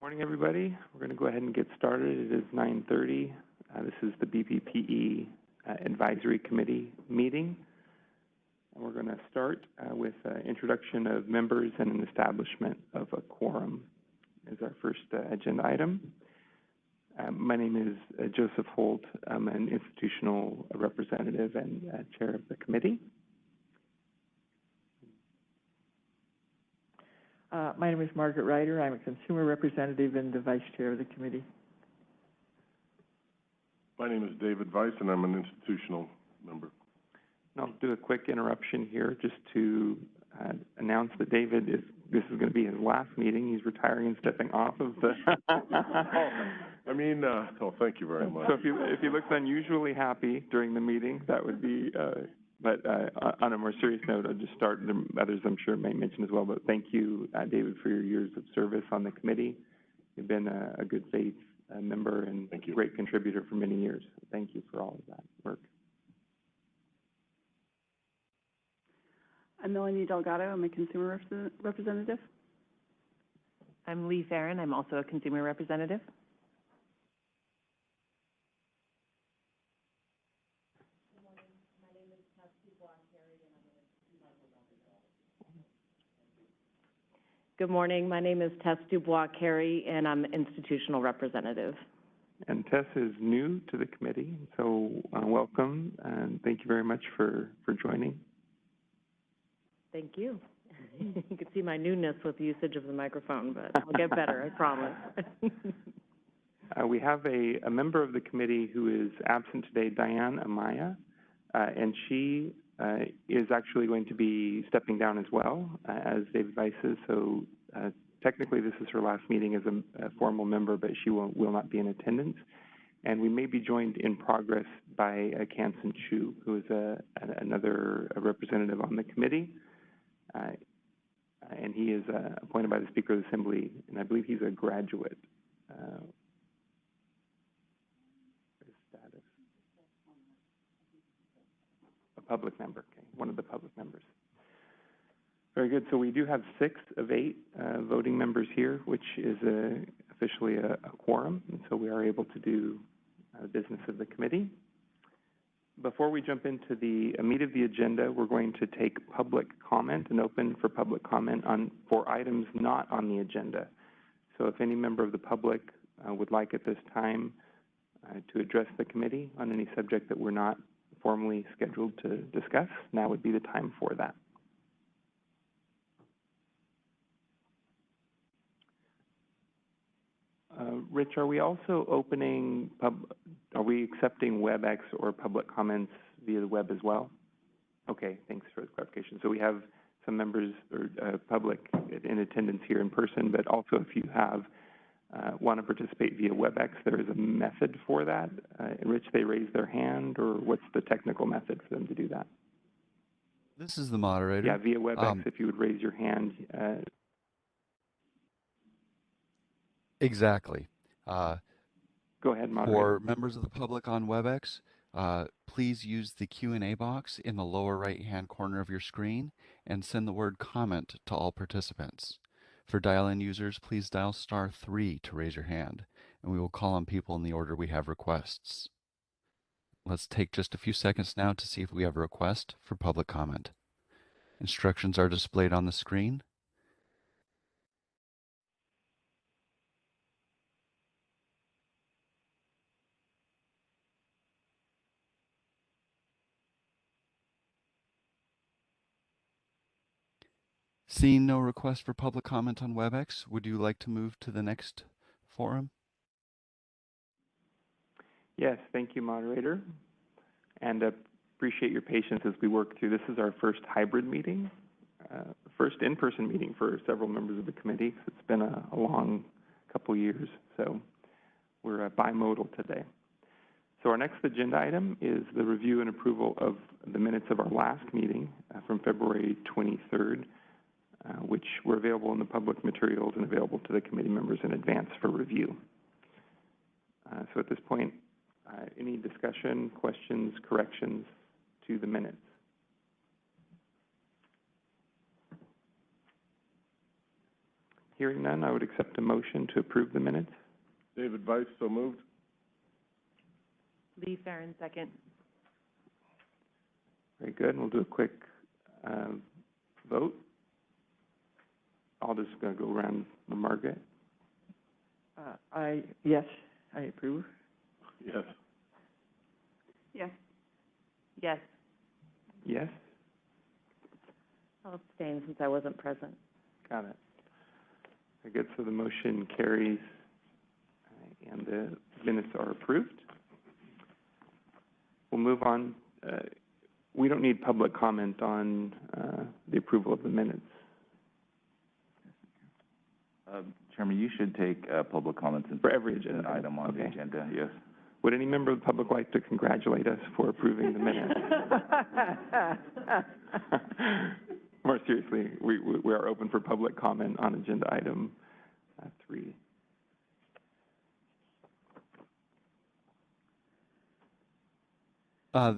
Morning, everybody. We're going to go ahead and get started. It is 9:30. This is the BPPE Advisory Committee meeting. And we're going to start with introduction of members and an establishment of a quorum as our first agenda item. My name is Joseph Holt. I'm an institutional representative and chair of the committee. My name is Margaret Ryder. I'm a consumer representative and the vice chair of the committee. My name is David Weiss, and I'm an institutional member. And I'll do a quick interruption here just to announce that David this is going to be his last meeting. He's retiring and stepping off of the... Thank you very much. So if he looks unusually happy during the meeting, that would be... But on a more serious note, I'll just start, and others I'm sure may mention as well, but thank you, David, for your years of service on the committee. You've been a good faith member and a great contributor for many years. Thank you for all of that work. I'm Melanie Delgado. I'm a consumer representative. I'm Lee Farron. I'm also a consumer representative. Good morning. My name is Tess Dubois-Carey, and I'm institutional representative. And Tess is new to the committee, so welcome, and thank you very much for joining. Thank you. You can see my newness with the usage of the microphone, but I'll get better, I promise. We have a member of the committee who is absent today, Diane Amaya, and she is actually going to be stepping down as well as David Weiss is. So technically this is her last meeting as a formal member, but she will not be in attendance. And we may be joined in progress by Kansen Chu, who is another representative on the committee. And he is appointed by the Speaker of the Assembly, and I believe he's a graduate. Public member, okay, one of the public members. Very good. So we do have 6 of 8 voting members here, which is officially a quorum, and so we are able to do the business of the committee. Before we jump into the meat of the agenda, we're going to take public comment and open for public comment for items not on the agenda. So if any member of the public would like at this time to address the committee on any subject that we're not formally scheduled to discuss, now would be the time for that. Rich, are we also opening, are we accepting Webex or public comments via the web as well? Okay, thanks for the clarification. So we have some members or public in attendance here in person, but also if you want to participate via Webex, there is a method for that in which they raise their hand, or what's the technical method for them to do that? This is the moderator. Yeah, via Webex, if you would raise your hand. Exactly. Go ahead, moderator. For members of the public on Webex, please use the Q&A box in the lower right-hand corner of your screen and send the word comment to all participants. For dial-in users, please dial *3 to raise your hand, and we will call on people in the order we have requests. Let's take just a few seconds now to see if we have a request for public comment. Instructions are displayed on the screen. Seeing no request for public comment on Webex, would you like to move to the next forum? Yes, thank you, moderator. And appreciate your patience as we work through. This is our first hybrid meeting, first in-person meeting for several members of the committee. It's been a long couple years, so we're bimodal today. So our next agenda item is the review and approval of the minutes of our last meeting from February 23rd. Which were available in the public materials and available to the committee members in advance for review. So at this point, any discussion, questions, corrections to the minutes? Hearing none, I would accept a motion to approve the minutes. David Weiss, so moved. Lee Farren, second. Very good. We'll do a quick vote. I'll just go around the Margaret. Yes, I approve. Yes. Yes. Yes. Yes? I'll abstain since I wasn't present. Got it. Very good. So the motion carries and the minutes are approved. We'll move on. We don't need public comment on the approval of the minutes. Chairman, you should take public comments For every agenda item on the Okay. agenda, yes. Would any member of the public like to congratulate us for approving the minutes? More seriously, we are open for public comment on agenda item 3.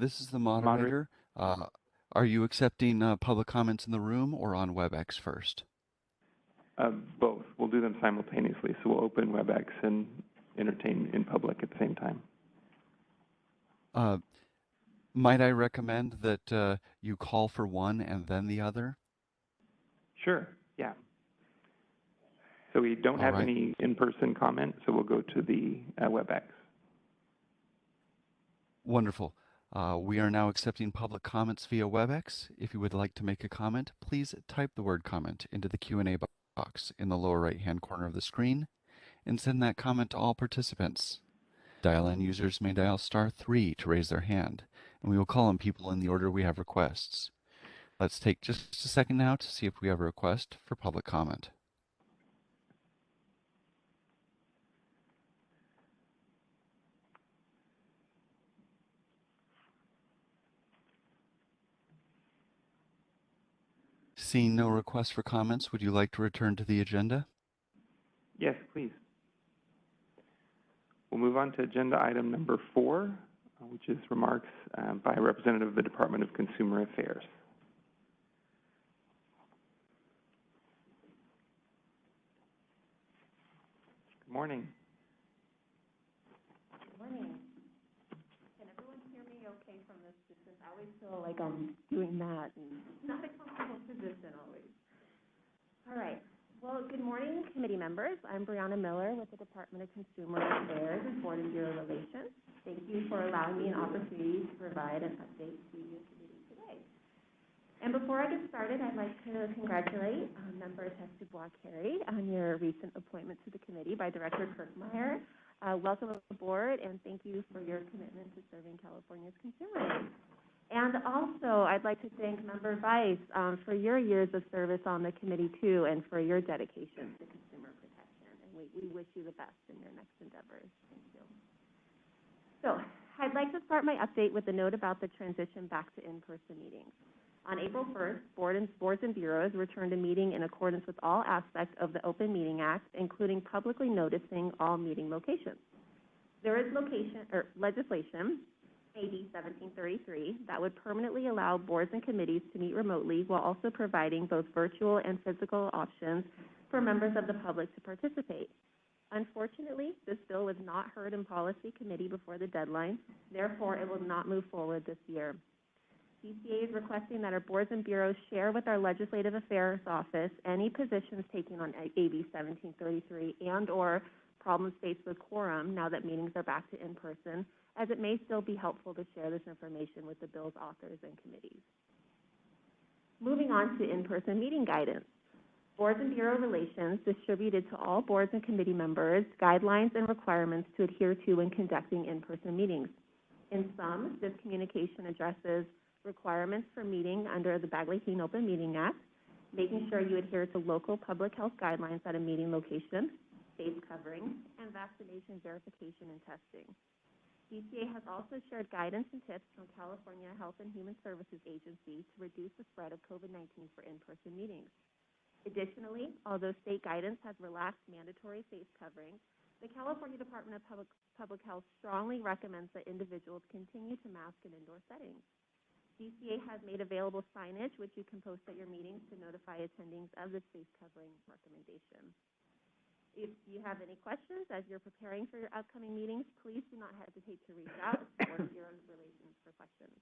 This is the moderator. Are you accepting public comments in the room or on Webex first? Both. We'll do them simultaneously. So we'll open Webex and entertain in public at the same time. Might I recommend that you call for one and then the other? Sure, yeah. So we don't All have right. any in-person comment, so we'll go to the Webex. Wonderful. We are now accepting public comments via Webex. If you would like to make a comment, please type the word comment into the Q&A box in the lower right-hand corner of the screen and send that comment to all participants. Dial-in users may dial *3 to raise their hand, and we will call on people in the order we have requests. Let's take just a second now to see if we have a request for public comment. Seeing no requests for comments, would you like to return to the agenda? Yes, please. We'll move on to agenda item number 4, which is remarks by a representative of the Department of Consumer Affairs. Good morning. Good morning. Can everyone hear me okay from this distance? I always feel like I'm doing that and not a comfortable position always. All right. Well, good morning, committee members. I'm Brianna Miller with the Department of Consumer Affairs and Board and Bureau Relations. Thank you for allowing me an opportunity to provide an update to your committee today. And before I get started, I'd like to congratulate Member Tess-Dubois-Carey on your recent appointment to the committee by Director Kirkmeyer. Welcome aboard, and thank you for your commitment to serving California's consumers. And also, I'd like to thank Member Weiss for your years of service on the committee, too, and for your dedication to consumer protection. And we wish you the best in your next endeavors. Thank you. So, I'd like to start my update with a note about the transition back to in-person meetings. On April 1st, boards and bureaus returned to meeting in accordance with all aspects of the Open Meeting Act, including publicly noticing all meeting locations. There is legislation, AB 1733, that would permanently allow boards and committees to meet remotely while also providing both virtual and physical options for members of the public to participate. Unfortunately, this bill was not heard in Policy Committee before the deadline. Therefore, it will not move forward this year. DCA is requesting that our boards and bureaus share with our Legislative Affairs Office any positions taken on AB 1733 and/or problems faced with Quorum now that meetings are back to in-person, as it may still be helpful to share this information with the bill's authors and committees. Moving on to in-person meeting guidance. Boards and Bureau Relations distributed to all boards and committee members guidelines and requirements to adhere to when conducting in-person meetings. In sum, this communication addresses requirements for meeting under the Bagley-Keene Open Meeting Act, making sure you adhere to local public health guidelines at a meeting location, face coverings, and vaccination verification and testing. DCA has also shared guidance and tips from California Health and Human Services Agency to reduce the spread of COVID-19 for in-person meetings. Additionally, although state guidance has relaxed mandatory face coverings, the California Department of Public Health strongly recommends that individuals continue to mask in indoor settings. DCA has made available signage, which you can post at your meetings to notify attendings of this face covering recommendation. If you have any questions as you're preparing for your upcoming meetings, please do not hesitate to reach out to the Board of Bureau Relations for questions.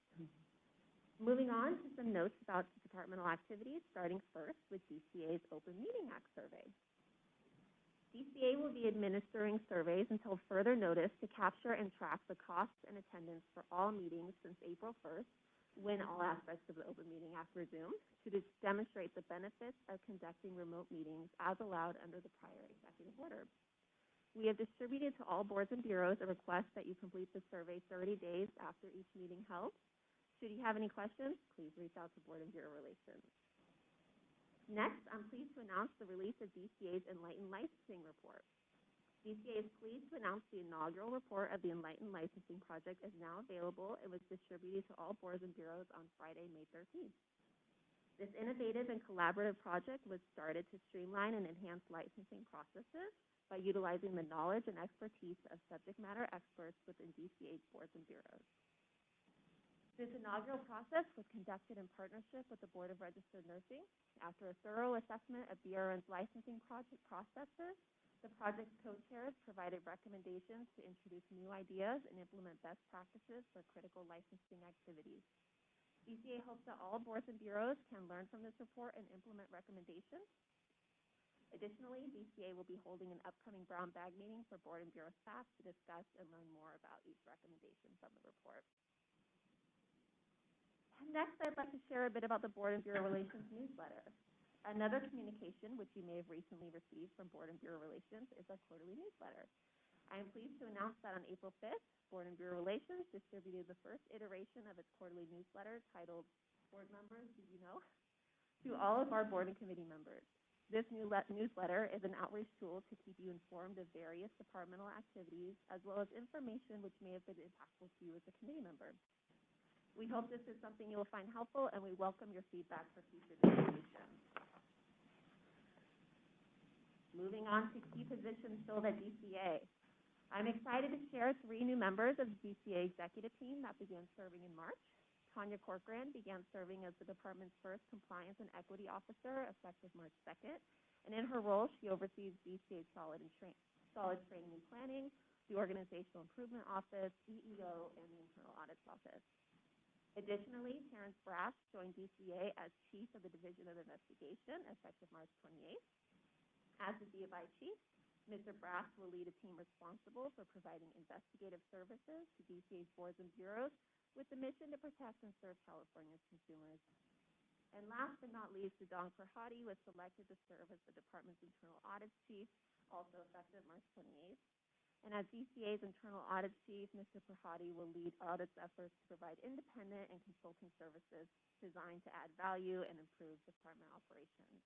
Moving on to some notes about departmental activities, starting first with DCA's Open Meeting Act survey. DCA will be administering surveys until further notice to capture and track the costs and attendance for all meetings since April 1st, when all aspects of the Open Meeting Act resumed, to demonstrate the benefits of conducting remote meetings as allowed under the prior executive order. We have distributed to all boards and bureaus a request that you complete the survey 30 days after each meeting held. Should you have any questions, please reach out to Board and Bureau Relations. Next, I'm pleased to announce the release of DCA's Enlightened Licensing Report. DCA is pleased to announce the inaugural report of the Enlightened Licensing Project is now available and was distributed to all boards and bureaus on Friday, May 13th. This innovative and collaborative project was started to streamline and enhance licensing processes by utilizing the knowledge and expertise of subject matter experts within DCA's boards and bureaus. This inaugural process was conducted in partnership with the Board of Registered Nursing. After a thorough assessment of BRN's licensing project processes, the project's co-chairs provided recommendations to introduce new ideas and implement best practices for critical licensing activities. DCA hopes that all boards and bureaus can learn from this report and implement recommendations. Additionally, DCA will be holding an upcoming brown bag meeting for board and bureau staff to discuss and learn more about each recommendation from the report. Next, I'd like to share a bit about the Board and Bureau Relations newsletter. Another communication which you may have recently received from Board and Bureau Relations is our quarterly newsletter. I am pleased to announce that on April 5th, Board and Bureau Relations distributed the first iteration of its quarterly newsletter titled Board Members, Did You Know?, to all of our board and committee members. This newsletter is an outreach tool to keep you informed of various departmental activities, as well as information which may have been impactful to you as a committee member. We hope this is something you will find helpful, and we welcome your feedback for future distribution. Moving on to key positions filled at DCA. I'm excited to share 3 new members of the DCA executive team that began serving in March. Tanya Corcoran began serving as the department's first Compliance and Equity Officer effective March 2nd, and in her role, she oversees DCA's solid training and planning, the Organizational Improvement Office, EEO, and the Internal Audits Office. Additionally, Terrence Brass joined DCA as Chief of the Division of Investigation effective March 28th. As the DFI Chief, Mr. Brass will lead a team responsible for providing investigative services to DCA's boards and bureaus with the mission to protect and serve California's consumers. And last but not least, Sidong Farhadi was selected to serve as the department's Internal Audits Chief, also effective March 28th. And as DCA's Internal Audit Chief, Mr. Farhadi will lead audits efforts to provide independent and consulting services designed to add value and improve department operations.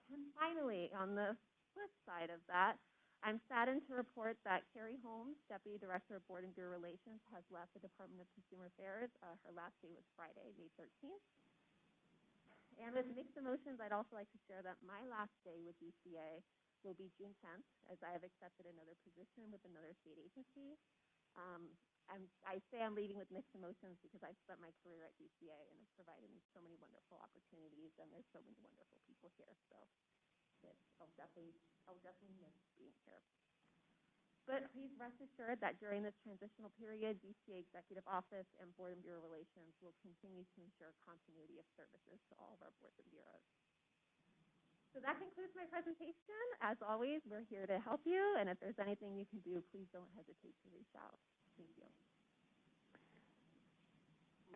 And finally, on the flip side of that, I'm saddened to report that Carrie Holmes, Deputy Director of Board and Bureau Relations, has left the Department of Consumer Affairs. Her last day was Friday, May 13th. And with mixed emotions, I'd also like to share that my last day with DCA will be June 10th, as I have accepted another position with another state agency. I say I'm leaving with mixed emotions because I've spent my career at DCA and it's provided me so many wonderful opportunities, and there's so many wonderful people here. So I'll definitely miss being here. But please rest assured that during this transitional period, DCA Executive Office and Board and Bureau Relations will continue to ensure continuity of services to all of our boards and bureaus. So that concludes my presentation. As always, we're here to help you, and if there's anything you can do, please don't hesitate to reach out. Thank you.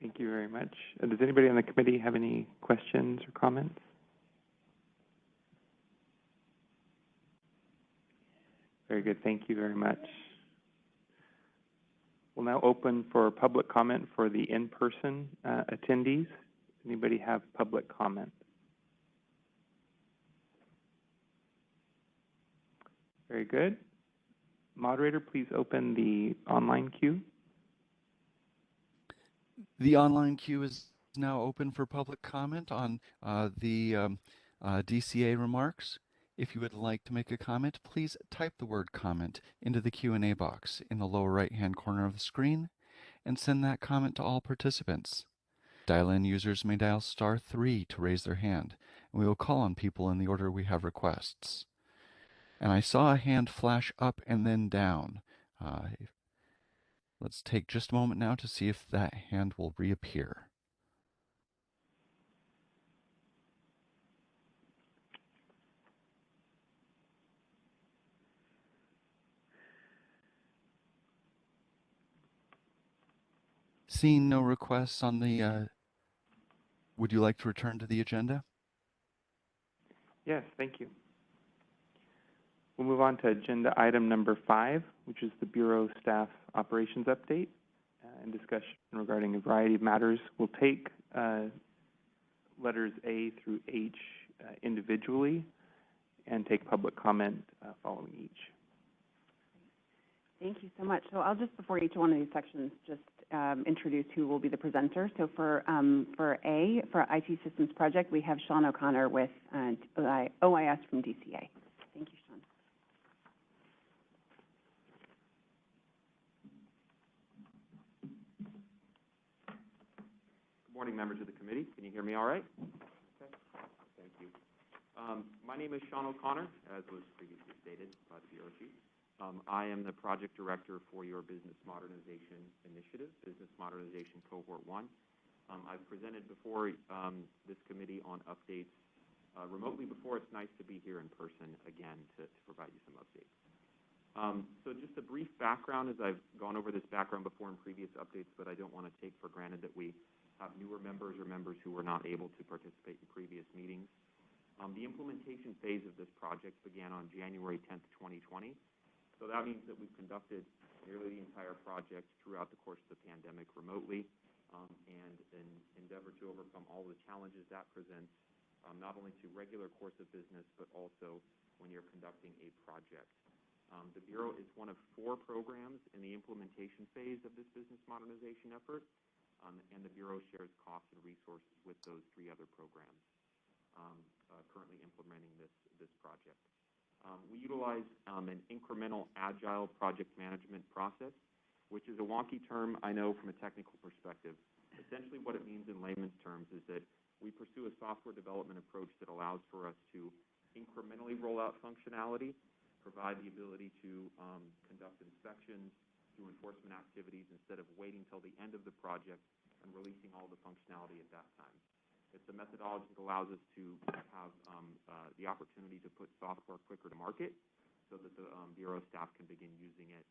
Thank you very much. Does anybody on the committee have any questions or comments? Very good. Thank you very much. We'll now open for public comment for the in-person attendees. Anybody have public comment? Very good. Moderator, please open the online queue. The online queue is now open for public comment on the DCA remarks. If you would like to make a comment, please type the word comment into the Q&A box in the lower right-hand corner of the screen and send that comment to all participants. Dial-in users may dial *3 to raise their hand, and we will call on people in the order we have requests. And I saw a hand flash up and then down. Let's take just a moment now to see if that hand will reappear. Seeing no requests on the, would you like to return to the agenda? Yes, thank you. We'll move on to agenda item number 5, which is the Bureau Staff Operations Update and discussion regarding a variety of matters. We'll take letters A through H individually and take public comment following each. Thank you so much. So I'll just, before each one of these sections, just introduce who will be the presenter. So for A, for our IT Systems Project, we have Sean O'Connor with OIS from DCA. Thank you, Sean. Good morning, members of the committee. Can you hear me all right? Okay. Thank you. My name is Sean O'Connor, as was previously stated by the Bureau Chief. I am the project director for your Business Modernization Initiative, Business Modernization Cohort 1. I've presented before this committee on updates remotely before. It's nice to be here in person again to provide you some updates. So just a brief background, as I've gone over this background before in previous updates, but I don't want to take for granted that we have newer members or members who were not able to participate in previous meetings. The implementation phase of this project began on January 10th, 2020. So that means that we've conducted nearly the entire project throughout the course of the pandemic remotely, and an endeavor to overcome all the challenges that presents, not only to regular course of business, but also when you're conducting a project. The Bureau is one of 4 programs in the implementation phase of this business modernization effort, and the Bureau shares costs and resources with those 3 other programs currently implementing this project. We utilize an incremental agile project management process, which is a wonky term, I know, from a technical perspective. Essentially what it means in layman's terms is that we pursue a software development approach that allows for us to incrementally roll out functionality, provide the ability to conduct inspections, do enforcement activities instead of waiting till the end of the project and releasing all the functionality at that time. It's a methodology that allows us to have the opportunity to put software quicker to market so that the Bureau staff can begin using it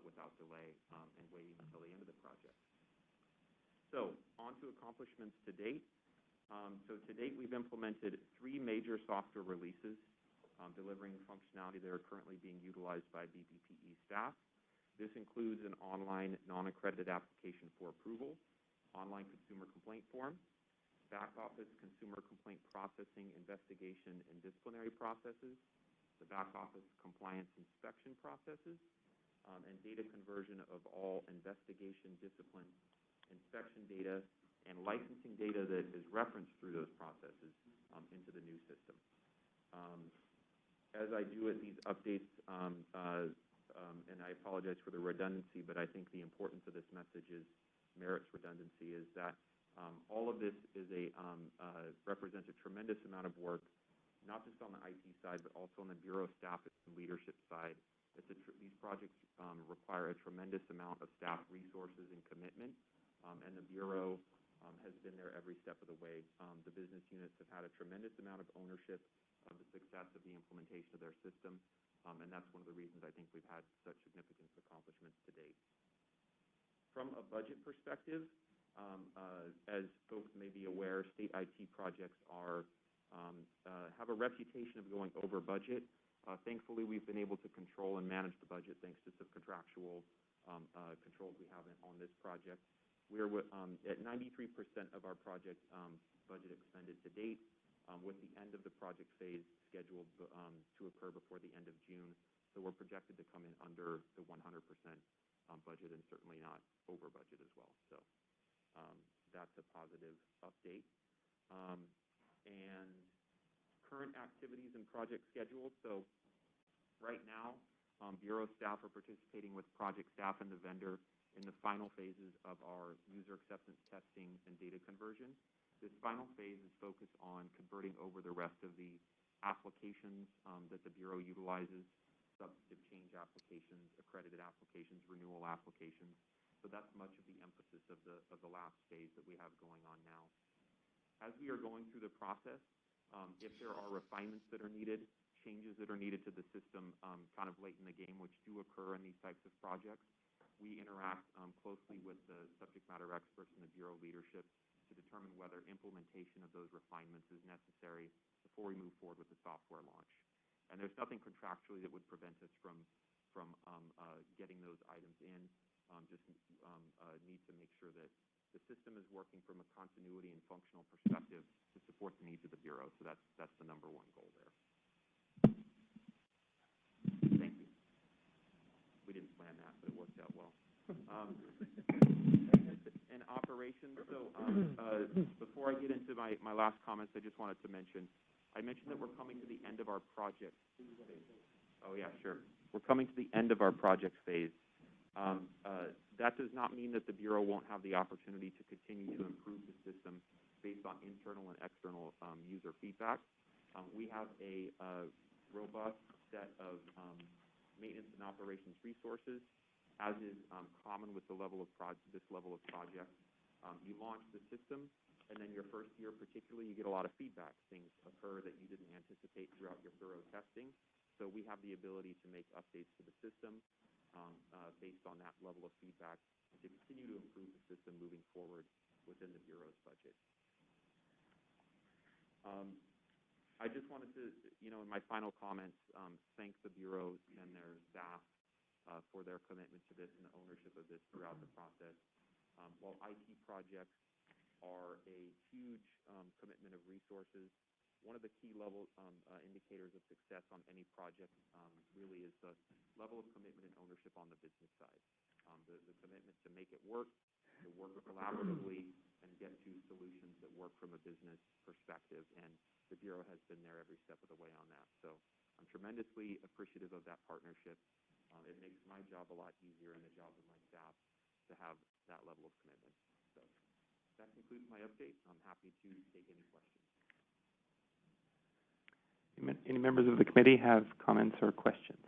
without delay and waiting until the end of the project. So, on to accomplishments to date. So to date, we've implemented 3 major software releases delivering functionality that are currently being utilized by BPPE staff. This includes an online non-accredited application for approval, online consumer complaint form, back office consumer complaint processing, investigation, and disciplinary processes, the back office compliance inspection processes, and data conversion of all investigation, discipline, inspection data, and licensing data that is referenced through those processes into the new system. As I do at these updates, and I apologize for the redundancy, but I think the importance of this message merits redundancy, is that all of this is represents a tremendous amount of work, not just on the IT side, but also on the Bureau staff and leadership side. These projects require a tremendous amount of staff resources and commitment, and the Bureau has been there every step of the way. The business units have had a tremendous amount of ownership of the success of the implementation of their system, and that's one of the reasons I think we've had such significant accomplishments to date. From a budget perspective, as folks may be aware, state IT projects have a reputation of going over budget. Thankfully, we've been able to control and manage the budget thanks to some contractual controls we have on this project. We're at 93% of our project budget expended to date, with the end of the project phase scheduled to occur before the end of June. So we're projected to come in under the 100% budget, and certainly not over budget as well. So that's a positive update. And current activities and project schedules. So right now, Bureau staff are participating with project staff and the vendor in the final phases of our user acceptance testing and data conversion. This final phase is focused on converting over the rest of the applications that the Bureau utilizes, substantive change applications, accredited applications, renewal applications. So that's much of the emphasis of the last phase that we have going on now. As we are going through the process, if there are refinements that are needed, changes that are needed to the system kind of late in the game, which do occur in these types of projects, we interact closely with the subject matter experts and the Bureau leadership to determine whether implementation of those refinements is necessary before we move forward with the software launch. And there's nothing contractually that would prevent us from getting those items in. Just need to make sure that the system is working from a continuity and functional perspective to support the needs of the Bureau. So that's the #1 goal there. Thank you. We didn't plan that, but it worked out well. And operations, so before I get into my last comments, I just wanted to mention, I mentioned that we're coming to the end of our project. Oh, yeah, sure. We're coming to the end of our project phase. That does not mean that the Bureau won't have the opportunity to continue to improve the system based on internal and external user feedback. We have a robust set of maintenance and operations resources, as is common with this level of project. You launch the system, and then your first year particularly, you get a lot of feedback. Things occur that you didn't anticipate throughout your thorough testing. So we have the ability to make updates to the system based on that level of feedback and to continue to improve the system moving forward within the Bureau's budget. I just wanted to, in my final comments, thank the Bureau and their staff for their commitment to this and the ownership of this throughout the process. While IT projects are a huge commitment of resources, one of the key indicators of success on any project really is the level of commitment and ownership on the business side. The commitment to make it work, to work collaboratively, and get to solutions that work from a business perspective. And the Bureau has been there every step of the way on that. So I'm tremendously appreciative of that partnership. It makes my job a lot easier and the job of my staff to have that level of commitment. So that concludes my update. I'm happy to take any questions. Any members of the committee have comments or questions?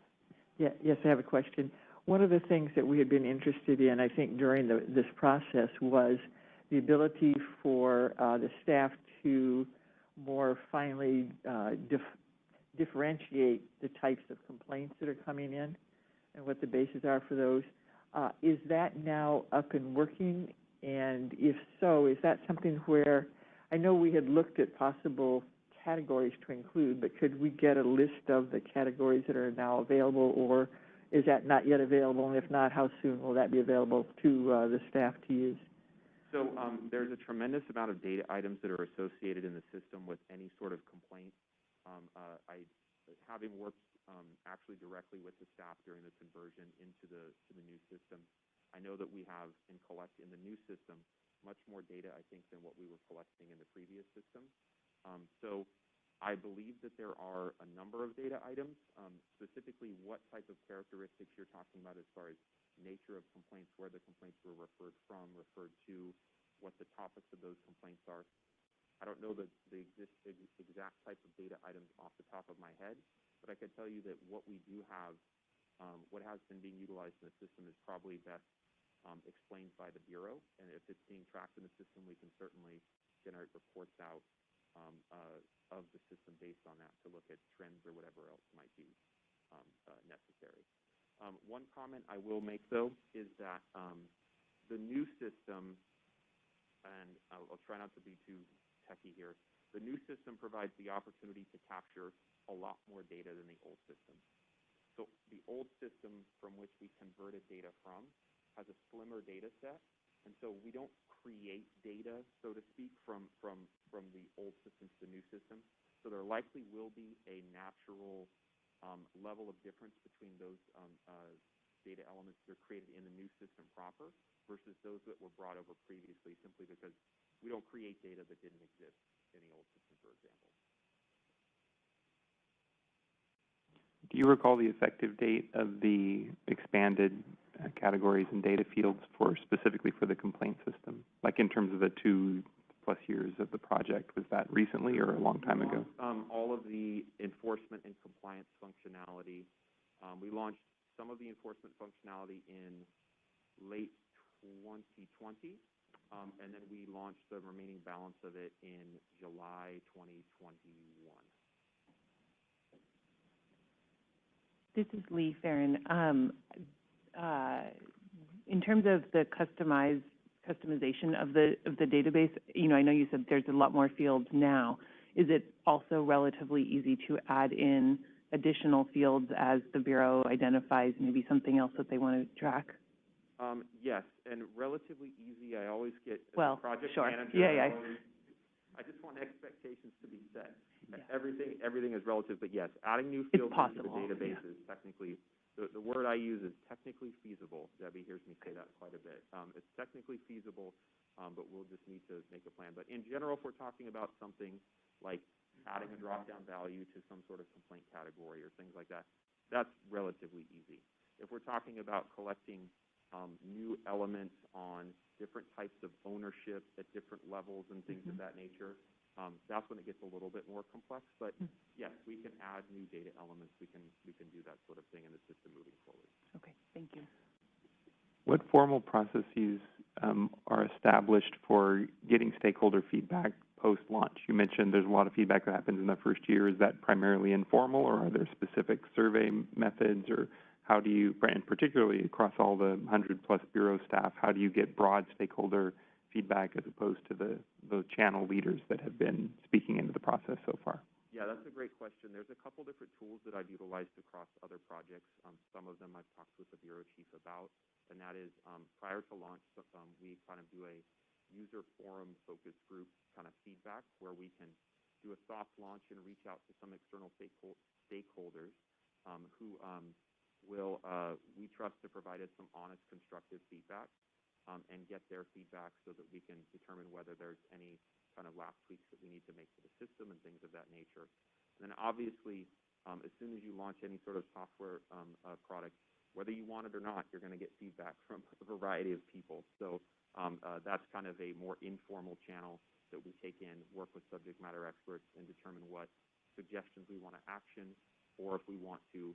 Yeah, yes, I have a question. One of the things that we had been interested in, I think, during this process was the ability for the staff to more finely differentiate the types of complaints that are coming in and what the bases are for those. Is that now up and working? And if so, is that something where, I know we had looked at possible categories to include, but could we get a list of the categories that are now available, or is that not yet available? And if not, how soon will that be available to the staff to use? So there's a tremendous amount of data items that are associated in the system with any sort of complaint. Having worked actually directly with the staff during the conversion into the new system, I know that we have and collect in the new system much more data, I think, than what we were collecting in the previous system. So I believe that there are a number of data items, specifically what type of characteristics you're talking about as far as nature of complaints, where the complaints were referred from, referred to, what the topics of those complaints are. I don't know the exact type of data items off the top of my head, but I can tell you that what we do have, what has been being utilized in the system is probably best explained by the Bureau. And if it's being tracked in the system, we can certainly generate reports out of the system based on that to look at trends or whatever else might be necessary. One comment I will make, though, is that the new system, and I'll try not to be too techie here, the new system provides the opportunity to capture a lot more data than the old system. So the old system from which we converted data from has a slimmer data set, and so we don't create data, so to speak, from the old system to the new system. So there likely will be a natural level of difference between those data elements that are created in the new system proper versus those that were brought over previously, simply because we don't create data that didn't exist in the old system, for example. Do you recall the effective date of the expanded categories and data fields specifically for the complaint system, like in terms of the 2+ plus years of the project. Was that recently or a long time ago? All of the enforcement and compliance functionality. We launched some of the enforcement functionality in late 2020, and then we launched the remaining balance of it in July 2021. This is Lee Farron. In terms of the customization of the database, I know you said there's a lot more fields now. Is it also relatively easy to add in additional fields as the Bureau identifies maybe something else that they want to track? Yes, and relatively easy. I always get, as well, a project sure. manager, Yeah. I just want expectations to be set. Yeah. Everything is relative, but yes, adding new fields into the database is technically, the word I use is technically feasible. Debbie hears me say that quite a bit. It's technically feasible, but we'll just need to make a plan. But in general, if we're talking about something like adding a drop-down value to some sort of complaint category or things like that, that's relatively easy. If we're talking about collecting new elements on different types of ownership at different levels and things of that nature, that's when it gets a little bit more complex. But yes, we can add new data elements. We can do that sort of thing in the system moving forward. Okay, thank you. What formal processes are established for getting stakeholder feedback post-launch? You mentioned there's a lot of feedback that happens in the first year. Is that primarily informal, or are there specific survey methods, or how do you, and particularly across all the 100-plus Bureau staff, how do you get broad stakeholder feedback as opposed to the channel leaders that have been speaking into the process so far? Yeah, that's a great question. There's a couple different tools that I've utilized across other projects. Some of them I've talked with the Bureau Chief about, and that is prior to launch, we kind of do a user forum focus group kind of feedback where we can do a soft launch and reach out to some external stakeholders who we trust to provide us some honest, constructive feedback and get their feedback so that we can determine whether there's any kind of last tweaks that we need to make to the system and things of that nature. And then obviously, as soon as you launch any sort of software product, whether you want it or not, you're going to get feedback from a variety of people. So that's kind of a more informal channel that we take in, work with subject matter experts, and determine what suggestions we want to action, or if we want to,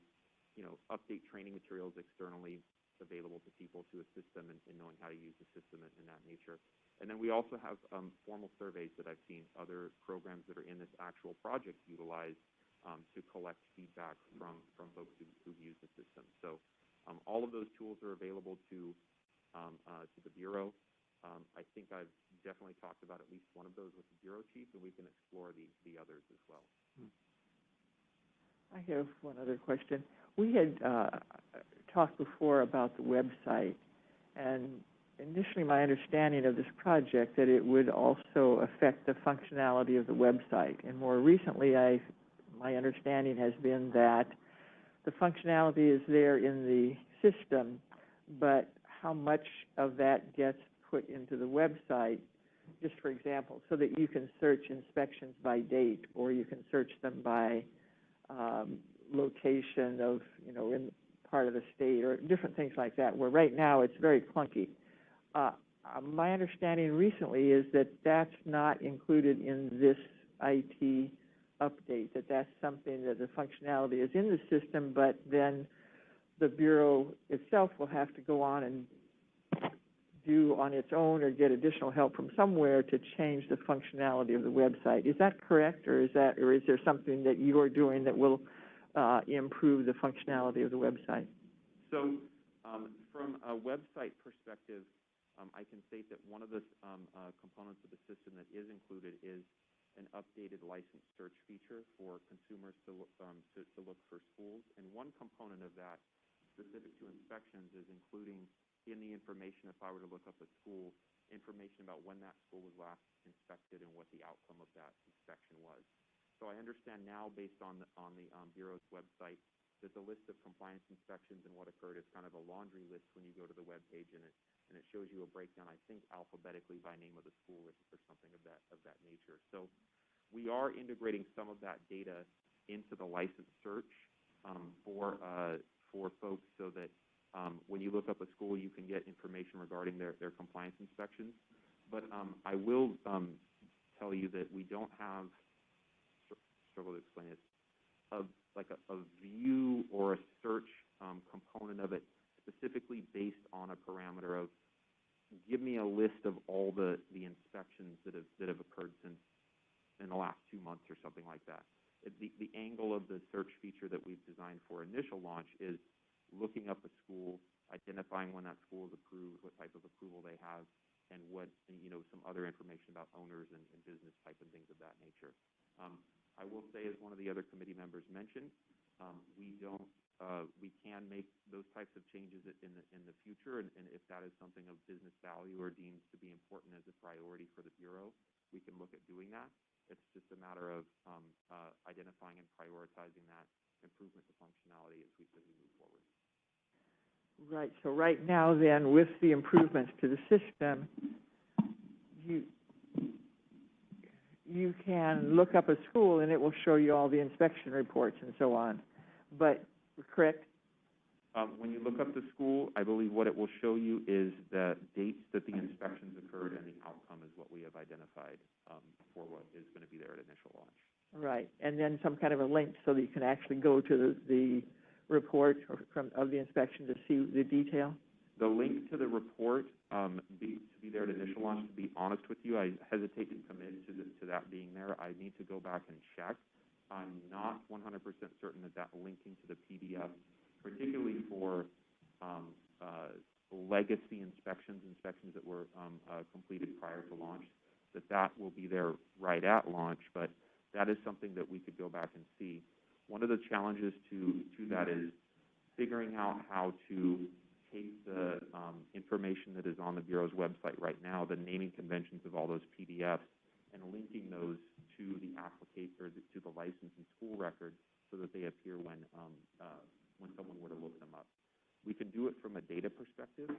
update training materials externally available to people to assist them in knowing how to use the system in that nature. And then we also have formal surveys that I've seen other programs that are in this actual project utilize to collect feedback from folks who've used the system. So all of those tools are available to the Bureau. I think I've definitely talked about at least one of those with the Bureau Chief, and we can explore the others as well. I have one other question. We had talked before about the website, and initially my understanding of this project that it would also affect the functionality of the website. And more recently, my understanding has been that the functionality is there in the system, but how much of that gets put into the website, just for example, so that you can search inspections by date, or you can search them by location of, in part of the state, or different things like that, where right now it's very clunky. My understanding recently is that that's not included in this IT update, that's something that the functionality is in the system, but then the Bureau itself will have to go on and do on its own or get additional help from somewhere to change the functionality of the website. Is that correct, or is there something that you are doing that will improve the functionality of the website? So from a website perspective, I can state that one of the components of the system that is included is an updated license search feature for consumers to look for schools. And one component of that, specific to inspections, is including in the information, if I were to look up a school, information about when that school was last inspected and what the outcome of that inspection was. So I understand now, based on the Bureau's website, that the list of compliance inspections and what occurred is kind of a laundry list when you go to the web page, and it shows you a breakdown, I think, alphabetically by name of the school or something of that nature. So we are integrating some of that data into the license search for folks, so that when you look up a school, you can get information regarding their compliance inspections. But I will tell you that we don't have, struggle to explain it, a view or a search component of it specifically based on a parameter of give me a list of all the inspections that have occurred since in the last 2 months or something like that. The angle of the search feature that we've designed for initial launch is looking up a school, identifying when that school is approved, what type of approval they have, and what, some other information about owners and business type and things of that nature. I will say, as one of the other committee members mentioned, we can make those types of changes in the future, and if that is something of business value or deems to be important as a priority for the Bureau, we can look at doing that. It's just a matter of identifying and prioritizing that improvement to functionality as we move forward. Right, so right now then, with the improvements to the system, you can look up a school and it will show you all the inspection reports and so on. But, correct? When you look up the school, I believe what it will show you is the dates that the inspections occurred, and the outcome is what we have identified for what is going to be there at initial launch. Right, and then some kind of a link so that you can actually go to the report of the inspection to see the detail? The link to the report to be there at initial launch, to be honest with you, I hesitate to commit to that being there. I need to go back and check. I'm not 100% certain that linking to the PDF, particularly for legacy inspections that were completed prior to launch, that will be there right at launch, but that is something that we could go back and see. One of the challenges to that is figuring out how to take the information that is on the Bureau's website right now, the naming conventions of all those PDFs, and linking those to the applicant or to the license and school record so that they appear when someone were to look them up. We can do it from a data perspective.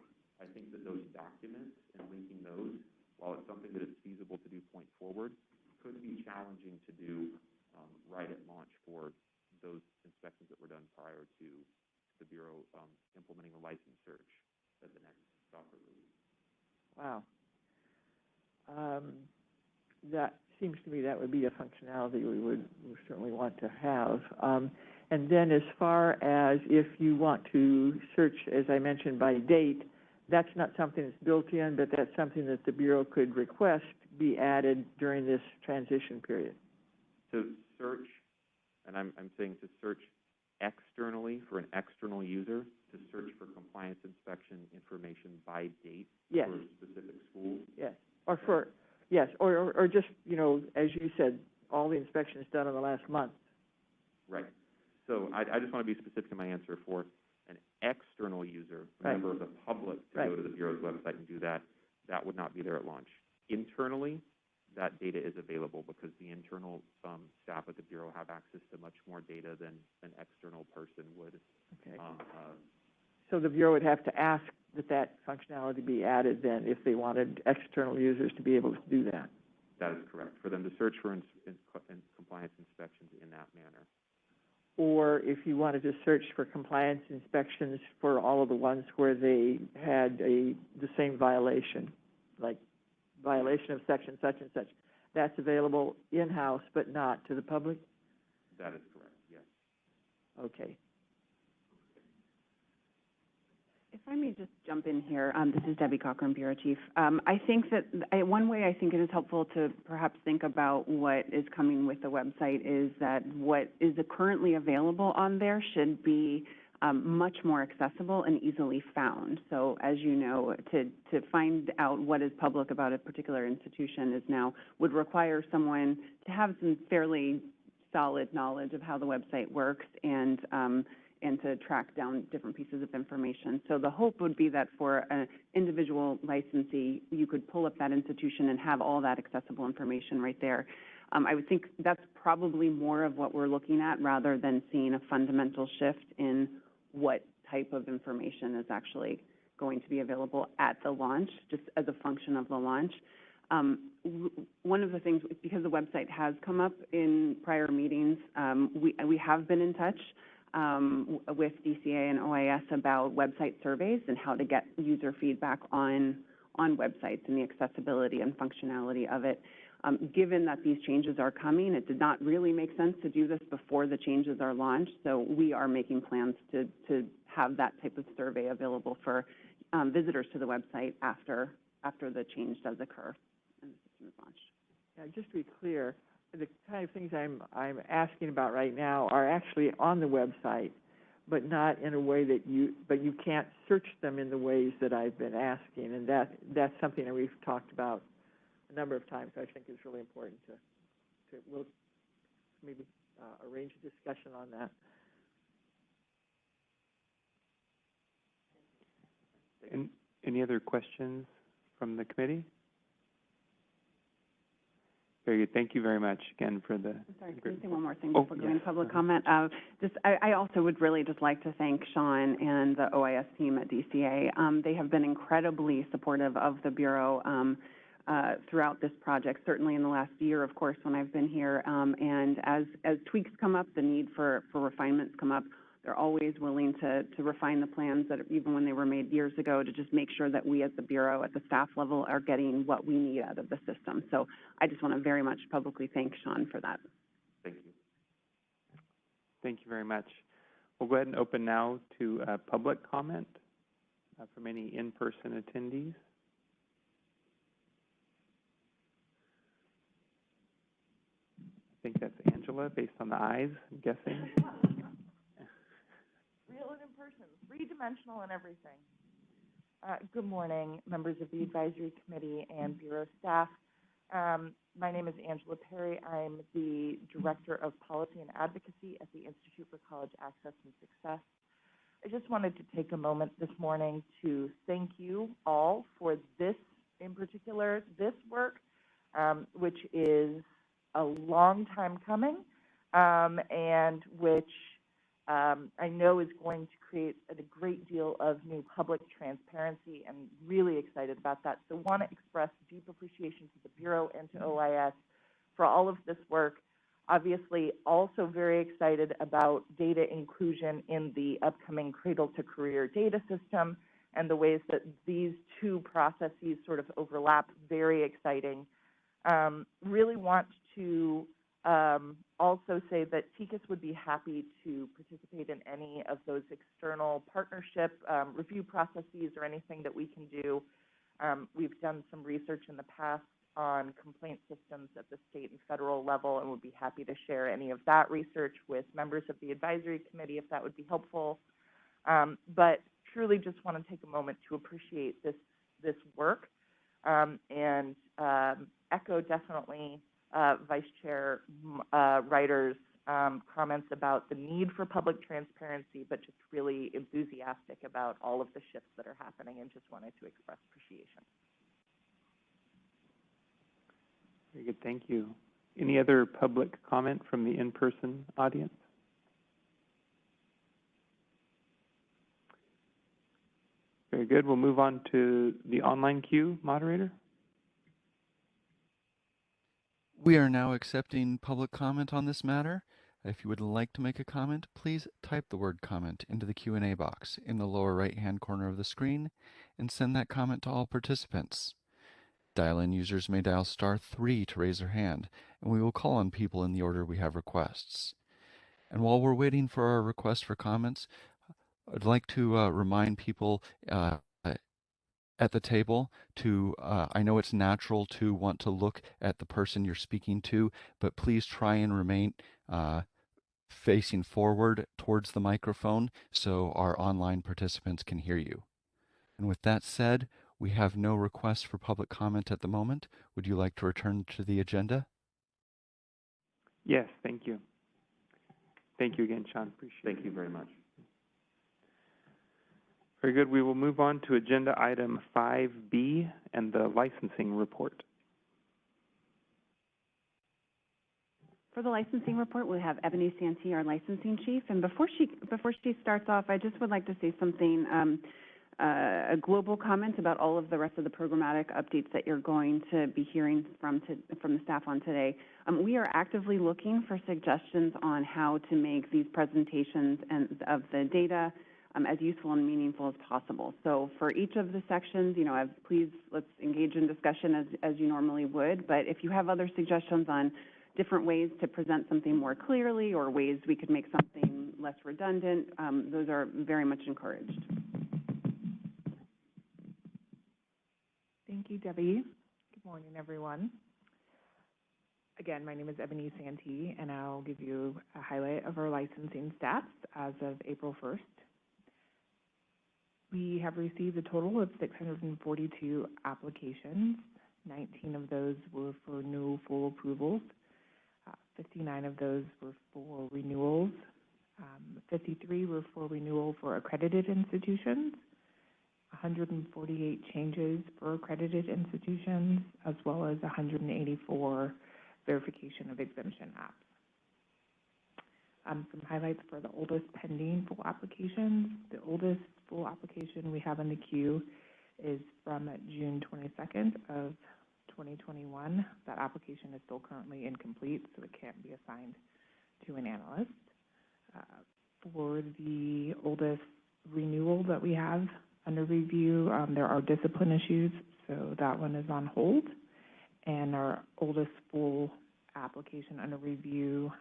I think that those documents and linking those, while it's something that is feasible to do point forward, could be challenging to do right at launch for those inspections that were done prior to the Bureau implementing a license search at the next software release. Wow. That seems to me that would be a functionality we certainly want to have. And then as far as if you want to search, as I mentioned, by date, that's not something that's built in, but that's something that the Bureau could request be added during this transition period. To search, and I'm saying to search externally for an external user, to search for compliance inspection information by date yes. for a specific school? Yes, or for, yes, or just, as you said, all the inspections done in the last month. Right. So I just want to be specific in my answer. For an external user, a member of the public, to go to the Bureau's website and do that, that would not be there at launch. Internally, that data is available because the internal staff at the Bureau have access to much more data than an external person would. Okay. So the Bureau would have to ask that functionality be added then if they wanted external users to be able to do that. That is correct, for them to search for compliance inspections in that manner. Or if you wanted to search for compliance inspections for all of the ones where they had the same violation, like violation of section such and such, that's available in-house but not to the public? That is correct, yes. Okay. If I may just jump in here, this is Debbie Cochran, Bureau Chief. I think that one way I think it is helpful to perhaps think about what is coming with the website is that what is currently available on there should be much more accessible and easily found. So as you know, to find out what is public about a particular institution would require someone to have some fairly solid knowledge of how the website works and to track down different pieces of information. So the hope would be that for an individual licensee, you could pull up that institution and have all that accessible information right there. I would think that's probably more of what we're looking at rather than seeing a fundamental shift in what type of information is actually going to be available at the launch, just as a function of the launch. One of the things, because the website has come up in prior meetings, we have been in touch with DCA and OIS about website surveys and how to get user feedback on websites and the accessibility and functionality of it. Given that these changes are coming, it did not really make sense to do this before the changes are launched, so we are making plans to have that type of survey available for visitors to the website after the change does occur and the system is launched. Yeah, just to be clear, the kind of things I'm asking about right now are actually on the website, but not in a way that you can't search them in the ways that I've been asking, and that's something that we've talked about a number of times. I think is really important we'll maybe arrange a discussion on that. And any other questions from the committee? Very good. Thank you very much again for the... I'm sorry, can I say one more thing before going to public comment? I also would really just like to thank Sean and the OIS team at DCA. They have been incredibly supportive of the Bureau throughout this project, certainly in the last year, of course, when I've been here. And as tweaks come up, the need for refinements come up, they're always willing to refine the plans that even when they were made years ago, to just make sure that we at the Bureau, at the staff level, are getting what we need out of the system. So I just want to very much publicly thank Sean for that. Thank you. Thank you very much. We'll go ahead and open now to public comment from any in-person attendees. I think that's Angela, based on the eyes, I'm guessing. Real and in person, three-dimensional and everything. Good morning, members of the Advisory Committee and Bureau staff. My name is Angela Perry. I'm the Director of Policy and Advocacy at the Institute for College Access and Success. I just wanted to take a moment this morning to thank you all for this, in particular, this work, which is a long time coming, and which I know is going to create a great deal of new public transparency, and really excited about that. So want to express deep appreciation to the Bureau and to OIS for all of this work. Obviously, also very excited about data inclusion in the upcoming Cradle to Career data system and the ways that these two processes sort of overlap. Very exciting. Really want to also say that TICAS would be happy to participate in any of those external partnership review processes or anything that we can do. We've done some research in the past on complaint systems at the state and federal level, and would be happy to share any of that research with members of the advisory committee if that would be helpful. But truly just want to take a moment to appreciate this work and echo definitely Vice Chair Ryder's comments about the need for public transparency, but just really enthusiastic about all of the shifts that are happening, and just wanted to express appreciation. Very good, thank you. Any other public comment from the in-person audience? Very good, we'll move on to the online queue, moderator. We are now accepting public comment on this matter. If you would like to make a comment, please type the word comment into the Q&A box in the lower right-hand corner of the screen and send that comment to all participants. Dial-in users may dial *3 to raise their hand, and we will call on people in the order we have requests. And while we're waiting for our request for comments, I'd like to remind people at the table to, I know it's natural to want to look at the person you're speaking to, but please try and remain facing forward towards the microphone so our online participants can hear you. And with that said, we have no requests for public comment at the moment. Would you like to return to the agenda? Yes, thank you. Thank you again, Sean. Appreciate it. Thank you very much. Very good. We will move on to agenda item 5B and the licensing report. For the licensing report, we have Ebony Santee, our licensing chief. And before she starts off, I just would like to say something, a global comment about all of the rest of the programmatic updates that you're going to be hearing from the staff on today. We are actively looking for suggestions on how to make these presentations and of the data as useful and meaningful as possible. So for each of the sections, you know, please let's engage in discussion as you normally would, but if you have other suggestions on different ways to present something more clearly or ways we could make something less redundant, those are very much encouraged. Thank you, Debbie. Good morning, everyone. Again, my name is Ebony Santee, and I'll give you a highlight of our licensing stats as of April 1st. We have received a total of 642 applications. 19 of those were for new full approvals. 59 of those were for renewals. 53 were for renewal for accredited institutions. 148 changes for accredited institutions, as well as 184 verification of exemption apps. Some highlights for the oldest pending full applications. The oldest full application we have in the queue is from June 22nd of 2021. That application is still currently incomplete, so it can't be assigned to an analyst. For the oldest renewal that we have under review, there are discipline issues, so that one is on hold. And our oldest full application under review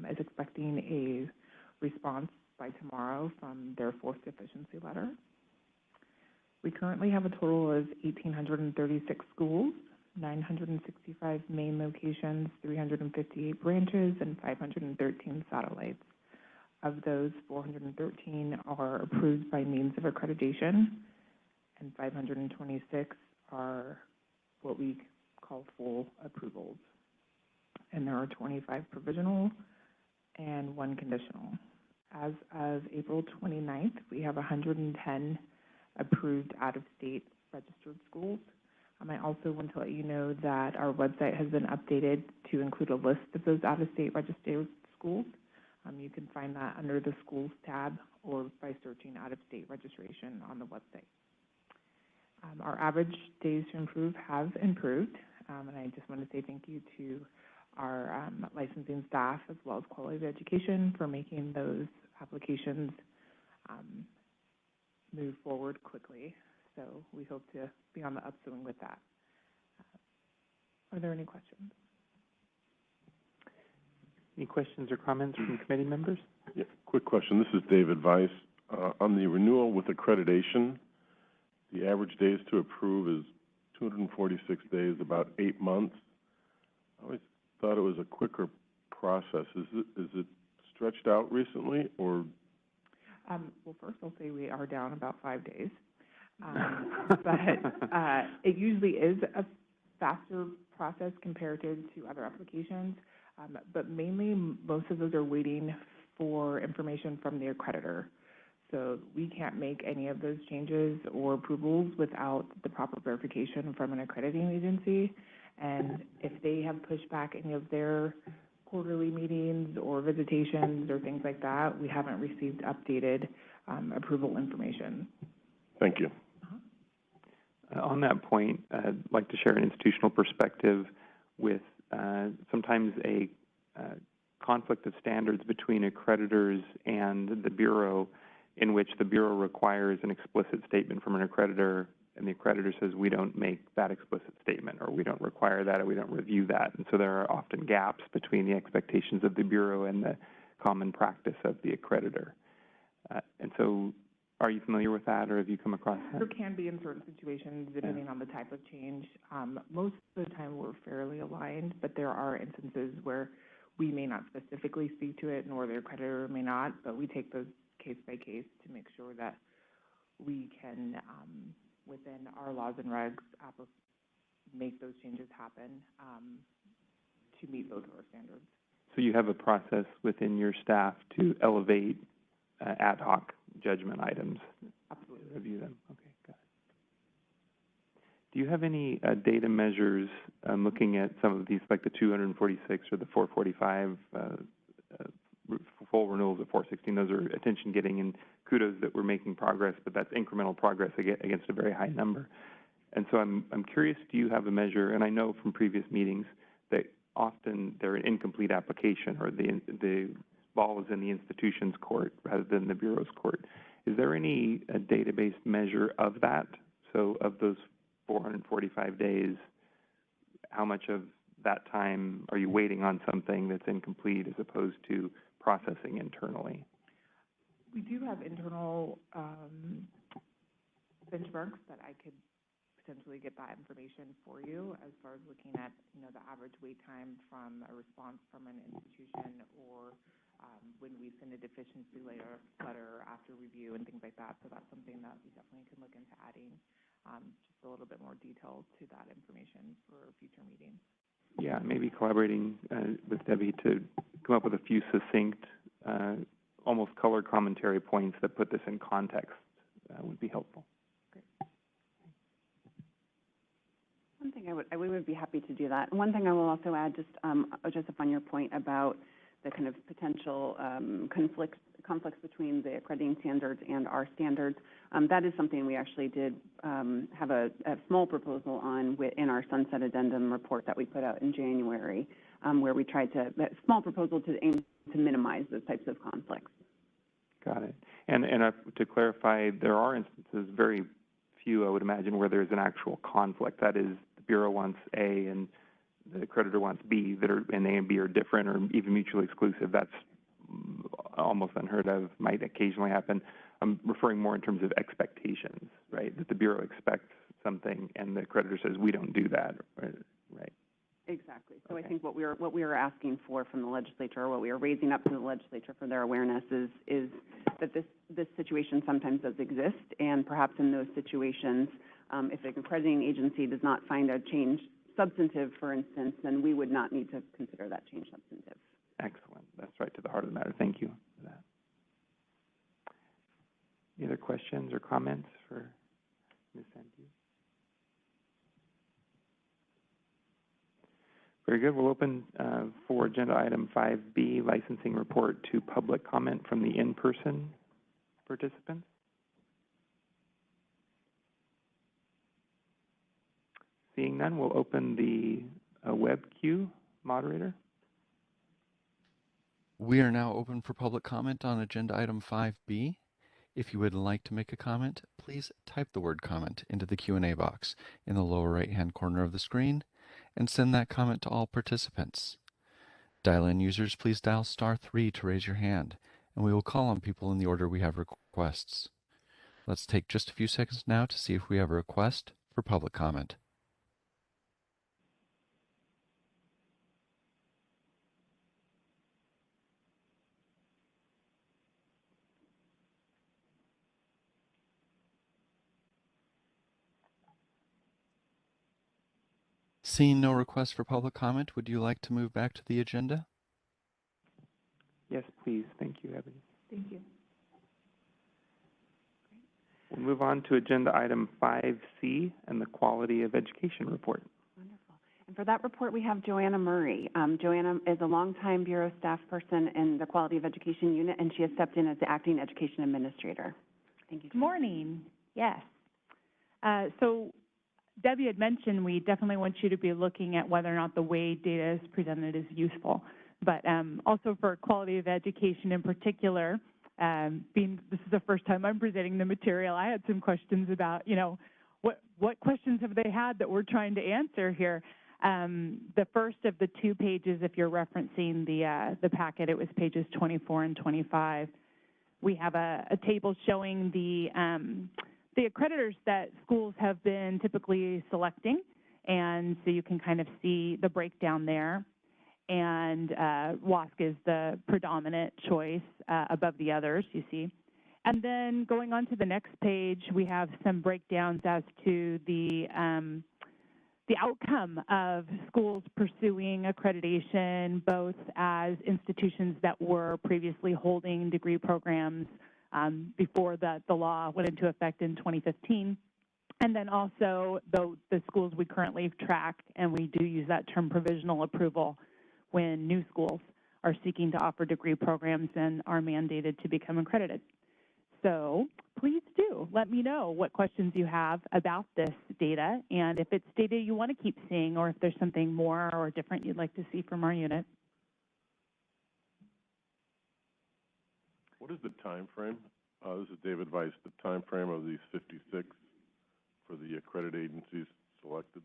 is expecting a response by tomorrow from their fourth deficiency letter. We currently have a total of 1,836 schools, 965 main locations, 358 branches, and 513 satellites. Of those, 413 are approved by means of accreditation, and 526 are what we call full approvals. And there are 25 provisional and 1 conditional. As of April 29th, we have 110 approved out-of-state registered schools. I also want to let you know that our website has been updated to include a list of those out-of-state registered schools. You can find that under the Schools tab or by searching out-of-state registration on the website. Our average days to improve have improved, and I just want to say thank you to our licensing staff as well as quality of education for making those applications move forward quickly. So we hope to be on the upswing with that. Are there any questions? Any questions or comments from committee members? Yeah, quick question. This is David Weiss. On the renewal with accreditation, the average days to approve is 246 days, about 8 months. I always thought it was a quicker process. Is it stretched out recently, or? Well, first I'll say we are down about 5 days. But it usually is a faster process compared to other applications. But mainly, most of those are waiting for information from the accreditor. So we can't make any of those changes or approvals without the proper verification from an accrediting agency. And if they have pushed back any of their quarterly meetings or visitations or things like that, we haven't received updated approval information. Thank you. On that point, I'd like to share an institutional perspective with sometimes a conflict of standards between accreditors and the Bureau, in which the Bureau requires an explicit statement from an accreditor, and the accreditor says we don't make that explicit statement, or we don't require that, or we don't review that. And so there are often gaps between the expectations of the Bureau and the common practice of the accreditor. And so are you familiar with that, or have you come across that? There can be in certain situations, depending on the type of change. Most of the time, we're fairly aligned, but there are instances where we may not specifically speak to it, nor the accreditor may not, but we take those case by case to make sure that we can, within our laws and regs, make those changes happen to meet both of our standards. So you have a process within your staff to elevate ad hoc judgment items? Absolutely. Review them. Okay, got it. Do you have any data measures looking at some of these, like the 246 or the 445 full renewals of 416? Those are attention-getting, and kudos that we're making progress, but that's incremental progress against a very high number. And so I'm curious, do you have a measure, and I know from previous meetings that often they're an incomplete application, or the ball is in the institution's court rather than the Bureau's court. Is there any database measure of that? So of those 445 days, how much of that time are you waiting on something that's incomplete as opposed to processing internally? We do have internal benchmarks that I could potentially get that information for you as far as looking at, the average wait time from a response from an institution or when we send a deficiency letter after review and things like that. So that's something that we definitely can look into adding just a little bit more detail to that information for future meetings. Yeah, maybe collaborating with Debbie to come up with a few succinct, almost color commentary points that put this in context would be helpful. Great. One thing we would be happy to do that. One thing I will also add, just on your point about the kind of potential conflicts between the accrediting standards and our standards. That is something we actually did have a small proposal on in our Sunset Addendum report that we put out in January, where we tried a small proposal to aim to minimize those types of conflicts. Got it. And to clarify, there are instances, very few I would imagine, where there's an actual conflict. That is, the Bureau wants A and the accreditor wants B, and A and B are different or even mutually exclusive. That's almost unheard of, might occasionally happen. I'm referring more in terms of expectations, right? That the Bureau expects something and the accreditor says, we don't do that, right? Exactly. So Okay. I think what we are asking for from the legislature, or what we are raising up to the legislature for their awareness is that this situation sometimes does exist, and perhaps in those situations, if an accrediting agency does not find a change substantive, for instance, then we would not need to consider that change substantive. Excellent. That's right to the heart of the matter. Thank you for that. Any other questions or comments for Ms. Santee? Very good. We'll open for agenda item 5B, licensing report, to public comment from the in-person participants. Seeing none, we'll open the web queue. Moderator? We are now open for public comment on agenda item 5B. If you would like to make a comment, please type the word comment into the Q&A box in the lower right-hand corner of the screen and send that comment to all participants. Dial-in users, please dial *3 to raise your hand, and we will call on people in the order we have requests. Let's take just a few seconds now to see if we have a request for public comment. Seeing no requests for public comment, would you like to move back to the agenda? Yes, please. Thank you, Ebony. Thank you. We'll move on to agenda item 5C and the Quality of Education report. Wonderful. And for that report, we have Joanna Murray. Joanna is a longtime Bureau staff person in the Quality of Education unit, and she has stepped in as the acting education administrator. Thank you. Good morning. Yes. So Debbie had mentioned we definitely want you to be looking at whether or not the way data is presented is useful. But also for quality of education in particular, this is the first time I'm presenting the material, I had some questions about, what questions have they had that we're trying to answer here. The first of the 2 pages, if you're referencing the packet, it was pages 24 and 25. We have a table showing the accreditors that schools have been typically selecting, and so you can kind of see the breakdown there. And WASC is the predominant choice above the others, you see. And then going on to the next page, we have some breakdowns as to the outcome of schools pursuing accreditation, both as institutions that were previously holding degree programs before the law went into effect in 2015. And then also the schools we currently track, and we do use that term provisional approval when new schools are seeking to offer degree programs and are mandated to become accredited. So please do let me know what questions you have about this data, and if it's data you want to keep seeing, or if there's something more or different you'd like to see from our unit. What is the time frame This is David Weiss. The time frame of these 56 for the accredited agencies selected?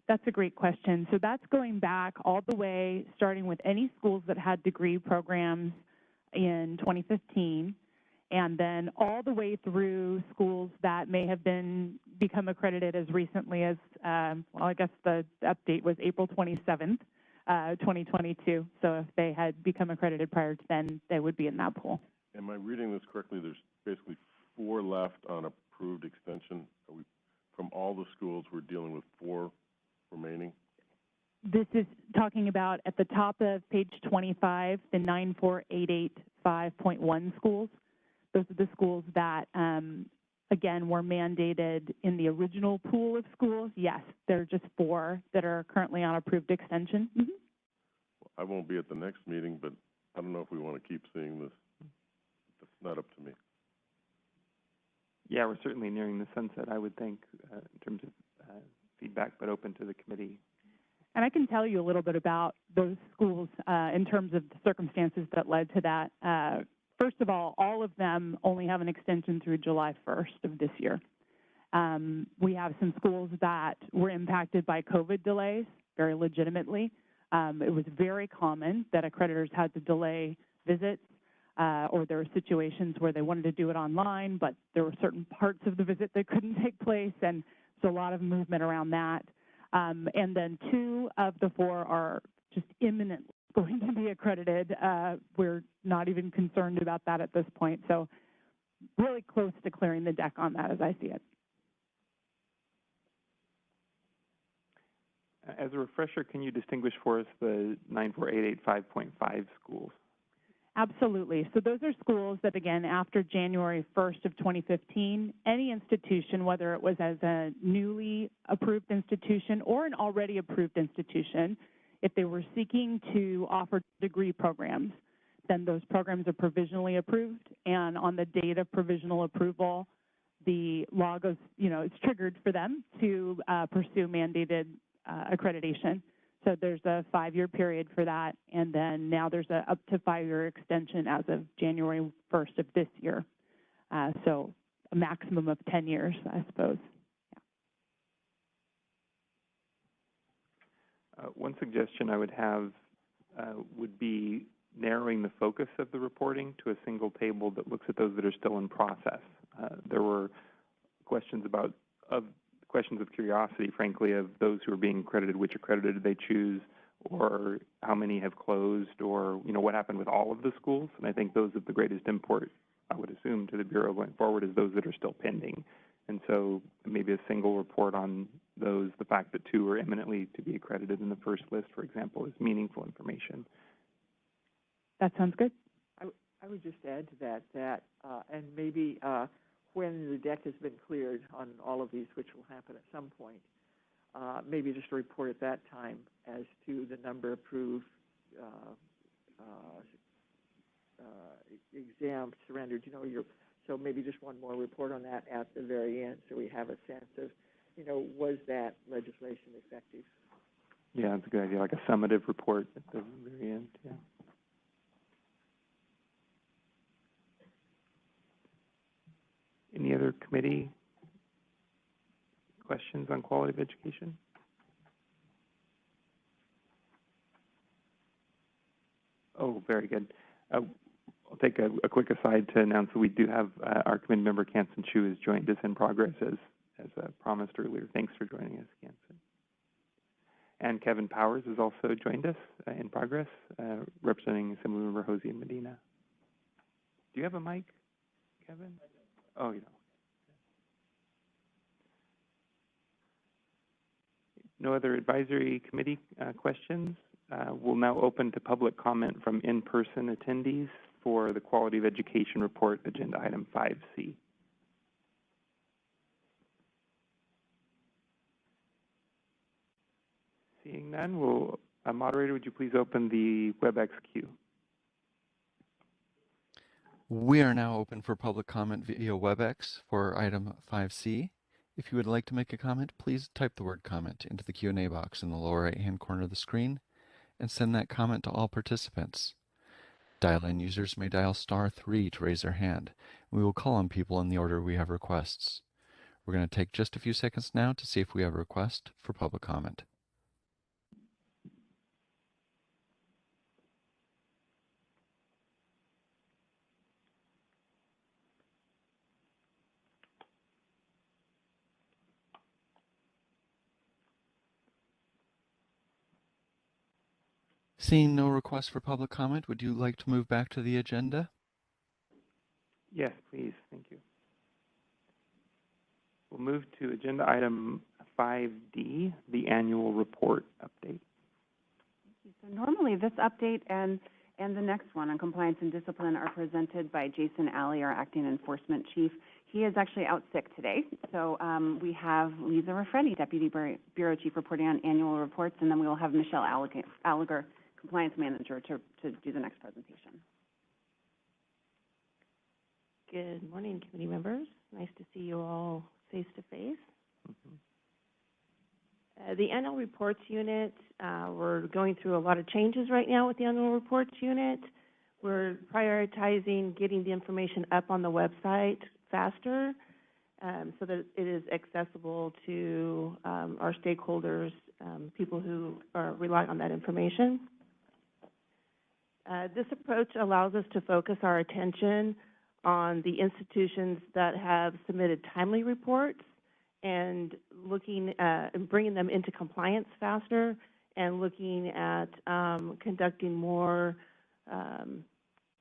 That's a great question. So that's going back all the way, starting with any schools that had degree programs in 2015, and then all the way through schools that may have become accredited as recently as, well, I guess the update was April 27th, 2022. So if they had become accredited prior to then, they would be in that pool. Am I reading this correctly? There's basically 4 left on approved extension. From all the schools, we're dealing with 4 remaining? This is talking about at the top of page 25, the 94885.1 schools. Those are the schools that, again, were mandated in the original pool of schools. Yes, there are just 4 that are currently on approved extension. Mm-hmm. Well, I won't be at the next meeting, but I don't know if we want to keep seeing this. That's not up to me. Yeah, we're certainly nearing the sunset, I would think, in terms of feedback, but open to the committee. And I can tell you a little bit about those schools in terms of the circumstances that led to that. First of all of them only have an extension through July 1st of this year. We have some schools that were impacted by COVID delays, very legitimately. It was very common that accreditors had to delay visits, or there were situations where they wanted to do it online, but there were certain parts of the visit that couldn't take place, and so a lot of movement around that. And then 2 of the 4 are just imminently going to be accredited. We're not even concerned about that at this point. So really close to clearing the deck on that as I see it. As a refresher, can you distinguish for us the 94885.5 schools? Absolutely. So those are schools that, again, after January 1st of 2015, any institution, whether it was as a newly approved institution or an already approved institution, if they were seeking to offer degree programs, then those programs are provisionally approved. And on the date of provisional approval, the law goes, it's triggered for them to pursue mandated accreditation. So there's a 5-year period for that, and then now there's a up to 5-year extension as of January 1st of this year. So a maximum of 10 years, I suppose. Yeah. One suggestion I would have would be narrowing the focus of the reporting to a single table that looks at those that are still in process. There were questions questions of curiosity, frankly, of those who are being accredited, which accredited did they choose, or how many have closed, or what happened with all of the schools. And I think those of the greatest import, I would assume, to the Bureau going forward is those that are still pending. And so maybe a single report on those, the fact that 2 are imminently to be accredited in the first list, for example, is meaningful information. That sounds good. I would just add to that, and maybe when the deck has been cleared on all of these, which will happen at some point, maybe just a report at that time as to the number approved, exams surrendered. So maybe just one more report on that at the very end, so we have a sense of, was that legislation effective? Yeah, that's a good idea, like a summative report at the very end. Yeah. Any other committee questions on quality of education? Oh, very good. I'll take a quick aside to announce that we do have our committee member, Kansen Chu, has joined us in progress as promised earlier. Thanks for joining us, Kansen. And Kevin Powers has also joined us in progress, representing Assemblymember Hosea Medina. Do you have a mic, Kevin? Oh, you don't. No other advisory committee questions. We'll now open to public comment from in-person attendees for the Quality of Education Report, Agenda Item 5C. Seeing none, Moderator, would you please open the Webex queue? We are now open for public comment via Webex for item 5C. If you would like to make a comment, please type the word comment into the Q&A box in the lower right-hand corner of the screen and send that comment to all participants. Dial-in users may dial *3 to raise their hand. We will call on people in the order we have requests. We're going to take just a few seconds now to see if we have a request for public comment. Seeing no request for public comment, would you like to move back to the agenda? Yes, please. Thank you. We'll move to agenda item 5D, the annual report update. So normally this update and the next one on compliance and discipline are presented by Jason Alley, our acting enforcement chief. He is actually out sick today, so we have Lisa Raffretti, deputy bureau chief, reporting on annual reports, and then we will have Michelle Alliger, compliance manager, to do the next presentation. Good morning, committee members. Nice to see you all face to face. The annual reports unit, we're going through a lot of changes right now with the annual reports unit. We're prioritizing getting the information up on the website faster so that it is accessible to our stakeholders, people who rely on that information. This approach allows us to focus our attention on the institutions that have submitted timely reports and looking at and bringing them into compliance faster, and looking at conducting more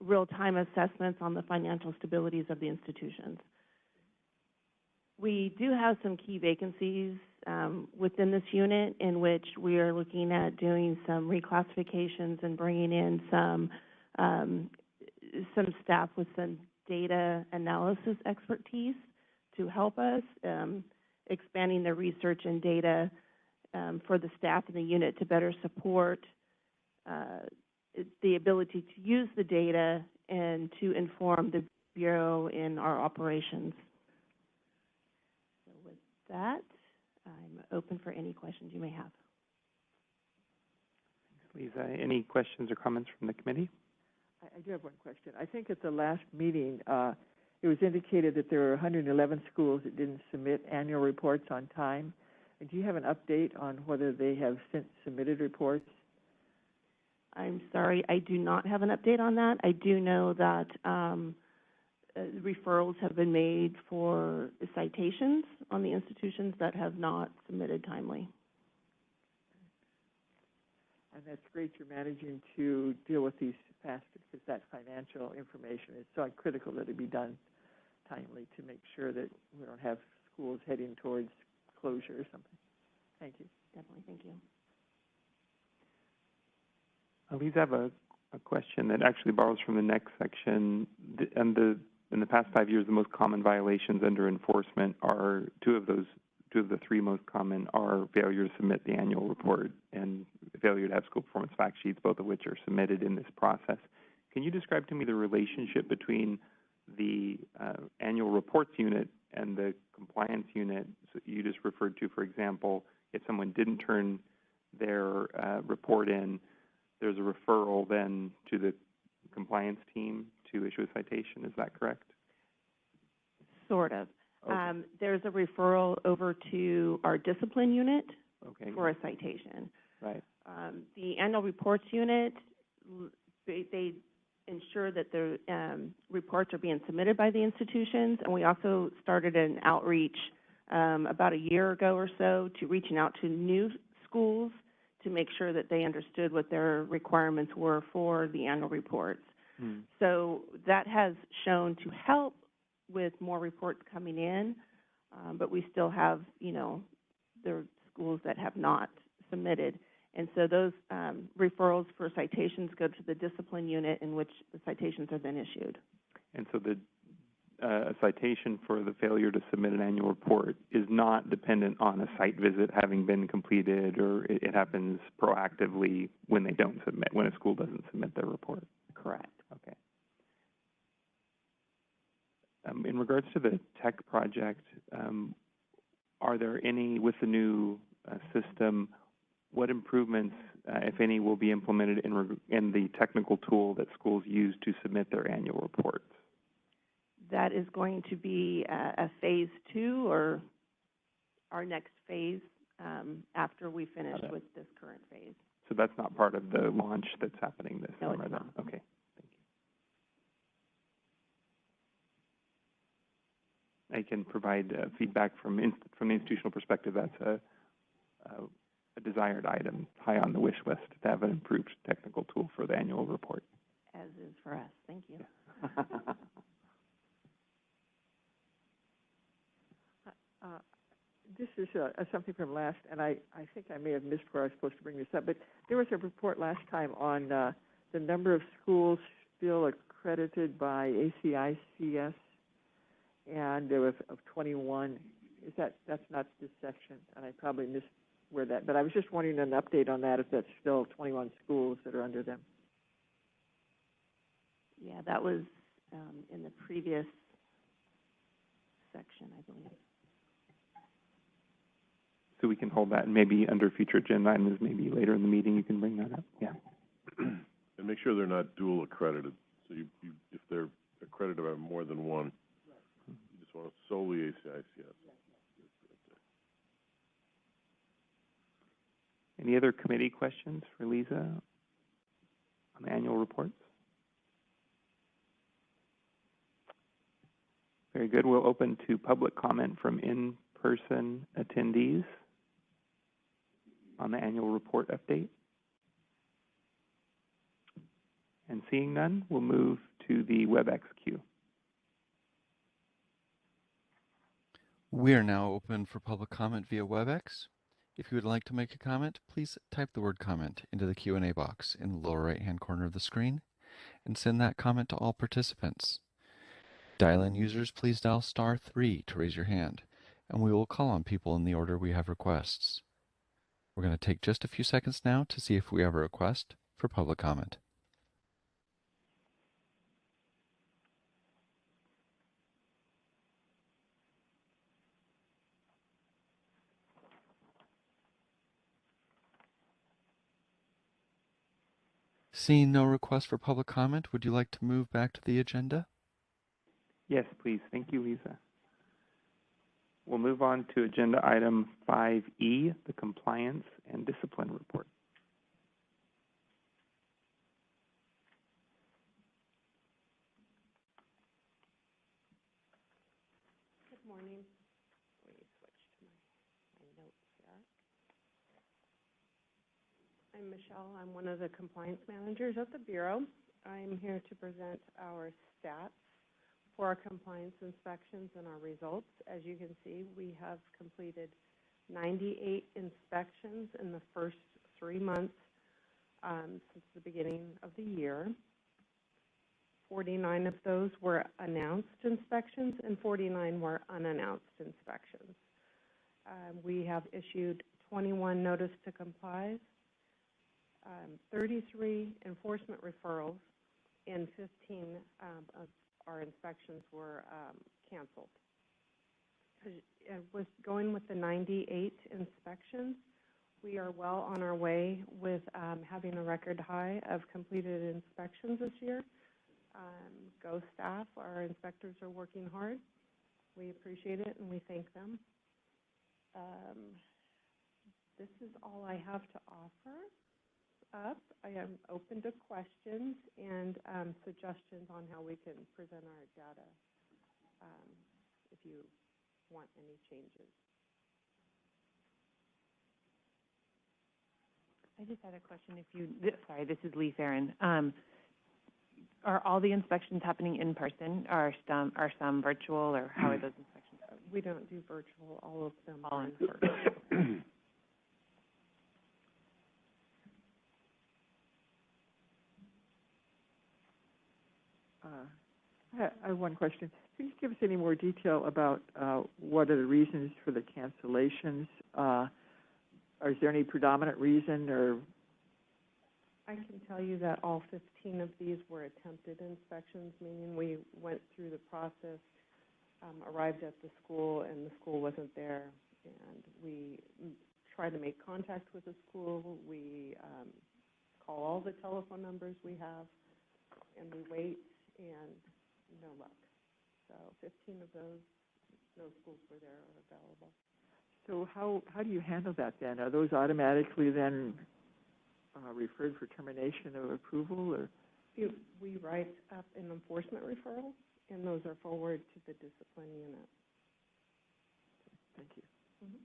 real-time assessments on the financial stabilities of the institutions. We do have some key vacancies within this unit in which we are looking at doing some reclassifications and bringing in some staff with some data analysis expertise to help us, expanding the research and data for the staff in the unit to better support the ability to use the data and to inform the Bureau in our operations. So with that, I'm open for any questions you may have. Thanks, Lisa. Any questions or comments from the committee? I do have one question. I think at the last meeting, it was indicated that there were 111 schools that didn't submit annual reports on time. And do you have an update on whether they have since submitted reports? I'm sorry, I do not have an update on that. I do know that referrals have been made for citations on the institutions that have not submitted timely. And that's great you're managing to deal with these faster, because that financial information is so critical that it be done timely to make sure that we don't have schools heading towards closure or something. Thank you. Definitely, thank you. Lisa, I have a question that actually borrows from the next section. In the past 5 years, the most common violations under enforcement are two of the three most common are failure to submit the annual report and failure to have school performance fact sheets, both of which are submitted in this process. Can you describe to me the relationship between the annual reports unit and the compliance unit? So you just referred to, for example, if someone didn't turn their report in, there's a referral then to the compliance team to issue a citation. Is that correct? Sort of. Okay. There's a referral over to our discipline unit for a Good. citation. Right. The annual reports unit, they ensure that the reports are being submitted by the institutions, and we also started an outreach about a year ago or so to reaching out to new schools to make sure that they understood what their requirements were for the annual reports. So that has shown to help with more reports coming in, but we still have, there are schools that have not submitted. And so those referrals for citations go to the discipline unit in which the citations are then issued. And so a citation for the failure to submit an annual report is not dependent on a site visit having been completed, or it happens proactively when they don't submit, when a school doesn't submit their report. Correct. Okay. In regards to the tech project, are there any, with the new system, what improvements, if any, will be implemented in the technical tool that schools use to submit their annual reports? That is going to be a phase 2, or our next phase after we finish with this current phase. So that's not part of the launch that's happening this No, summer it's then? not. Okay, thank you. I can provide feedback from the institutional perspective. That's a desired item, high on the wish list, to have an improved technical tool for the annual report. As is for us. Thank you. This is something from last, and I think I may have missed where I was supposed to bring this up, but there was a report last time on the number of schools still accredited by ACICS, and there was of 21. That's not this section, and I probably missed where that, but I was just wondering an update on that, if that's still 21 schools that are under them. Yeah, that was in the previous section, I believe. So we can hold that, and maybe under future agenda items, maybe later in the meeting you can bring that up. Yeah. And make sure they're not dual accredited. So if they're accredited by more than one, you just want solely ACICS. Any other committee questions for Lisa on the annual reports? Very good. We'll open to public comment from in-person attendees on the annual report update. And seeing none, we'll move to the Webex queue. We are now open for public comment via Webex. If you would like to make a comment, please type the word comment into the Q&A box in the lower right-hand corner of the screen and send that comment to all participants. Dial-in users, please dial *3 to raise your hand, and we will call on people in the order we have requests. We're going to take just a few seconds now to see if we have a request for public comment. Seeing no request for public comment, would you like to move back to the agenda? Yes, please. Thank you, Lisa. We'll move on to agenda item 5E, the Compliance and Discipline Report. Good morning. Let me switch to my notes here. I'm Michelle. I'm one of the compliance managers at the Bureau. I'm here to present our stats for our compliance inspections and our results. As you can see, we have completed 98 inspections in the first 3 months since the beginning of the year. 49 of those were announced inspections and 49 were unannounced inspections. We have issued 21 notice to comply, 33 enforcement referrals, and 15 of our inspections were canceled. With going with the 98 inspections, we are well on our way with having a record high of completed inspections this year. Go staff, our inspectors are working hard. We appreciate it and we thank them. This is all I have to offer up. I am open to questions and suggestions on how we can present our data if you want any changes. I just had a question. Sorry, this is Lee Farron. Are all the inspections happening in person? Are some virtual, or how are those inspections? We don't do virtual. All of them All are in in person. I have one question. Can you give us any more detail about what are the reasons for the cancellations? Or is there any predominant reason, or? I can tell you that all 15 of these were attempted inspections, meaning we went through the process, arrived at the school, and the school wasn't there, and we try to make contact with the school. We call all the telephone numbers we have, and we wait, and no luck. So 15 of those, no schools were there or available. So how do you handle that then? Are those automatically then referred for termination of approval, or? We write up an enforcement referral, and those are forwarded to the discipline unit. Thank you. Mm-hmm.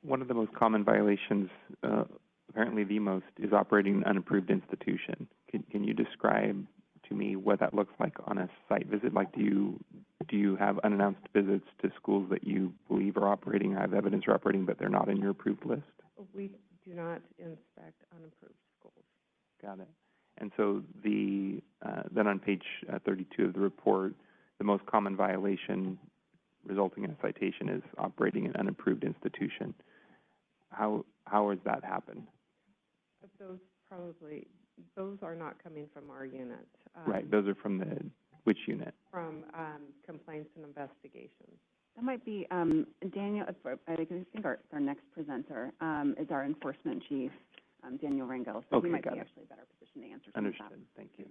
One of the most common violations, apparently the most, is operating an unapproved institution. Can you describe to me what that looks like on a site visit? Like, do you have unannounced visits to schools that you believe are operating or have evidence are operating, but they're not in your approved list? We do not inspect unapproved schools. Got it. And so then on page 32 of the report, the most common violation resulting in a citation is operating an unapproved institution. How has that happened? Those are not coming from our unit. Right, those are from which unit? From complaints and investigations. That might be Daniel. I think our next presenter is our enforcement chief, Daniel Rangel. So he might be actually a better position to answer some of that. Understood. Thank you.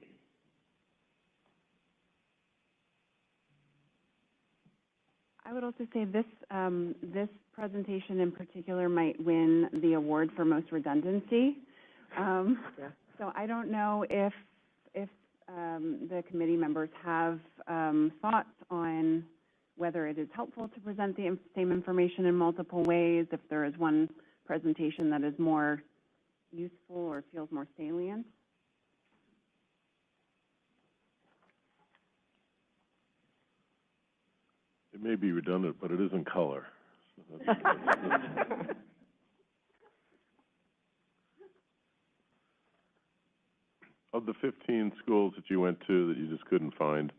I would also say this presentation in particular might win the award for most redundancy. So I don't know if the committee members have thoughts on whether it is helpful to present the same information in multiple ways, if there is one presentation that is more useful or feels more salient. It may be redundant, but it is in color. So that's Of the 15 schools that you went to that you just couldn't find,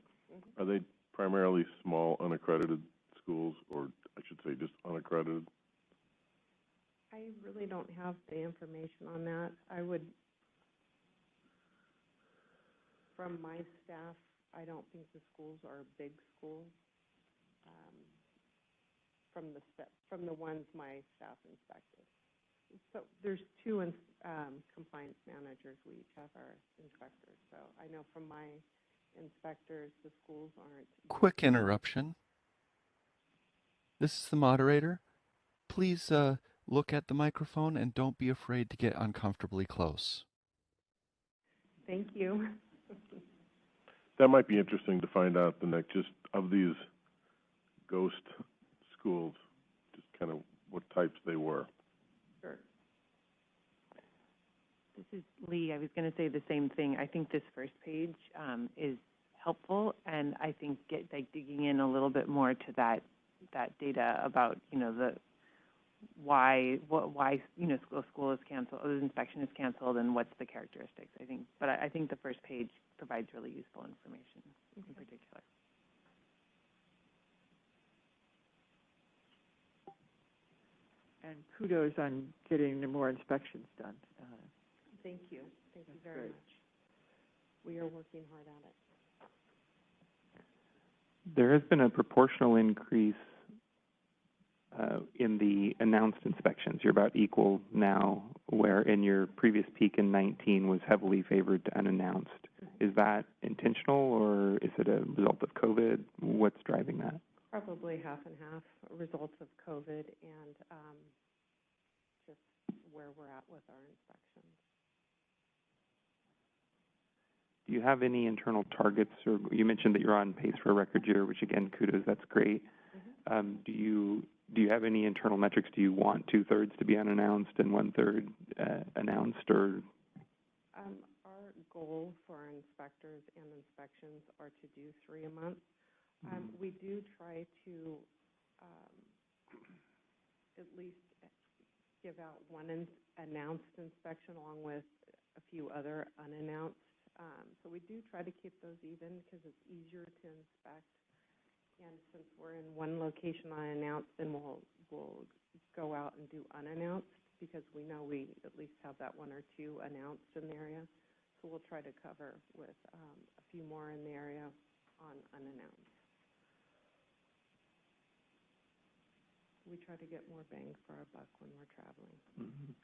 are they primarily small, unaccredited schools, or I should say just unaccredited? I really don't have the information on that. From my staff, I don't think the schools are big schools. From the ones my staff inspected. So there's two compliance managers. We each have our inspectors. So I know from my inspectors, the schools aren't. Quick interruption. This is the moderator. Please look at the microphone and don't be afraid to get uncomfortably close. Thank you. That might be interesting to find out the next, just of these ghost schools, just kind of what types they were. Sure. This is Lee. I was going to say the same thing. I think this first page is helpful, and I think digging in a little bit more to that data about the why school is canceled, the inspection is canceled, and what's the characteristics. I think the first page provides really useful information in particular. And kudos on getting more inspections done. Thank you. Thank you very much. We are working hard at it. There has been a proportional increase in the announced inspections. You're about equal now, where in your previous peak in 19 was heavily favored to unannounced. Is that intentional, or is it a result of COVID? What's driving that? Probably half and half, results of COVID and just where we're at with our inspections. Do you have any internal targets, or you mentioned that you're on pace for a record year, which again, kudos, that's great. Mm-hmm. Do you have any internal metrics? Do you want 2/3 to be unannounced and 1/3 announced, or? Our goal for our inspectors and inspections are to do 3 a month. We do try to at least give out one announced inspection along with a few other unannounced. So we do try to keep those even because it's easier to inspect. And since we're in one location unannounced, then we'll go out and do unannounced because we know we at least have that 1 or 2 announced in the area. So we'll try to cover with a few more in the area on unannounced. we try to get more bang for our buck when we're traveling. Mhm.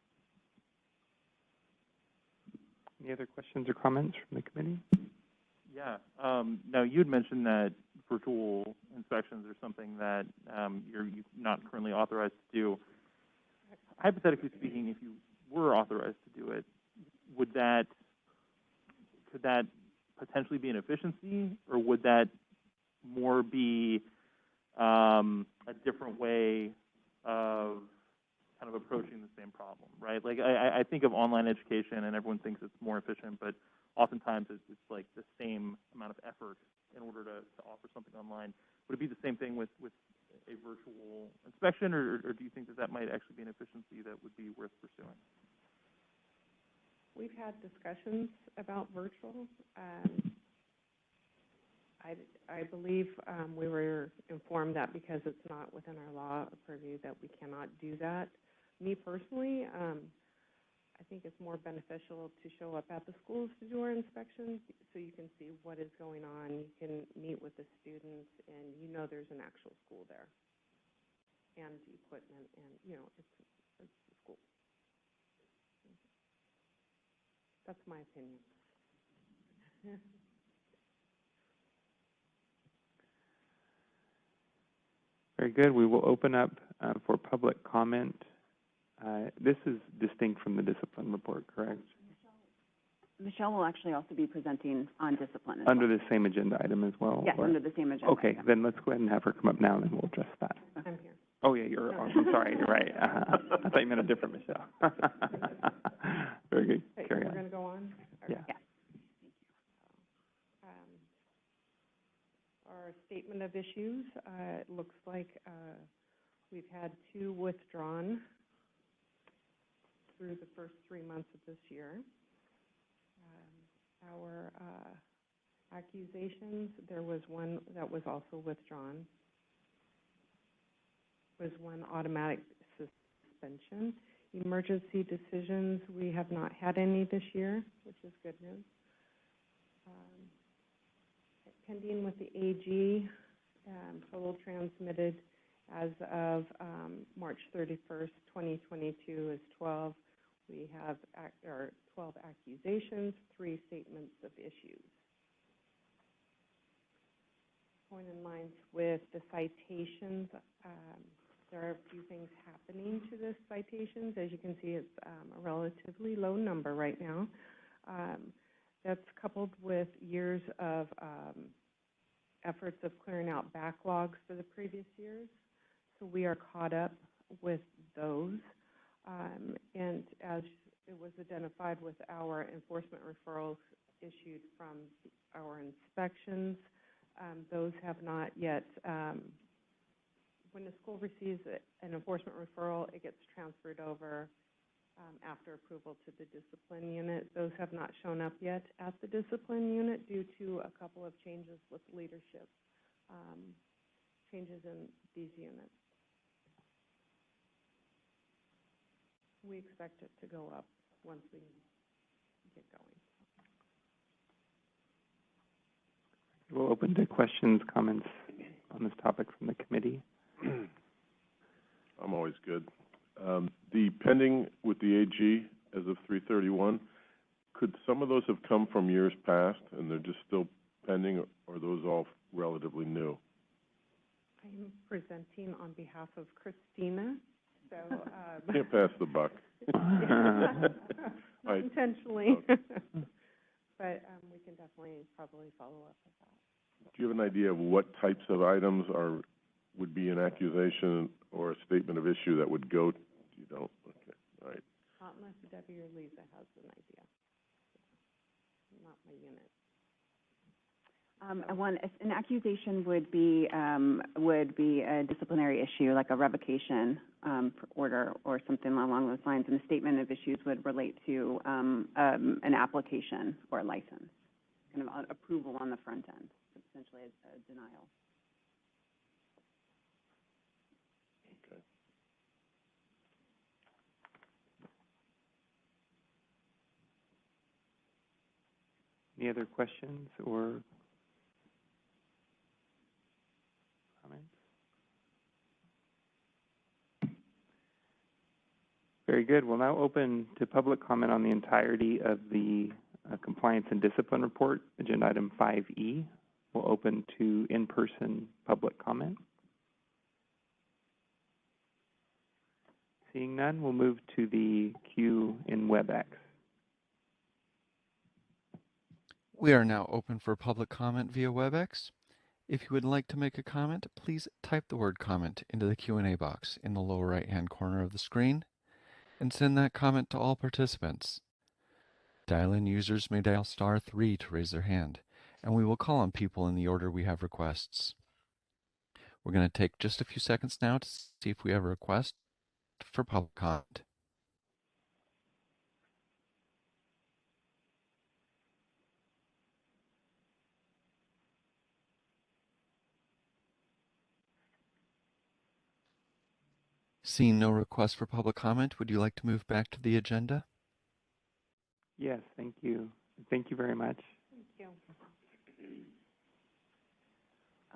Any other questions or comments from the committee? Yeah. Now, you had mentioned that virtual inspections are something that you're not currently authorized to do. Hypothetically speaking, if you were authorized to do it, could that potentially be an efficiency, or would that more be a different way of kind of approaching the same problem, right? Like, I think of online education, and everyone thinks it's more efficient, but oftentimes it's like the same amount of effort in order to offer something online. Would it be the same thing with a virtual inspection, or do you think that might actually be an efficiency that would be worth pursuing? We've had discussions about virtual. I believe we were informed that because it's not within our law purview that we cannot do that. Me personally, I think it's more beneficial to show up at the schools to do our inspections so you can see what is going on. You can meet with the students, and you know there's an actual school there and equipment, and, you know, it's a school. That's my opinion. Very good. We will open up for public comment. This is distinct from the discipline report, correct? Michelle will actually also be presenting on discipline as Under well. the same agenda item as well? Yes, or? under the same agenda. Okay, yeah. then let's go ahead and have her come up now, and then we'll address that. I'm here. Oh, yeah, you're on. I'm sorry, you're right. I thought you meant a different Michelle. Very good. Okay, Carry we're on. going to go on? Yeah. Yeah. Our statement of issues, it looks like we've had 2 withdrawn through the first 3 months of this year. Our accusations, there was 1 that was also withdrawn. Was 1 automatic suspension. Emergency decisions, we have not had any this year, which is good news. Pending with the AG, total transmitted as of March 31st, 2022 is 12. We have 12 accusations, 3 statements of issues. Going in line with the citations, there are a few things happening to the citations. As you can see, it's a relatively low number right now. That's coupled with years of efforts of clearing out backlogs for the previous years. So we are caught up with those. And as it was identified with our enforcement referrals issued from our inspections, those have not yet, when the school receives an enforcement referral, it gets transferred over after approval to the discipline unit. Those have not shown up yet at the discipline unit due to a couple of changes with leadership, changes in these units. We expect it to go up once we get going. We'll open to questions, comments on this topic from the committee. I'm always good. The pending with the AG as of 3/31, could some of those have come from years past and they're just still pending, or are those all relatively new? I'm presenting on behalf of Christina, so. Can't pass the buck. Not intentionally. Okay. But we can definitely probably follow up with that. Do you have an idea of what types of items would be an accusation or a statement of issue that would go? You don't? Okay. All right. Not unless Debbie or Lisa has an idea. Not my unit. An accusation would be a disciplinary issue, like a revocation order or something along those lines. And the statement of issues would relate to an application or a license, kind of approval on the front end, essentially a denial. Okay. Any other questions or comments? Very good. We'll now open to public comment on the entirety of the Compliance and Discipline Report, Agenda Item 5E. We'll open to in-person public comment. Seeing none, we'll move to the queue in Webex. We are now open for public comment via Webex. If you would like to make a comment, please type the word comment into the Q&A box in the lower right-hand corner of the screen and send that comment to all participants. Dial-in users may dial *3 to raise their hand, and we will call on people in the order we have requests. We're going to take just a few seconds now to see if we have a request for public comment. Seeing no request for public comment, would you like to move back to the agenda? Yes, thank you. Thank you very much. Thank you.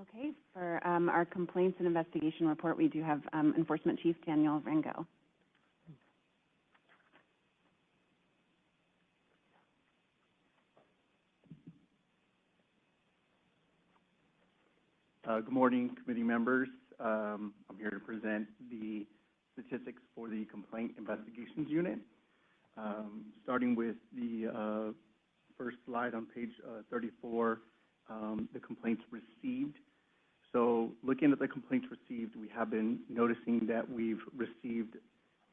Okay, for our Complaints and Investigation Report, we do have Enforcement Chief Daniel Rango. Good morning, committee members. I'm here to present the statistics for the Complaint Investigations Unit. Starting with the first slide on page 34, the complaints received. So looking at the complaints received, we have been noticing that we've received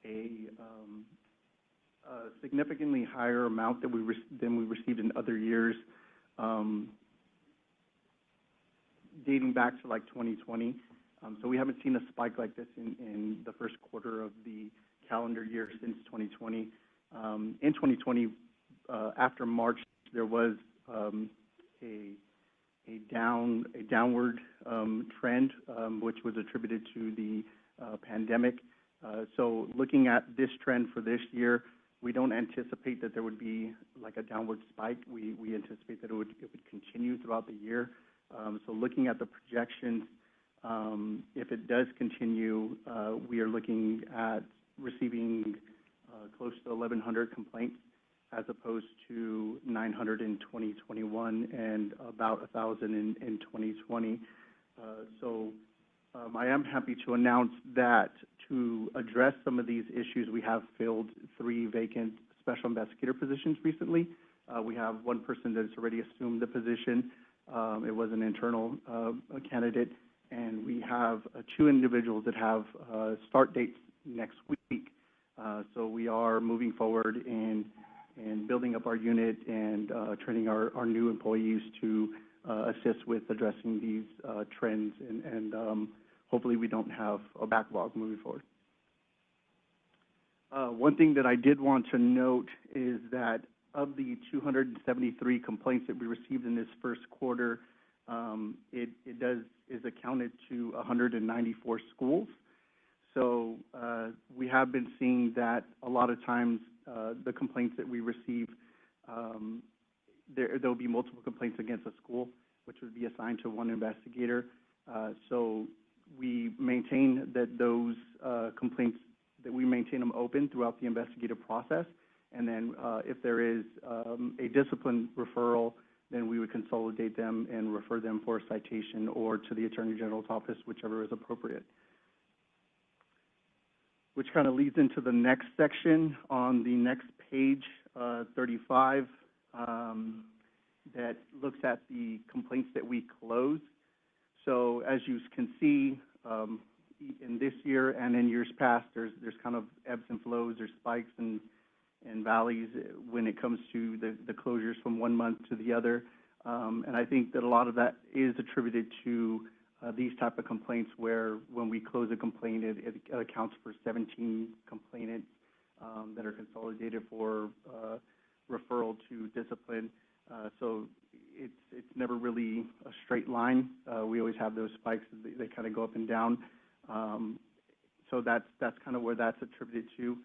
a significantly higher amount than we received in other years, dating back to like 2020. So we haven't seen a spike like this in the first quarter of the calendar year since 2020. In 2020, after March, there was a downward trend, which was attributed to the pandemic. So looking at this trend for this year, we don't anticipate that there would be like a downward spike. We anticipate that it would continue throughout the year. So looking at the projections, if it does continue, we are looking at receiving close to 1,100 complaints, as opposed to 900 in 2021 and about 1,000 in 2020. So I am happy to announce that to address some of these issues, we have filled 3 vacant special investigator positions recently. We have one person that has already assumed the position. It was an internal candidate, and we have 2 individuals that have start dates next week. So we are moving forward and building up our unit and training our new employees to assist with addressing these trends, and hopefully we don't have a backlog moving forward. One thing that I did want to note is that of the 273 complaints that we received in this first quarter, it is accounted to 194 schools. So we have been seeing that a lot of times the complaints that we receive, there'll be multiple complaints against a school, which would be assigned to one investigator. So we maintain that those complaints, that we maintain them open throughout the investigative process. And then if there is a discipline referral, then we would consolidate them and refer them for a citation or to the Attorney General's office, whichever is appropriate. Which kind of leads into the next section on the next page, 35, that looks at the complaints that we close. So as you can see, in this year and in years past, there's kind of ebbs and flows, there's spikes and valleys when it comes to the closures from one month to the other. And I think that a lot of that is attributed to these type of complaints, where when we close a complaint, it accounts for 17 complainants that are consolidated for referral to discipline. So it's never really a straight line. We always have those spikes. They kind of go up and down. So that's kind of where that's attributed to.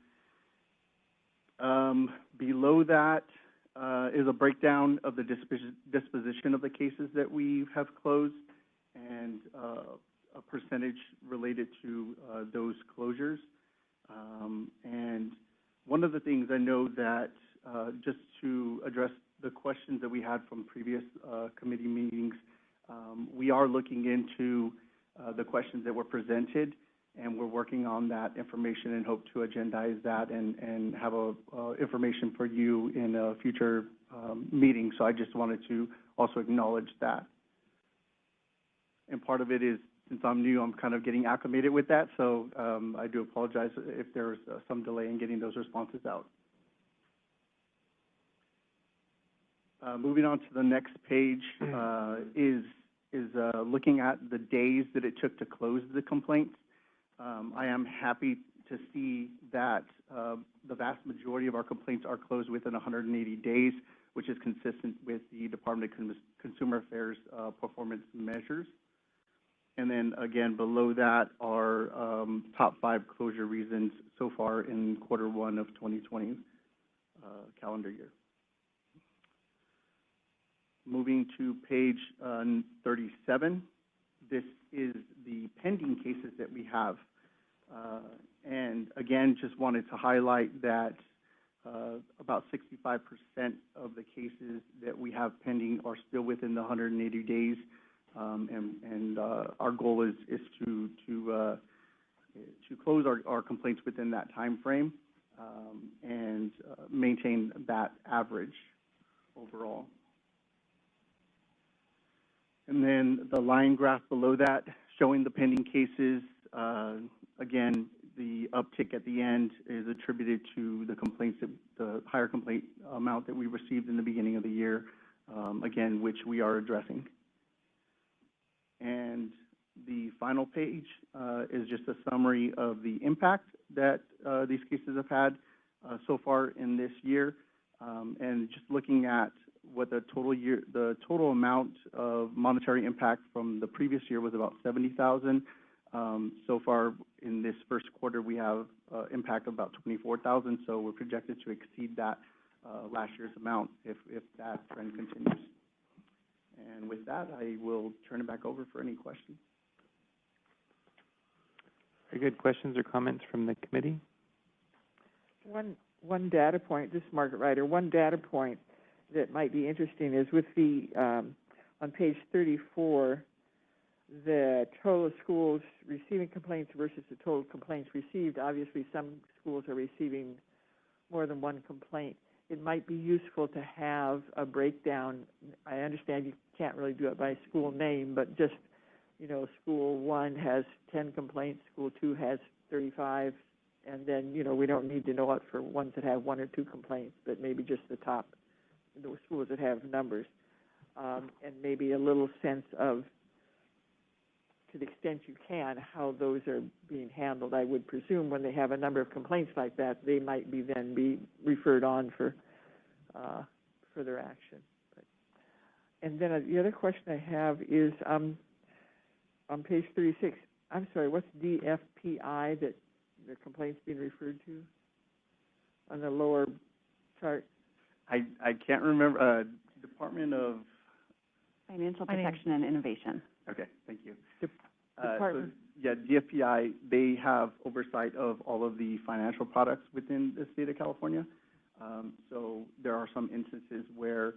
Below that is a breakdown of the disposition of the cases that we have closed, and a percentage related to those closures. And One of the things I know that, just to address the questions that we had from previous committee meetings, we are looking into the questions that were presented, and we're working on that information and hope to agendize that and have information for you in a future meeting. So I just wanted to also acknowledge that. And part of it is, since I'm new, I'm kind of getting acclimated with that, so I do apologize if there's some delay in getting those responses out. Moving on to the next page is looking at the days that it took to close the complaints. I am happy to see that the vast majority of our complaints are closed within 180 days, which is consistent with the Department of Consumer Affairs performance measures. And then again, below that are top 5 closure reasons so far in Q1 of 2020 calendar year. Moving to page 37, this is the pending cases that we have. And again, just wanted to highlight that about 65% of the cases that we have pending are still within the 180 days. And our goal is to close our complaints within that time frame and maintain that average overall. And then the line graph below that showing the pending cases, again, the uptick at the end is attributed to the complaints, the higher complaint amount that we received in the beginning of the year, again, which we are addressing. And the final page is just a summary of the impact that these cases have had so far in this year, and just looking at what the total amount of monetary impact from the previous year was about $70,000. So far in this first quarter, we have impact of about $24,000. So we're projected to exceed that last year's amount if that trend continues. And with that, I will turn it back over for any questions. Very good. Questions or comments from the committee? One data point, this is Margaret Ryder, one data point that might be interesting is with the, on page 34, the total schools receiving complaints versus the total complaints received. Obviously, some schools are receiving more than one complaint. It might be useful to have a breakdown. I understand you can't really do it by school name, but just, you know, school 1 has 10 complaints, school 2 has 35, and then, you know, we don't need to know it for ones that have 1 or 2 complaints, but maybe just the top, those schools that have numbers, and maybe a little sense of, to the extent you can, how those are being handled. I would presume when they have a number of complaints like that, they might then be referred on for further action. And then the other question I have is on page 36. I'm sorry, what's DFPI that the complaint's being referred to on the lower chart? I can't remember. Department of Financial Protection and Innovation. Okay, thank you. Department. So, yeah, DFPI, they have oversight of all of the financial products within the state of California. So there are some instances where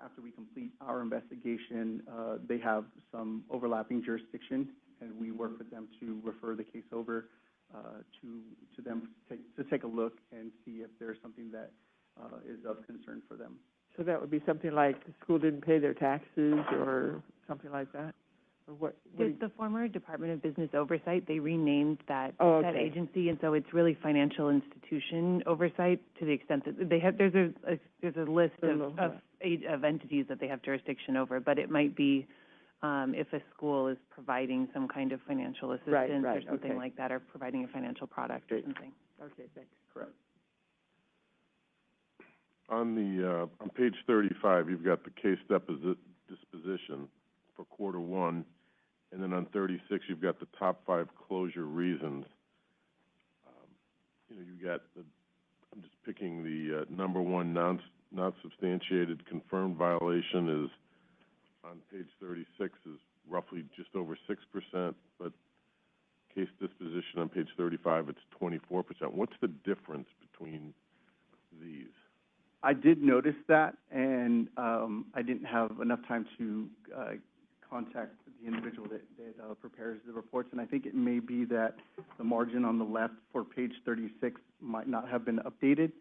after we complete our investigation, they have some overlapping jurisdiction, and we work with them to refer the case over to them to take a look and see if there's something that is of concern for them. So that would be something like the school didn't pay their taxes or something like that? Or what The former Department of Business Oversight, they renamed that, okay. that agency, and so it's really financial institution oversight to the extent that they have, there's a list of entities that they have jurisdiction over, but it might be if a school is providing some kind of financial assistance or something like that, or providing a financial product or something. Okay, thanks. Correct. On page 35, you've got the case disposition for Q1, and then on 36, you've got the top 5 closure reasons. You know, you got I'm just picking the number 1 not substantiated confirmed violation is on page 36 is roughly just over 6%, but case disposition on page 35, it's 24%. What's the difference between these? I did notice that, and I didn't have enough time to contact the individual that prepares the reports, and I think it may be that the margin on the left for page 36 might not have been updated.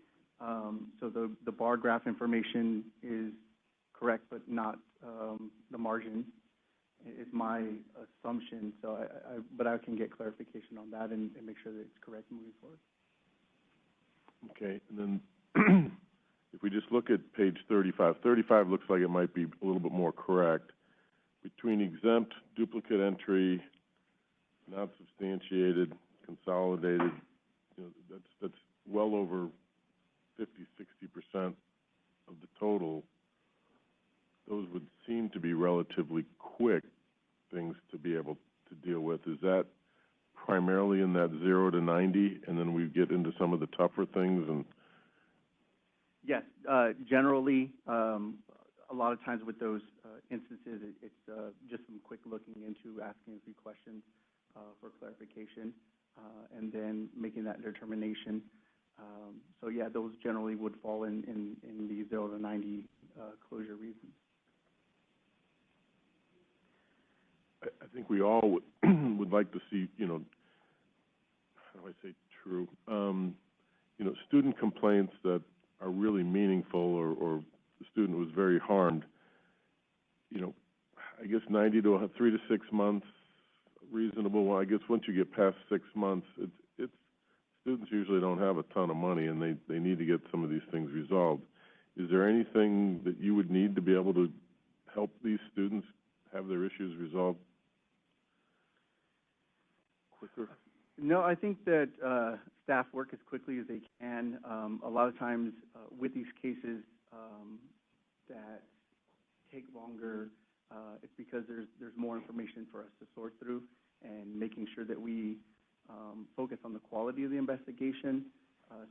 So the bar graph information is correct, but not the margin is my assumption. So but I can get clarification on that and make sure that it's correct moving forward. Okay, and then if we just look at page 35, 35 looks like it might be a little bit more correct. Between exempt, duplicate entry, not substantiated, consolidated, you know, that's well over 50, 60% of the total. Those would seem to be relatively quick things to be able to deal with. Is that primarily in that 0 to 90, and then we get into some of the tougher things? And yes, generally, a lot of times with those instances, it's just some quick looking into, asking a few questions for clarification, and then making that determination. So yeah, those generally would fall in the 0 to 90 closure reasons. I think we all would like to see, you know, how do I say true? You know, student complaints that are really meaningful, or the student was very harmed. You know, I guess 90 to 3 to 6 months, reasonable. Well, I guess once you get past 6 months, it's students usually don't have a ton of money, and they need to get some of these things resolved. Is there anything that you would need to be able to help these students have their issues resolved quicker? No, I think that staff work as quickly as they can. A lot of times with these cases that take longer, it's because there's more information for us to sort through, and making sure that we focus on the quality of the investigation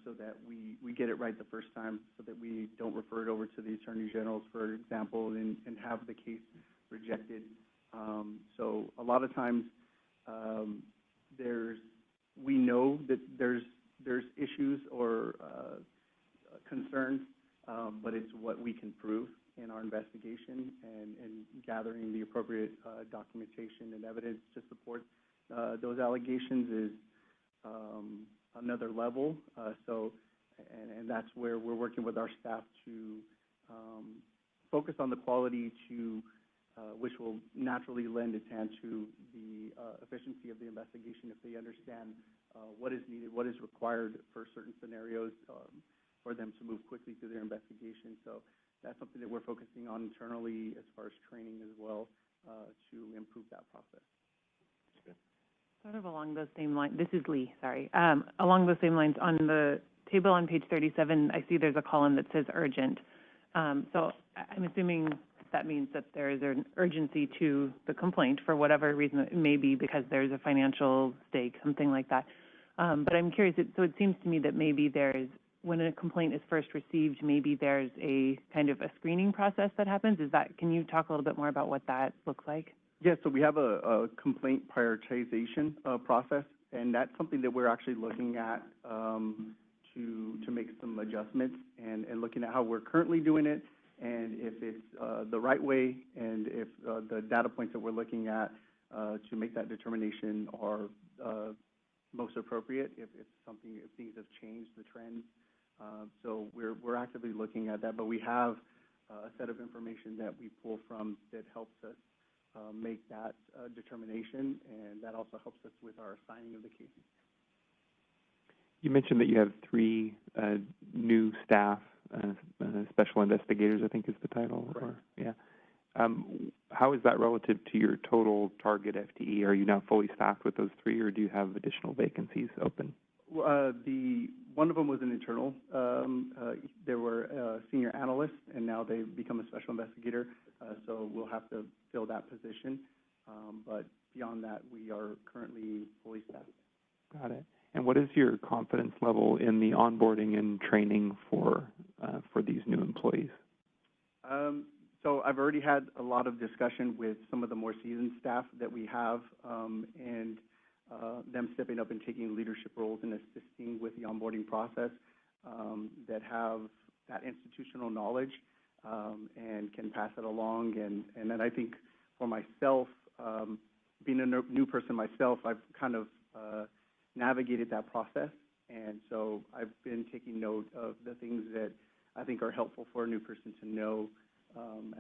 so that we get it right the first time, so that we don't refer it over to the Attorney Generals, for example, and have the case rejected. So a lot of times we know that there's issues or concerns, but it's what we can prove in our investigation, and gathering the appropriate documentation and evidence to support those allegations is another level. And that's where we're working with our staff to focus on the quality, which will naturally lend its hand to the efficiency of the investigation if they understand what is needed, what is required for certain scenarios for them to move quickly through their investigation. So that's something that we're focusing on internally as far as training as well, to improve that process. Okay. Sort of along those same lines, this is Lee, sorry. Along those same lines, on the table on page 37, I see there's a column that says urgent. So I'm assuming that means that there is an urgency to the complaint for whatever reason. It may be because there's a financial stake, something like that. But I'm curious, so it seems to me that maybe when a complaint is first received, maybe there's a kind of a screening process that happens. Can you talk a little bit more about what that looks like? Yeah, so we have a complaint prioritization process, and that's something that we're actually looking at to make some adjustments, and looking at how we're currently doing it, and if it's the right way, and if the data points that we're looking at to make that determination are most appropriate, if things have changed, the trends. So we're actively looking at that, but we have a set of information that we pull from that helps us make that determination, and that also helps us with our assigning of the cases. You mentioned that you have 3 new staff, special investigators, I think is the title. Correct. Or, yeah. How is that relative to your total target FTE? Are you now fully staffed with those 3, or do you have additional vacancies open? One of them was an internal. They were senior analysts, and now they've become a special investigator. So we'll have to fill that position. But beyond that, we are currently fully staffed. Got it. And what is your confidence level in the onboarding and training for these new employees? So I've already had a lot of discussion with some of the more seasoned staff that we have, and them stepping up and taking leadership roles and assisting with the onboarding process, that have that institutional knowledge, and can pass it along. And then I think for myself, being a new person myself, I've kind of navigated that process. And so I've been taking note of the things that I think are helpful for a new person to know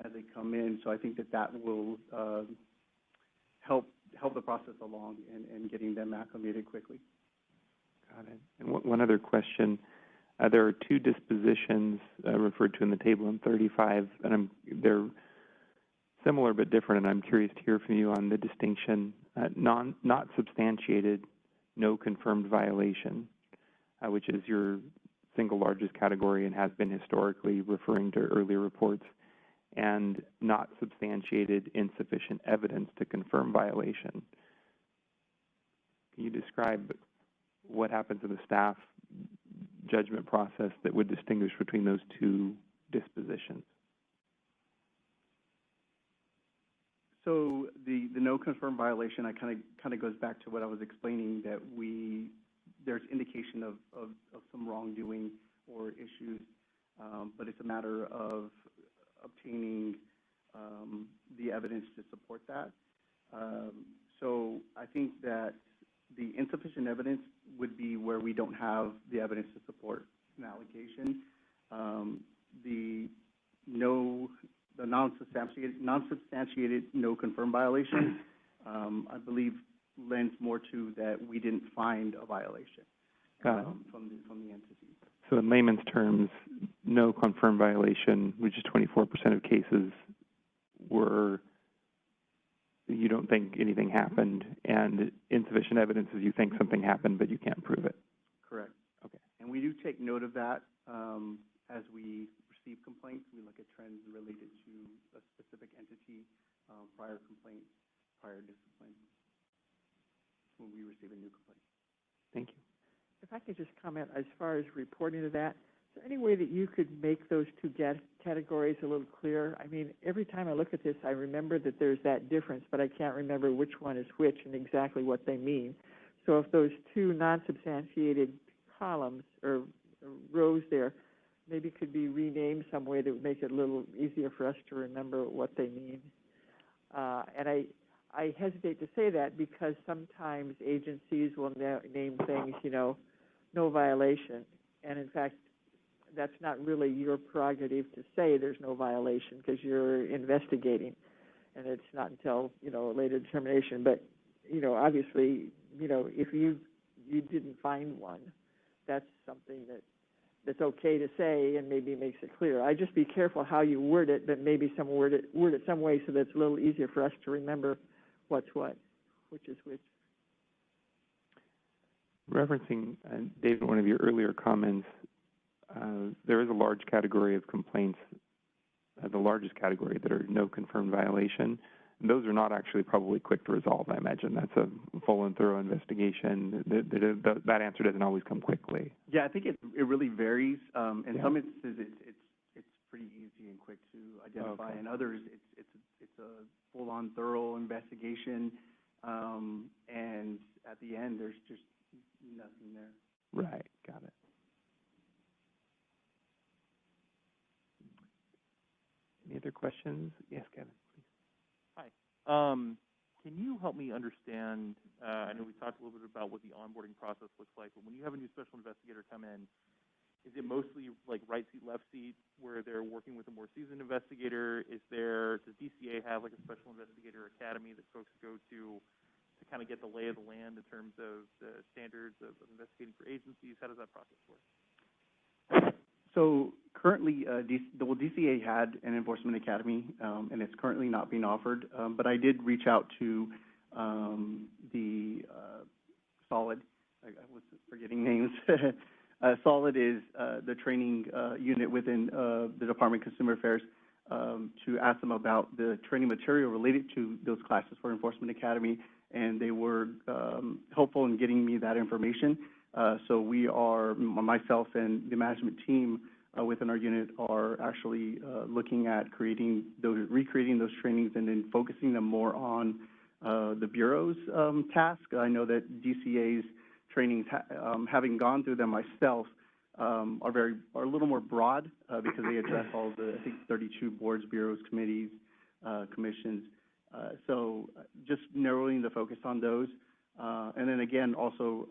as they come in. So I think that will help the process along and getting them acclimated quickly. Got it. And one other question. There are two dispositions referred to in the table in 35, and they're similar but different, and I'm curious to hear from you on the distinction. Not substantiated, no confirmed violation, which is your single largest category and has been historically, referring to earlier reports, and not substantiated, insufficient evidence to confirm violation. Can you describe what happens in the staff judgment process that would distinguish between those two dispositions? So the no confirmed violation, I kind of goes back to what I was explaining, that there's indication of some wrongdoing or issues, but it's a matter of obtaining the evidence to support that. So I think that the insufficient evidence would be where we don't have the evidence to support an allegation. The non-substantiated, no confirmed violation, I believe lends more to that we didn't find a violation from the entity. So in layman's terms, no confirmed violation, which is 24% of cases, were you don't think anything happened, and insufficient evidence is you think something happened, but you can't prove it. Correct. Okay. And we do take note of that as we receive complaints. We look at trends related to a specific entity, prior complaints, prior discipline, when we receive a new complaint. Thank you. If I could just comment, as far as reporting of that, is there any way that you could make those two categories a little clearer? I mean, every time I look at this, I remember that there's that difference, but I can't remember which one is which and exactly what they mean. So if those two non-substantiated columns or rows there maybe could be renamed some way that would make it a little easier for us to remember what they mean. And I hesitate to say that because sometimes agencies will name things, no violation. And in fact, that's not really your prerogative to say there's no violation because you're investigating. And it's not until, a later determination. But, obviously, if you didn't find one, that's something that's okay to say and maybe makes it clear. I just be careful how you word it, but maybe word it some way so that it's a little easier for us to remember what's what, which is which. Referencing, David, one of your earlier comments, there is a large category of complaints, the largest category, that are no confirmed violation. And those are not actually probably quick to resolve, I imagine. That's a full and thorough investigation. That answer doesn't always come quickly. Yeah, I think it really varies. In some instances, it's pretty easy and quick to identify. Okay. In others, it's a full-on thorough investigation, and at the end, there's just nothing there. Right, got it. Any other questions? Yes, Kevin, please. Hi. Can you help me understand, I know we talked a little bit about what the onboarding process looks like, but when you have a new special investigator come in, is it mostly like right seat, left seat, where they're working with a more seasoned investigator? Does DCA have like a special investigator academy that folks go to kind of get the lay of the land in terms of the standards of investigating for agencies? How does that process work? So currently, DCA had an enforcement academy, and it's currently not being offered. But I did reach out to the SOLID. I was forgetting names. SOLID is the training unit within the Department of Consumer Affairs, to ask them about the training material related to those classes for Enforcement Academy, and they were helpful in getting me that information. So we are, myself and the management team within our unit are actually looking at recreating those trainings and then focusing them more on the Bureau's task. I know that DCA's trainings, having gone through them myself, are a little more broad because they address all the, I think, 32 boards, bureaus, committees, commissions. So just narrowing the focus on those. And then again, also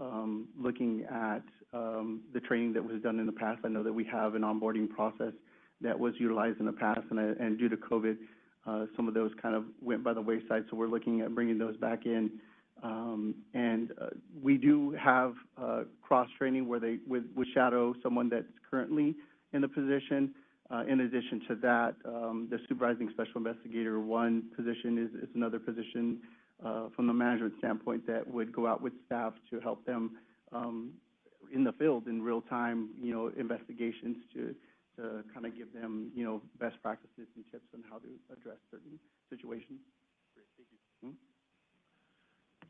looking at the training that was done in the past. I know that we have an onboarding process that was utilized in the past, and due to COVID, some of those kind of went by the wayside, so we're looking at bringing those back in. And we do have cross-training where they would shadow someone that's currently in the position. In addition to that, the supervising special investigator one position is another position from the management standpoint that would go out with staff to help them in the field in real time, investigations to kind of give them, best practices and tips on how to address certain situations. Great, thank you.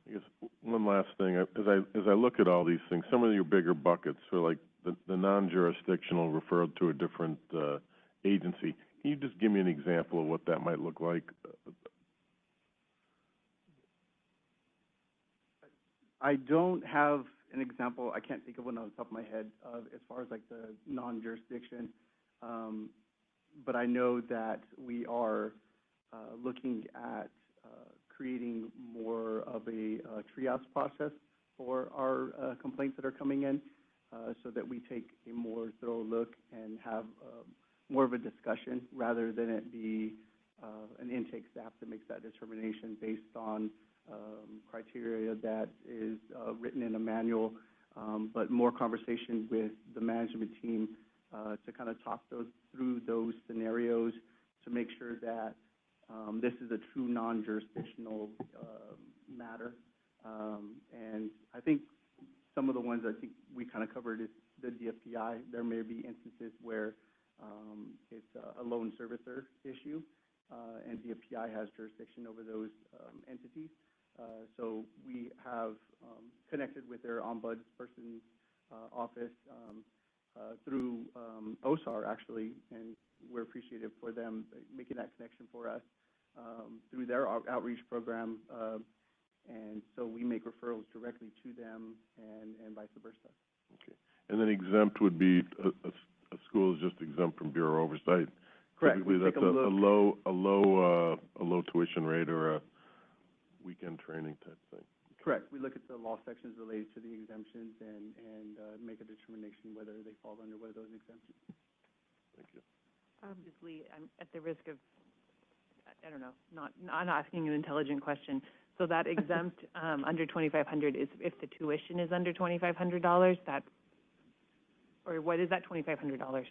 I guess one last thing, as I look at all these things, some of your bigger buckets, so like the non-jurisdictional referred to a different agency. Can you just give me an example of what that might look like? I don't have an example. I can't think of one on the top of my head as far as like the non-jurisdiction. But I know that we are looking at creating more of a triage process for our complaints that are coming in, so that we take a more thorough look and have more of a discussion rather than it be an intake staff that makes that determination based on criteria that is written in a manual, but more conversation with the management team to kind of talk through those scenarios to make sure that this is a true non-jurisdictional matter. And I think some of the ones I think we kind of covered is the DFPI. There may be instances where it's a loan servicer issue, and DFPI has jurisdiction over those entities. So we have connected with their ombudsperson's office through OSAR, actually, and we're appreciative for them making that connection for us through their outreach program. And so we make referrals directly to them and vice versa. Okay. And then exempt would be a school is just exempt from bureau oversight. Correct. Typically, that's a low tuition rate or a weekend training type thing. Correct. We look at the law sections related to the exemptions and make a determination whether they fall under one of those exemptions. Thank you. Ms. Lee, I'm at the risk of, I don't know, not asking an intelligent question. So that exempt under $2,500 is if the tuition is under $2,500, or what is that $2,500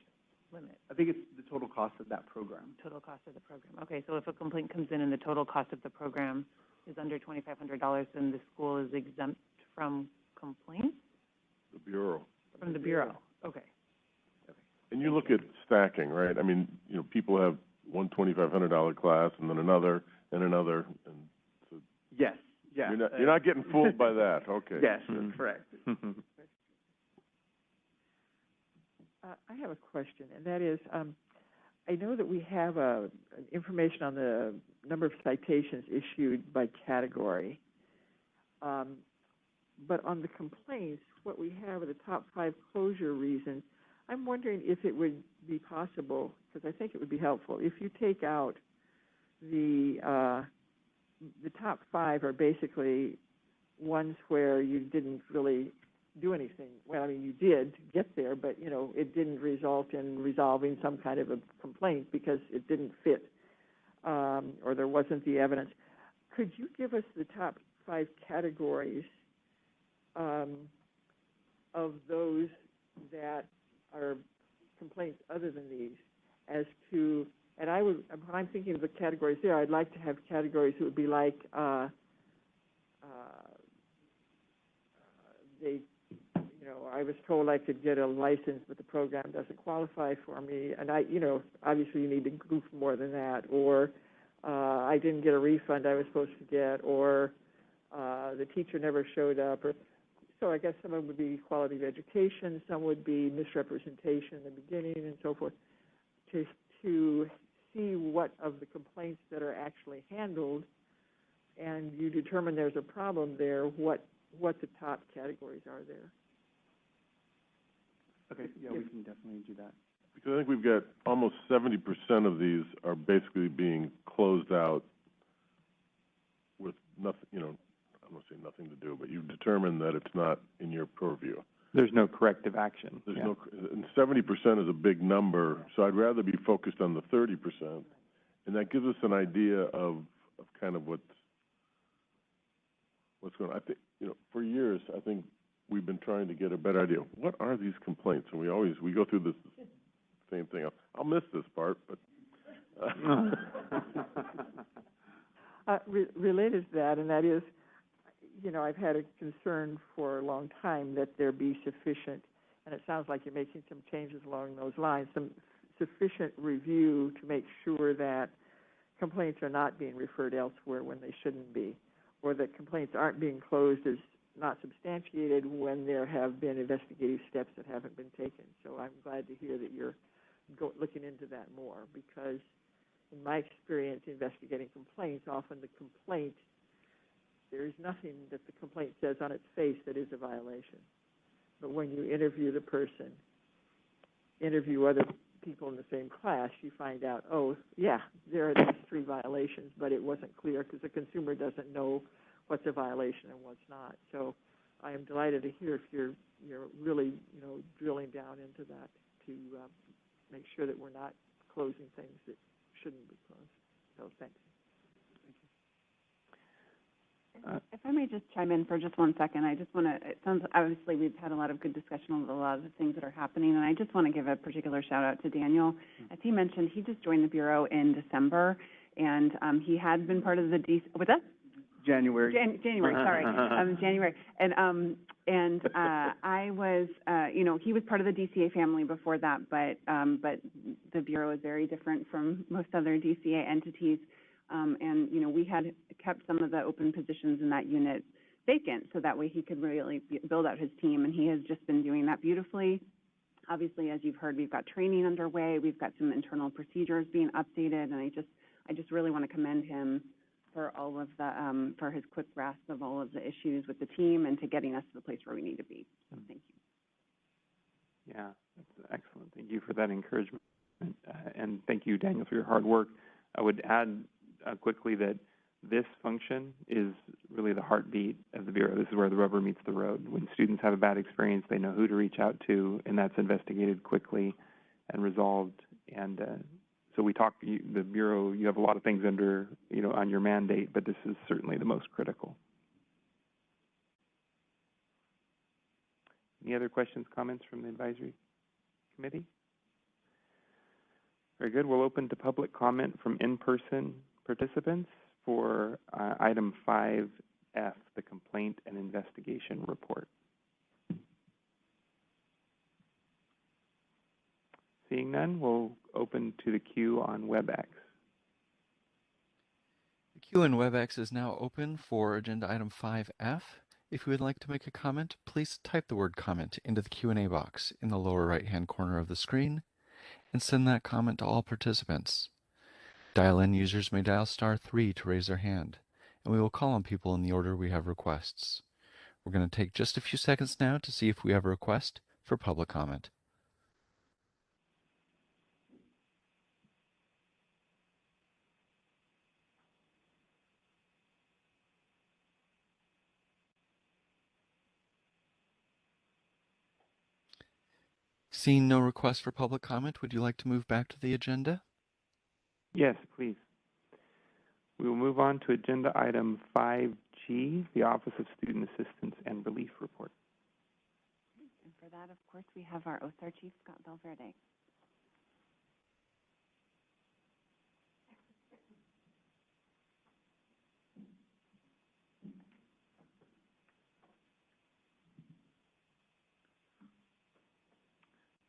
limit? I think it's the total cost of that program. Total cost of the program. Okay, so if a complaint comes in and the total cost of the program is under $2,500, then the school is exempt from complaints? The bureau. From the bureau. Okay. And you look at stacking, right? I mean, people have one $2,500 class and then another and another, and so yes, yeah. You're not getting fooled by that. Okay. Yes, that's correct. I have a question, and that is, I know that we have information on the number of citations issued by category, but on the complaints, what we have are the top 5 closure reasons. I'm wondering if it would be possible, because I think it would be helpful, if you take out the top 5 are basically ones where you didn't really do anything. Well, I mean, you did get there, but, it didn't result in resolving some kind of a complaint because it didn't fit, or there wasn't the evidence. Could you give us the top 5 categories of those that are complaints other than these as to, and when I'm thinking of the categories there, I'd like to have categories that would be like, I was told I could get a license, but the program doesn't qualify for me, and obviously you need to goof more than that, or I didn't get a refund I was supposed to get, or the teacher never showed up, or so I guess some of them would be quality of education, some would be misrepresentation in the beginning, and so forth, to see what of the complaints that are actually handled and you determine there's a problem there, what the top categories are there. Okay, yeah, we can definitely do that. Because I think we've got almost 70% of these are basically being closed out with nothing, you know, I'm going to say nothing to do, but you've determined that it's not in your purview. There's no corrective action. There's no, and 70% is a big number, so I'd rather be focused on the 30%, and that gives us an idea of kind of what's going on. I think, you know, for years, I think we've been trying to get a better idea. What are these complaints? And we go through this same thing. I'll miss this part, but. Related to that, and that is, you know, I've had a concern for a long time that there be sufficient, and it sounds like you're making some changes along those lines, some sufficient review to make sure that complaints are not being referred elsewhere when they shouldn't be, or that complaints aren't being closed as not substantiated when there have been investigative steps that haven't been taken. So I'm glad to hear that you're looking into that more, because in my experience investigating complaints, often the complaint, there is nothing that the complaint says on its face that is a violation. But when you interview the person, interview other people in the same class, you find out, oh, yeah, there are these 3 violations, but it wasn't clear because the consumer doesn't know what's a violation and what's not. So I am delighted to hear if you're really, you know, drilling down into that to make sure that we're not closing things that shouldn't be closed. So thanks. If I may just chime in for just 1 second, I just want to, it sounds, obviously we've had a lot of good discussion on a lot of the things that are happening, and I just want to give a particular shout out to Daniel. As he mentioned, he just joined the Bureau in December, and he had been part of the what's that? January. January, sorry, January. And I was, you know, he was part of the DCA family before that, but the Bureau is very different from most other DCA entities. And, you know, we had kept some of the open positions in that unit vacant so that way he could really build out his team, and he has just been doing that beautifully. Obviously, as you've heard, we've got training underway, we've got some internal procedures being updated, and I just really want to commend him for all of the, for his quick grasp of all of the issues with the team and to getting us to the place where we need to be. So thank you. Yeah, that's excellent. Thank you for that encouragement. And thank you, Daniel, for your hard work. I would add quickly that this function is really the heartbeat of the Bureau. This is where the rubber meets the road. When students have a bad experience, they know who to reach out to, and that's investigated quickly and resolved. And so we talk, the Bureau, you have a lot of things under, you know, on your mandate, but this is certainly the most critical. Any other questions, comments from the advisory committee? Very good. We'll open to public comment from in-person participants for item 5F, the Complaint and Investigation Report. Seeing none, we'll open to the queue on Webex. The queue in Webex is now open for agenda item 5F. If you would like to make a comment, please type the word comment into the Q&A box in the lower right-hand corner of the screen and send that comment to all participants. Dial-in users may dial *3 to raise their hand, and we will call on people in the order we have requests. We're going to take just a few seconds now to see if we have a request for public comment. Seeing no request for public comment, would you like to move back to the agenda? Yes, please. We will move on to agenda item 5G, the Office of Student Assistance and Relief Report. And for that, of course, we have our OSAR Chief, Scott Valverde.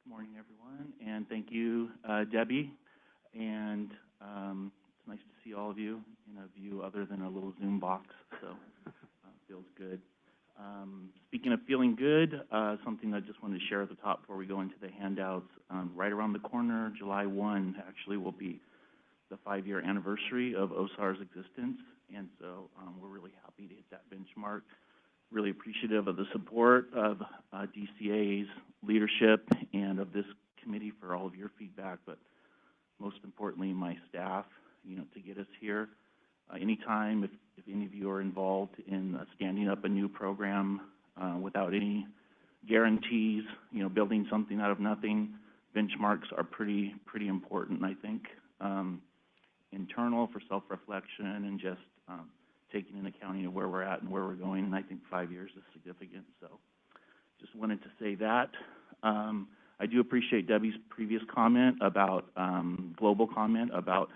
Good morning, everyone, and thank you, Debbie. And it's nice to see all of you in a view other than a little Zoom box, so feels good. Speaking of feeling good, something I just wanted to share at the top before we go into the handouts. Right around the corner, July 1, actually, will be the 5-year anniversary of OSAR's existence. And so we're really happy to hit that benchmark. Really appreciative of the support of DCA's leadership and of this committee for all of your feedback, but most importantly, my staff, to get us here. Anytime, if any of you are involved in standing up a new program without any guarantees, building something out of nothing, benchmarks are pretty important, I think, internal for self-reflection and just taking into accounting of where we're at and where we're going, and I think 5 years is significant. So just wanted to say that. I do appreciate Debbie's previous comment about, global comment about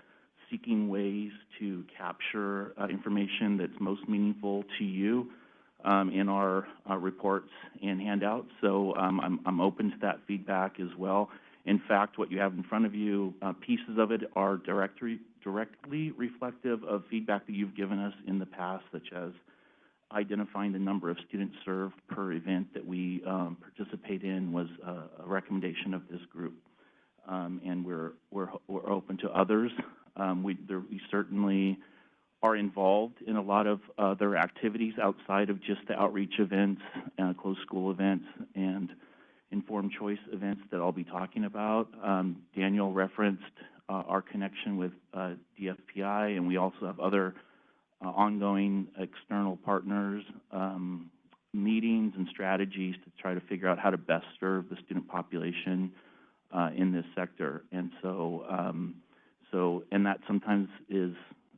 seeking ways to capture information that's most meaningful to you in our reports and handouts. So I'm open to that feedback as well. In fact, what you have in front of you, pieces of it are directly reflective of feedback that you've given us in the past, such as identifying the number of students served per event that we participate in was a recommendation of this group, and we're open to others. We certainly are involved in a lot of other activities outside of just the outreach events, closed school events, and informed choice events that I'll be talking about. Daniel referenced our connection with DFPI, and we also have other ongoing external partners, meetings and strategies to try to figure out how to best serve the student population in this sector. And so, and that sometimes is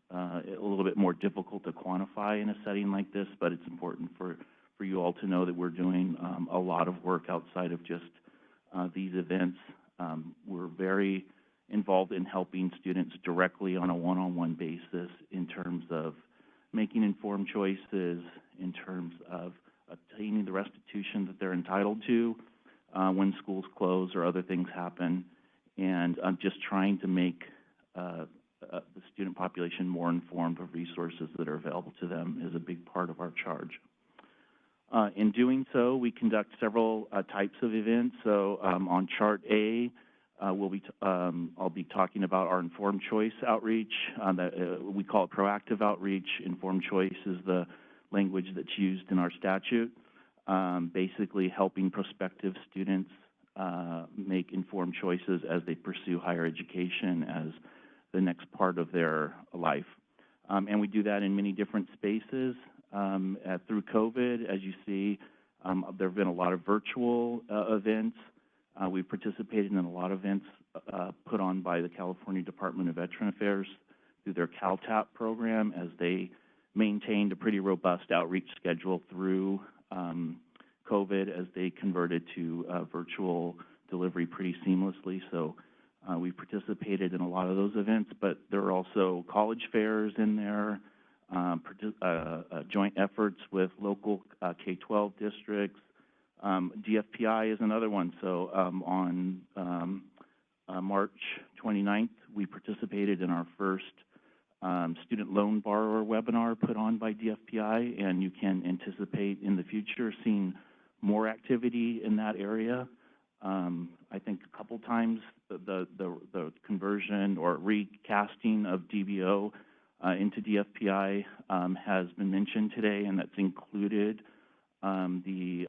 a little bit more difficult to quantify in a setting like this, but it's important for you all to know that we're doing a lot of work outside of just these events. We're very involved in helping students directly on a one-on-one basis in terms of making informed choices, in terms of obtaining the restitution that they're entitled to when schools close or other things happen, and just trying to make the student population more informed of resources that are available to them is a big part of our charge. In doing so, we conduct several types of events. So on Chart A, I'll be talking about our informed choice outreach. We call it proactive outreach. Informed choice is the language that's used in our statute, basically helping prospective students make informed choices as they pursue higher education as the next part of their life. And we do that in many different spaces. Through COVID, as you see, there have been a lot of virtual events. We've participated in a lot of events put on by the California Department of Veteran Affairs through their CalTAP program, as they maintained a pretty robust outreach schedule through COVID as they converted to virtual delivery pretty seamlessly. So we participated in a lot of those events, but there are also college fairs in there, joint efforts with local K-12 districts. DFPI is another one. So on March 29th, we participated in our first student loan borrower webinar put on by DFPI, and you can anticipate in the future seeing more activity in that area. I think a couple times the conversion or recasting of DBO into DFPI has been mentioned today, and that's included the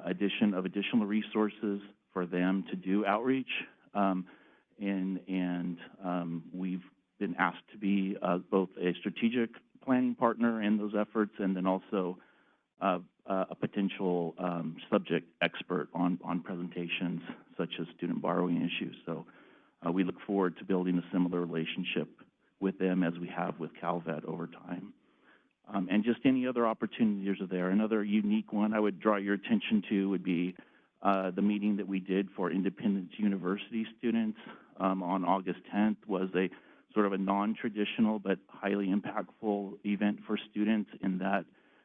addition of additional resources for them to do outreach. And we've been asked to be both a strategic planning partner in those efforts, and then also a potential subject expert on presentations such as student borrowing issues. So we look forward to building a similar relationship with them as we have with CalVet over time. And just any other opportunities are there. Another unique one I would draw your attention to would be the meeting that we did for Independence University students on August 10th. Was a sort of a non-traditional but highly impactful event for students, in that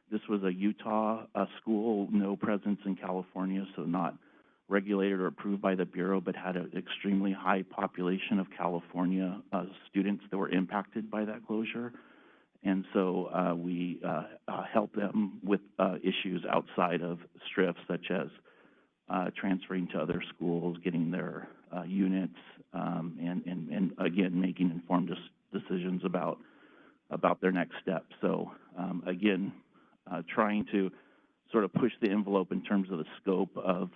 this was a Utah school, no presence in California, so not regulated or approved by the Bureau, but had an extremely high population of California students that were impacted by that closure. And so we help them with issues outside of STRIF, such as transferring to other schools, getting their units, and again, making informed decisions about about their next step. So again, trying to sort of push the envelope in terms of the scope of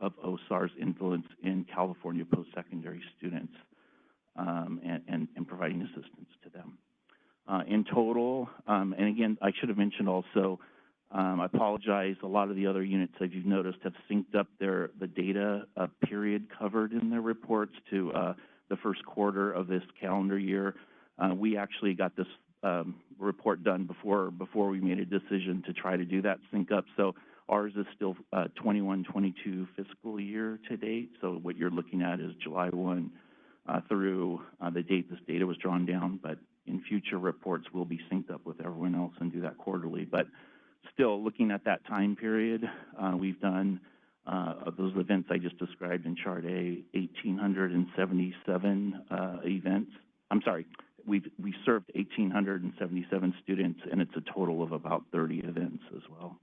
OSAR's influence in California post-secondary students and providing assistance to them. In total, and again, I should have mentioned also, I apologize, a lot of the other units, as you've noticed, have synced up the data period covered in their reports to the first quarter of this calendar year. We actually got this report done before we made a decision to try to do that sync up. So ours is still 21-22 fiscal year to date. So what you're looking at is July 1 through the date this data was drawn down. But in future reports, we'll be synced up with everyone else and do that quarterly. But still, looking at that time period, we've done of those events I just described in Chart A, 1,877 events. I'm sorry, we served 1,877 students, and it's a total of about 30 events as well.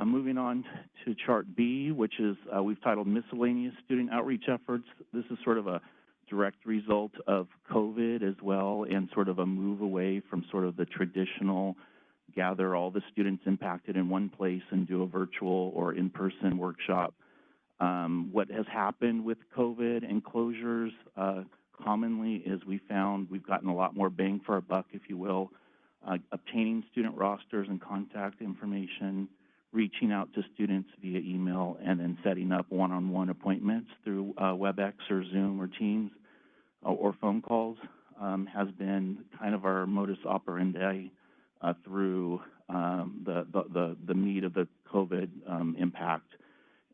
Moving on to Chart B, which is we've titled Miscellaneous Student Outreach Efforts. This is sort of a direct result of COVID as well, and sort of a move away from sort of the traditional gather all the students impacted in one place and do a virtual or in-person workshop. What has happened with COVID and closures commonly is we found we've gotten a lot more bang for our buck, if you will, obtaining student rosters and contact information, reaching out to students via email, and then setting up one-on-one appointments through Webex or Zoom or Teams or phone calls has been kind of our modus operandi through the meat of the COVID impact.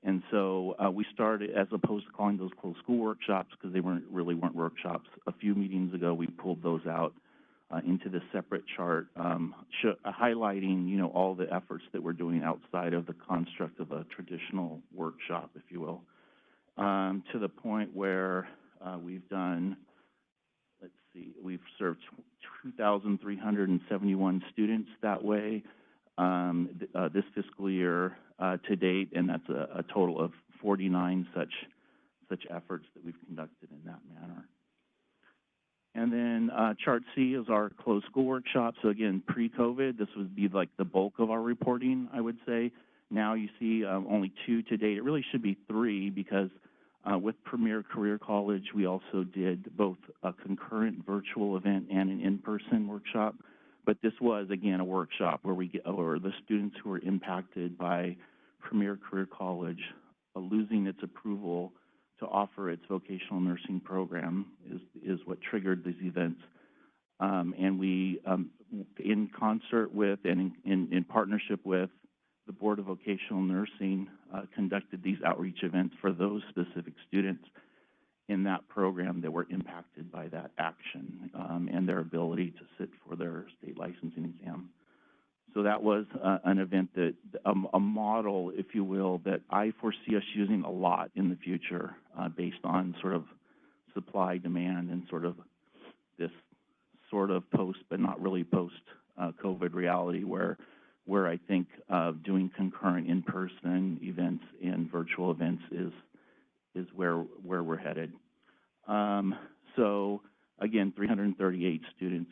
And so we started, as opposed to calling those closed school workshops, because they really weren't workshops, a few meetings ago we pulled those out into this separate chart, highlighting, you know, all the efforts that we're doing outside of the construct of a traditional workshop, if you will, to the point where we've done, let's see, we've served 2,371 students that way this fiscal year to date, and that's a total of 49 such efforts that we've conducted in that manner. And then Chart C is our closed school workshop. So again, pre-COVID, this would be like the bulk of our reporting, I would say. Now you see only 2 to date. It really should be 3 because with Premier Career College, we also did both a concurrent virtual event and an in-person workshop. But this was, again, a workshop where the students who were impacted by Premier Career College losing its approval to offer its vocational nursing program is what triggered these events. And we, in concert with and in partnership with the Board of Vocational Nursing, conducted these outreach events for those specific students in that program that were impacted by that action and their ability to sit for their state licensing exam. So that was an event that, a model, if you will, that I foresee us using a lot in the future based on sort of supply, demand, and sort of this sort of post, but not really post-COVID reality where I think doing concurrent in-person events and virtual events is where we're headed. So again, 338 students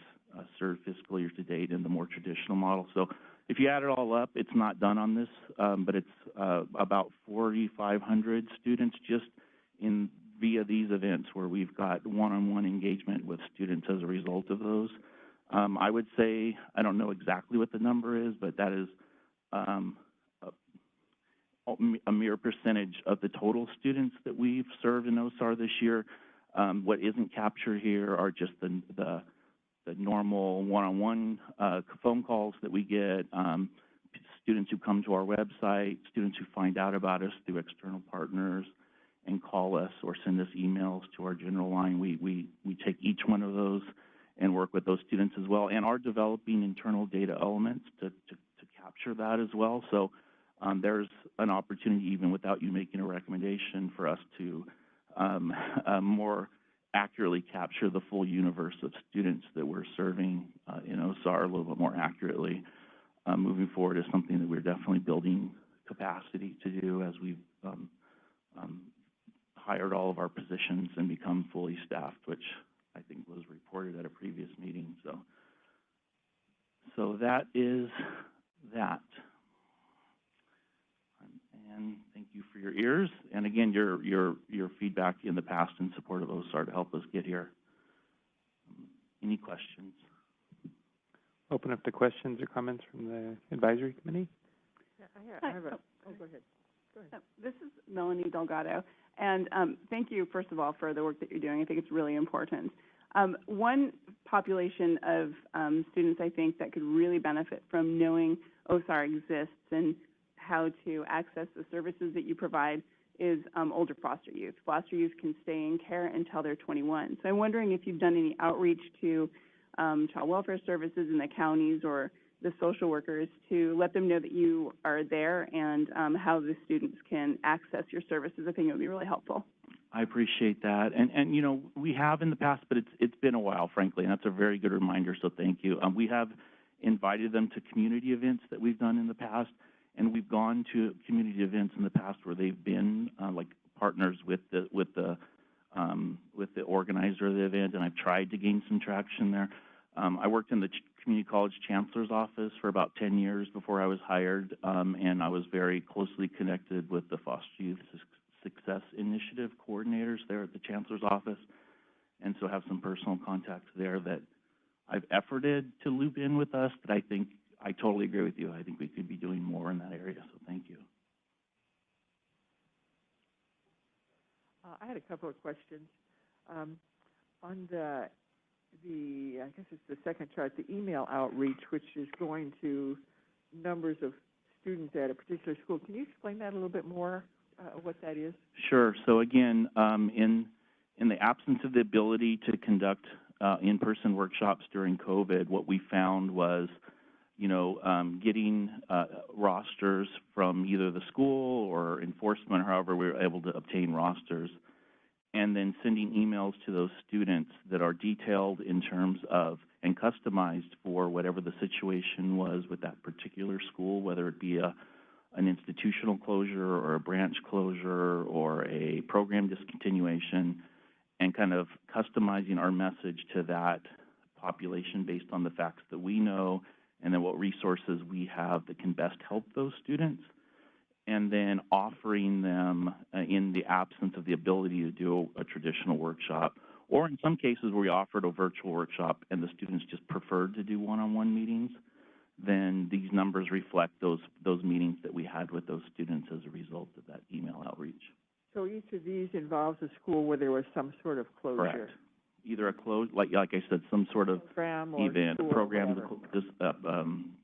served fiscal year to date in the more traditional model. So if you add it all up, it's not done on this, but it's about 4,500 students just via these events where we've got one-on-one engagement with students as a result of those. I would say, I don't know exactly what the number is, but that is a mere percentage of the total students that we've served in OSAR this year. What isn't captured here are just the normal one-on-one phone calls that we get, students who come to our website, students who find out about us through external partners and call us or send us emails to our general line. We take each one of those and work with those students as well, and are developing internal data elements to capture that as well. So there's an opportunity, even without you making a recommendation, for us to more accurately capture the full universe of students that we're serving in OSAR a little bit more accurately. Moving forward is something that we're definitely building capacity to do as we've hired all of our positions and become fully staffed, which I think was reported recorded at a previous meeting. So that is that. And thank you for your ears, and again, your feedback in the past in support of OSAR to help us get here. Any questions? Open up to questions or comments from the advisory committee. Yeah, I have a, go ahead. This is Melanie Delgado, and thank you, first of all, for the work that you're doing. I think it's really important. One population of students, I think, that could really benefit from knowing OSAR exists and how to access the services that you provide is older foster youth. Foster youth can stay in care until they're 21. So I'm wondering if you've done any outreach to child welfare services in the counties or the social workers to let them know that you are there and how the students can access your services. I think it would be really helpful. I appreciate that, and you know, we have in the past, but it's been a while, frankly, and that's a very good reminder. So thank you. We have invited them to community events that we've done in the past, and we've gone to community events in the past where they've been like partners with the organizer of the event, and I've tried to gain some traction there. I worked in the community college chancellor's office for about 10 years before I was hired, and I was very closely connected with the Foster Youth Success Initiative coordinators there at the chancellor's office, and so have some personal contacts there that I've efforted to loop in with us, but I think I totally agree with you. I think we could be doing more in that area, so thank you. I had a couple of questions. On the I guess it's the second chart, the email outreach, which is going to numbers of students at a particular school. Can you explain that a little bit more, what that is? Sure. So again, in the absence of the ability to conduct in-person workshops during COVID, what we found was, you know, getting rosters from either the school or enforcement, however we were able to obtain rosters, and then sending emails to those students that are detailed in terms of and customized for whatever the situation was with that particular school, whether it be an institutional closure or a branch closure or a program discontinuation, and kind of customizing our message to that population based on the facts that we know and then what resources we have that can best help those students, and then offering them in the absence of the ability to do a traditional workshop, or in some cases where we offered a virtual workshop and the students just preferred to do one-on-one meetings, then these numbers reflect those meetings that we had with those students as a result of that email outreach. So each of these involves a school where there was some sort of closure. Correct. Either a close, like I said, some sort of program or event, a program,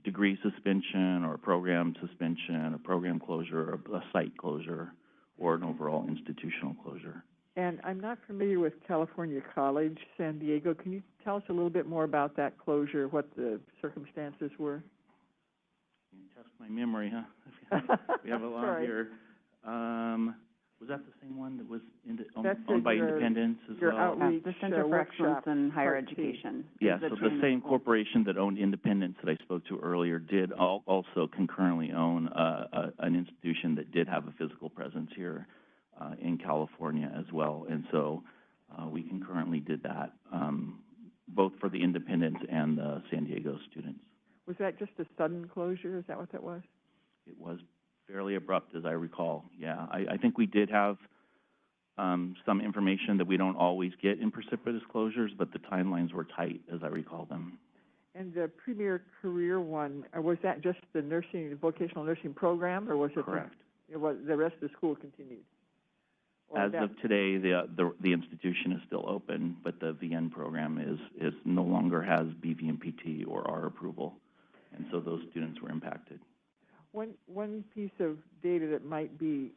degree suspension, or a program suspension, a program closure, or a site closure, or an overall institutional closure. And I'm not familiar with California College, San Diego. Can you tell us a little bit more about that closure, what the circumstances were? You can test my memory, huh? We have a lot here. Was that the same one that was owned by independents as well? Outreach, the Center for Excellence in Higher Education. Yeah, so the same corporation that owned Independence that I spoke to earlier did also concurrently own an institution that did have a physical presence here in California as well. And so we concurrently did that, both for the Independence and the San Diego students. Was that just a sudden closure? Is that what that was? It was fairly abrupt, as I recall. Yeah, I think we did have some information that we don't always get in precipitous closures, but the timelines were tight, as I recall them. And the Premier Career one, was that just the vocational nursing program, or was it? Correct. The rest of the school continued? As of today, the institution is still open, but the VN program is no longer has BVMPT or our approval, and so those students were impacted. One piece of data that might be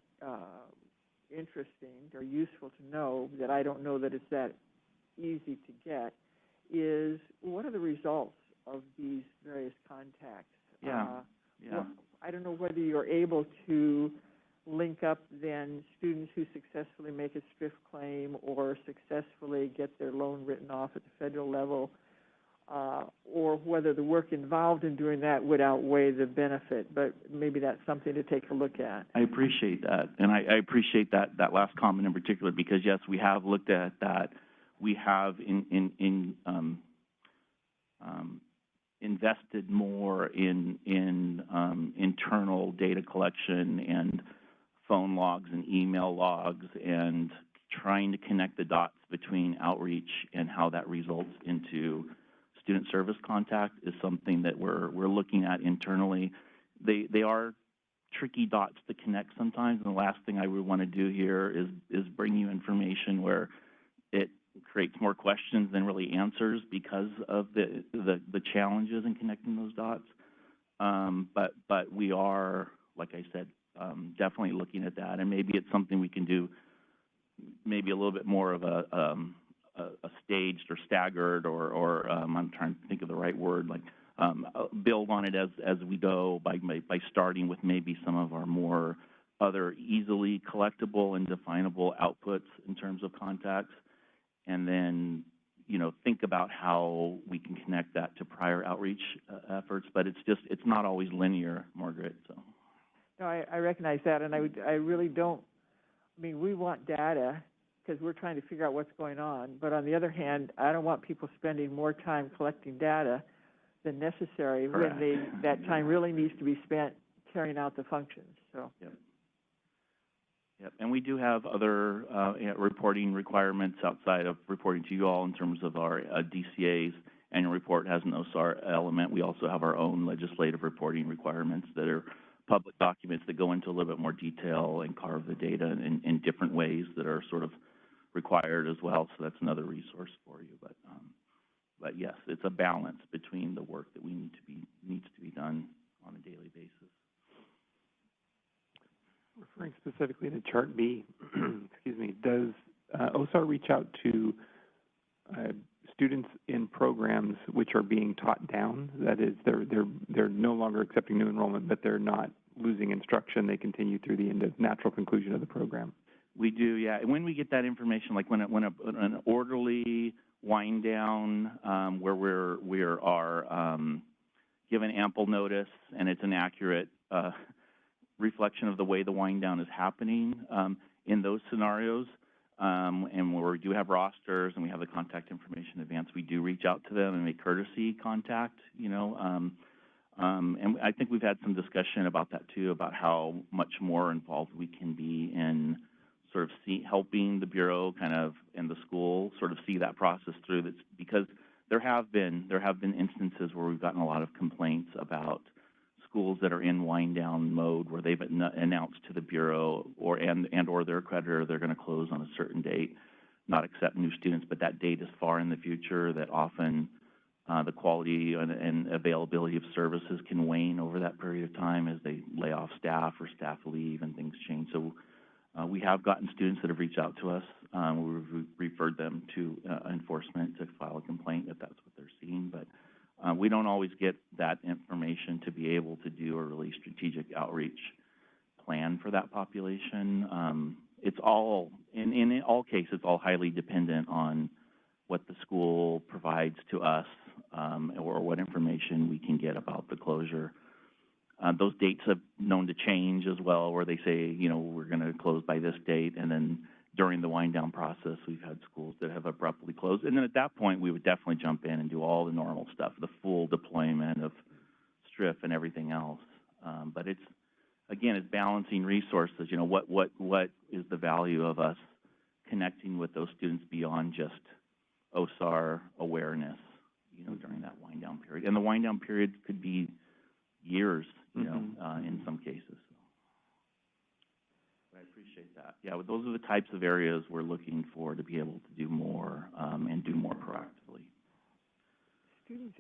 interesting or useful to know, that I don't know that it's that easy to get, is what are the results of these various contacts? Yeah. I don't know whether you're able to link up then students who successfully make a STRIF claim or successfully get their loan written off at the federal level, or whether the work involved in doing that would outweigh the benefit, but maybe that's something to take a look at. I appreciate that, and I appreciate that last comment in particular, because yes, we have looked at that we have invested more in internal data collection and phone logs and email logs, and trying to connect the dots between outreach and how that results into student service contact is something that we're looking at internally. They are tricky dots to connect sometimes, and the last thing I would want to do here is bring you information where it creates more questions than really answers because of the challenges in connecting those dots. But we are, like I said, definitely looking at that, and maybe it's something we can do maybe a little bit more of a staged or staggered, or I'm trying to think of the right word, like build on it as we go by starting with maybe some of our more other easily collectible and definable outputs in terms of contacts, and then think about how we can connect that to prior outreach efforts. But it's not always linear, Margaret. So. No, I recognize that, and I really don't. I mean, we want data because we're trying to figure out what's going on. But on the other hand, I don't want people spending more time collecting data than necessary. Correct. When that time really needs to be spent carrying out the functions. So. Yep, and we do have other reporting requirements outside of reporting to you all in terms of our DCA's annual report has an OSAR element. We also have our own legislative reporting requirements that are public documents that go into a little bit more detail and carve the data in different ways that are sort of required as well. So that's another resource for you. But yes, it's a balance between the work that needs to be done on a daily basis. Referring specifically to Chart B, excuse me, does OSAR reach out to students in programs which are being taught down? That is, they're no longer accepting new enrollment, but they're not losing instruction. They continue through the natural conclusion of the program. We do, yeah. And when we get that information, like when an orderly wind down where we are given ample notice and it's an accurate reflection of the way the wind down is happening in those scenarios, and where we do have rosters and we have the contact information in advance, we do reach out to them and make courtesy contact, and I think we've had some discussion about that too, about how much more involved we can be in sort of helping the Bureau kind of and the school sort of see that process through. That's because there have been instances where we've gotten a lot of complaints about schools that are in wind down mode where they've announced to the Bureau or their accreditor they're going to close on a certain date, not accept new students, but that date is far in the future, that often the quality and availability of services can wane over that period of time as they lay off staff or staff leave and things change. So we have gotten students that have reached out to us. We've referred them to enforcement to file a complaint if that's what they're seeing, but we don't always get that information to be able to do a really strategic outreach plan for that population. It's all, in all cases, it's all highly dependent on what the school provides to us or what information we can get about the closure. Those dates have known to change as well, where they say, we're going to close by this date, and then during the wind down process, we've had schools that have abruptly closed. And then at that point, we would definitely jump in and do all the normal stuff, the full deployment of STRIF and everything else. But it's balancing resources. What is the value of us connecting with those students beyond just OSAR awareness, during that wind down period. And the wind down period could be years, in some cases. I appreciate that. Yeah, well, those are the types of areas we're looking for to be able to do more and do more proactively. Students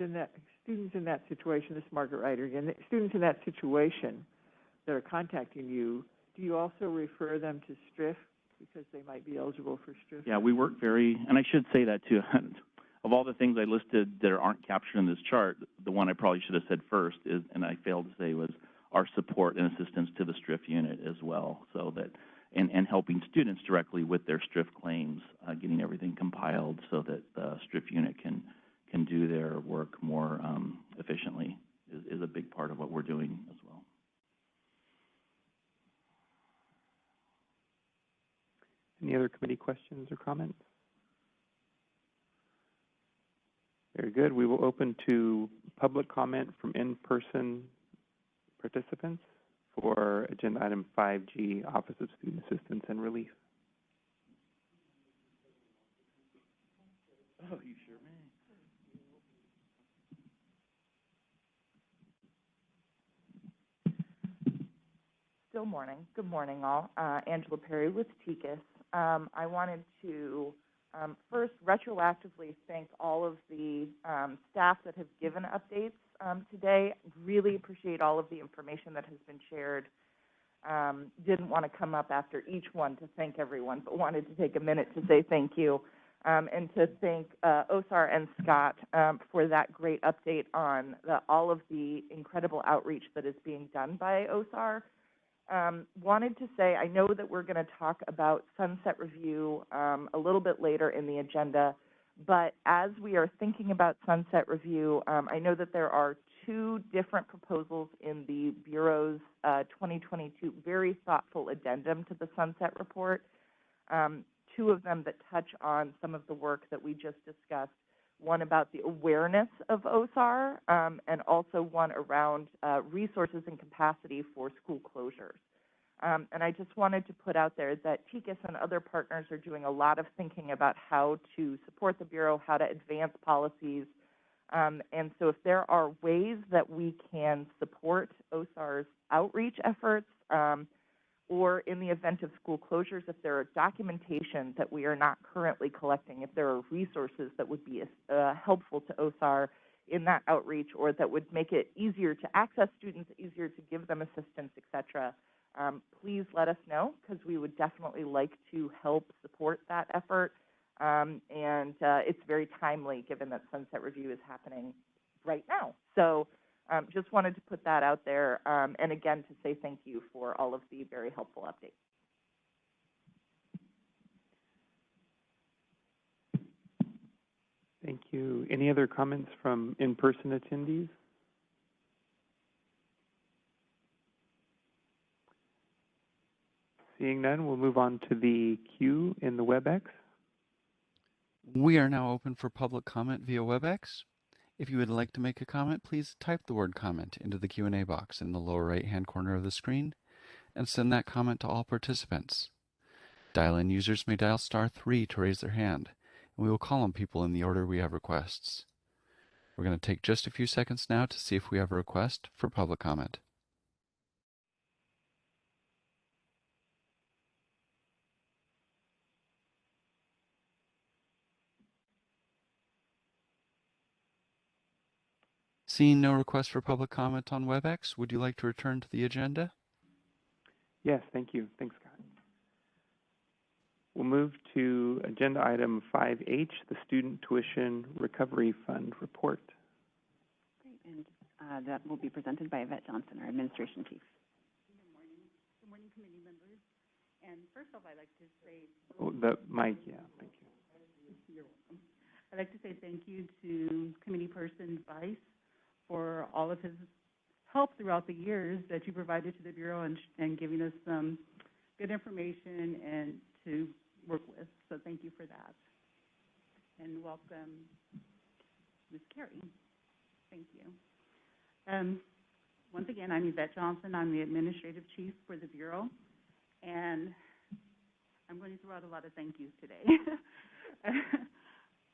in that situation, this is Margaret Ryder again, students in that situation that are contacting you, do you also refer them to STRIF because they might be eligible for STRIF? Yeah, we work and I should say that too, of all the things I listed that aren't captured in this chart, the one I probably should have said first is, and I failed to say, was our support and assistance to the STRIF unit as well, so that, and helping students directly with their STRIF claims, getting everything compiled so that the STRIF unit can do their work more efficiently is a big part of what we're doing as well. Any other committee questions or comments? Very good. We will open to public comment from in-person participants for agenda item 5G, Office of Student Assistance and Relief. Oh, you sure may. Still morning. Good morning, all. Angela Perry with Acis. I wanted to first retroactively thank all of the staff that have given updates today. Really appreciate all of the information that has been shared. Didn't want to come up after each one to thank everyone, but wanted to take a minute to say thank you. And to thank OSAR and Scott for that great update on all of the incredible outreach that is being done by OSAR. Wanted to say, I know that we're going to talk about Sunset Review a little bit later in the agenda, but as we are thinking about Sunset Review, I know that there are two different proposals in the Bureau's 2022 very thoughtful addendum to the Sunset Report. Two of them that touch on some of the work that we just discussed, one about the awareness of OSAR, and also one around resources and capacity for school closures. And I just wanted to put out there that TICAS and other partners are doing a lot of thinking about how to support the Bureau, how to advance policies. And so if there are ways that we can support OSAR's outreach efforts, or in the event of school closures, if there are documentation that we are not currently collecting, if there are resources that would be helpful to OSAR in that outreach, or that would make it easier to access students, easier to give them assistance, et cetera, please let us know, because we would definitely like to help support that effort. And it's very timely, given that Sunset Review is happening right now. So just wanted to put that out there, and again, to say thank you for all of the very helpful updates. Thank you. Any other comments from in-person attendees? Seeing none, we'll move on to the queue in the Webex. We are now open for public comment via Webex. If you would like to make a comment, please type the word comment into the Q&A box in the lower right-hand corner of the screen and send that comment to all participants. Dial-in users may dial *3 to raise their hand, and we will call on people in the order we have requests. We're going to take just a few seconds now to see if we have a request for public comment. Seeing no request for public comment on Webex, would you like to return to the agenda? Yes, thank you. Thanks, Scott. We'll move to agenda item 5H, the Student Tuition Recovery Fund report. Great, and that will be presented by Yvette Johnson, our Administration Chief. Good morning. Good morning, committee members. And first off, I'd like to say... Oh, the mic, yeah, thank you. You're welcome. I'd like to say thank you to Committee Person Vice for all of his help throughout the years that you provided to the Bureau and giving us some good information and to work with. So thank you for that. And welcome, Ms. Carey. Thank you. Once again, I'm Yvette Johnson. I'm the Administrative Chief for the Bureau. And I'm going to throw out a lot of thank yous today.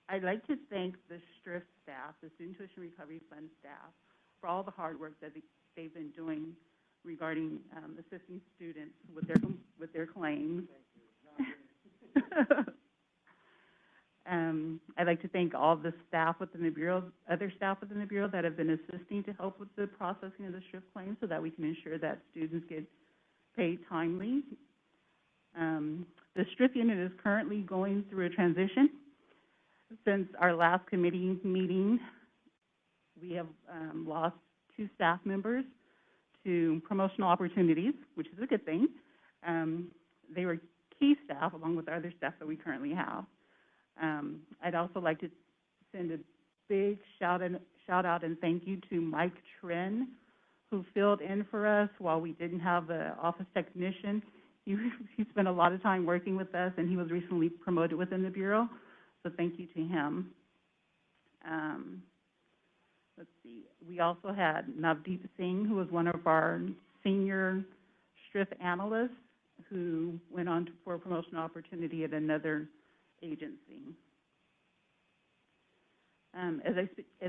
I'd like to thank the STRIF staff, the Student Tuition Recovery Fund staff, for all the hard work that they've been doing regarding assisting students with their claims. I'd like to thank all the staff within the Bureau, other staff within the Bureau that have been assisting to help with the processing of the STRIF claims so that we can ensure that students get paid timely. The STRIF unit is currently going through a transition. Since our last committee meeting, we have lost 2 staff members to promotional opportunities, which is a good thing. They were key staff along with other staff that we currently have. I'd also like to send a big shout out and thank you to Mike Tren, who filled in for us while we didn't have an office technician. He spent a lot of time working with us, and he was recently promoted within the Bureau. So thank you to him. Let's see, we also had Navdeep Singh, who was one of our senior STRIF analysts, who went on for a promotional opportunity at another agency. As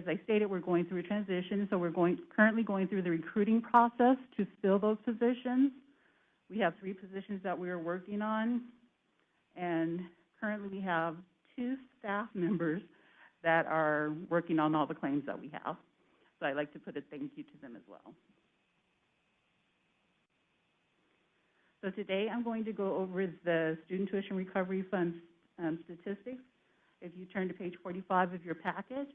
I stated, we're going through a transition, so we're currently going through the recruiting process to fill those positions. We have 3 positions that we are working on, and currently we have 2 staff members that are working on all the claims that we have. So I'd like to put a thank you to them as well. So today I'm going to go over the Student Tuition Recovery Fund statistics. If you turn to page 45 of your packet,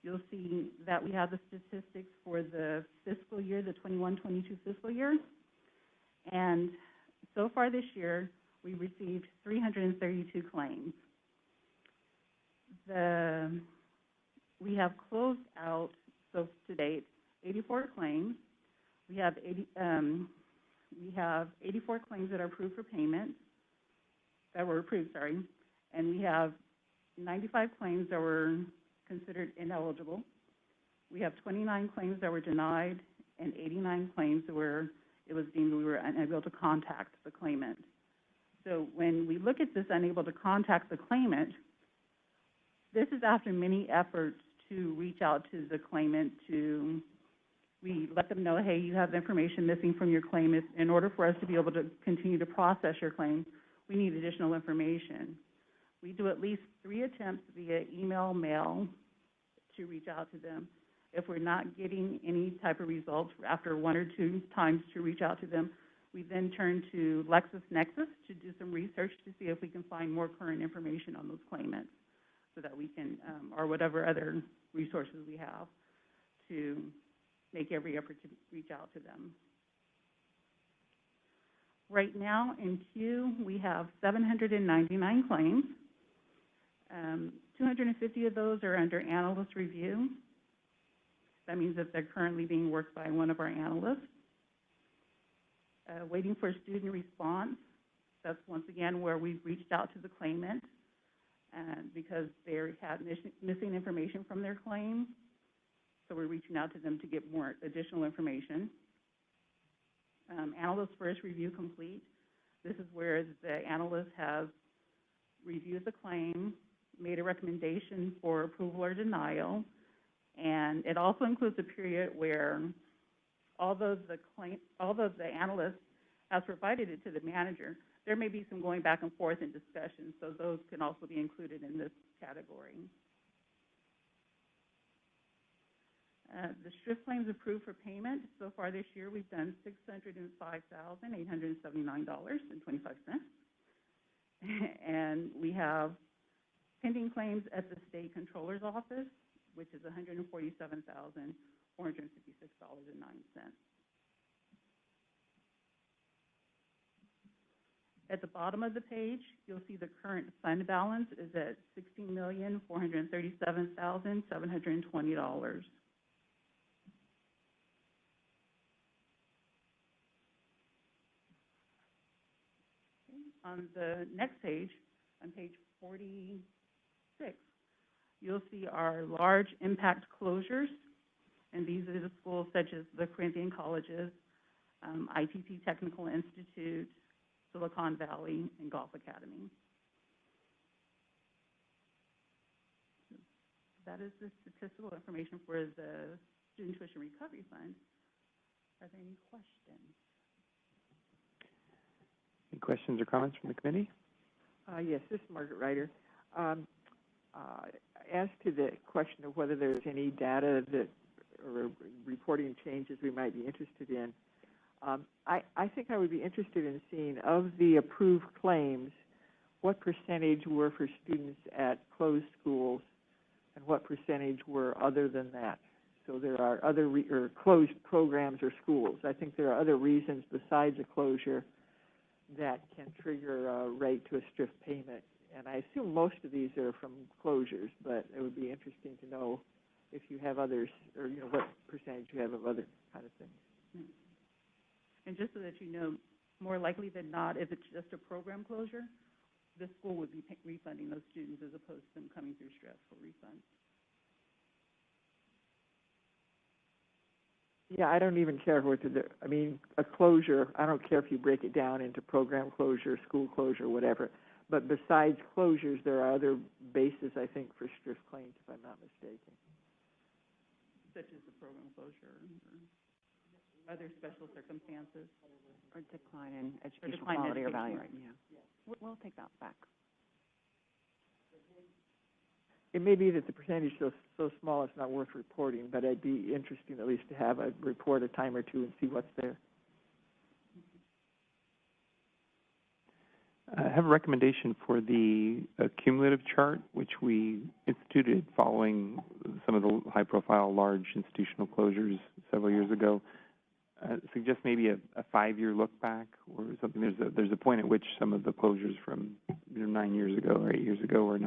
you'll see that we have the statistics for the fiscal year, the 21-22 fiscal year. And so far this year, we received 332 claims. We have closed out, so to date, 84 claims. We have 84 claims that are approved for payment, that were approved, sorry, and we have 95 claims that were considered ineligible. We have 29 claims that were denied, and 89 claims where it was deemed we were unable to contact the claimant. So when we look at this unable to contact the claimant, this is after many efforts to reach out to the claimant we let them know, hey, you have information missing from your claim. In order for us to be able to continue to process your claim, we need additional information. We do at least 3 attempts via email, mail to reach out to them. If we're not getting any type of results after 1 or 2 times to reach out to them, we then turn to LexisNexis to do some research to see if we can find more current information on those claimants so that we can, or whatever other resources we have to make every effort to reach out to them. Right now in queue, we have 799 claims. 250 of those are under analyst review. That means that they're currently being worked by one of our analysts. Waiting for student response. That's once again where we've reached out to the claimant because they had missing information from their claim. So we're reaching out to them to get more additional information. Analyst first review complete. This is where the analyst has reviewed the claim, made a recommendation for approval or denial, and it also includes a period where although the analyst has provided it to the manager, there may be some going back and forth in discussion, so those can also be included in this category. The STRIF claims approved for payment, so far this year we've done $605,879.25. And we have pending claims at the State Controller's Office, which is $147,456.09. At the bottom of the page, you'll see the current fund balance is at $16,437,720. On the next page, on page 46, you'll see our large impact closures, and these are the schools such as the Corinthian Colleges, ITP Technical Institute, Silicon Valley, and Golf Academy. That is the statistical information for the Student Tuition Recovery Fund. Are there any questions? Any questions or comments from the committee? Yes, this is Margaret Ryder. As to the question of whether there's any data that or reporting changes we might be interested in, I think I would be interested in seeing, of the approved claims, what percentage were for students at closed schools and what percentage were other than that. So there are other or closed programs or schools. I think there are other reasons besides a closure that can trigger a rate to a STRIF payment. And I assume most of these are from closures, but it would be interesting to know if you have others, or what percentage you have of other kind of things. And just so that you know, more likely than not, if it's just a program closure, the school would be refunding those students as opposed to them coming through STRIF for refunds. Yeah, I don't even care what to do. I mean, a closure, I don't care if you break it down into program closure, school closure, whatever. But besides closures, there are other bases, I think, for strict claims, if I'm not mistaken. Such as the program closure or other special circumstances. Or decline in educational decline in quality or education, value. right. Yeah. We'll take that back. It may be that the percentage is so small it's not worth reporting, but it'd be interesting at least to have a report a time or two and see what's there. I have a recommendation for the cumulative chart, which we instituted following some of the high-profile large institutional closures several years ago. Suggest maybe a 5-year look back or something. There's a point at which some of the closures from 9 years ago or 8 years ago are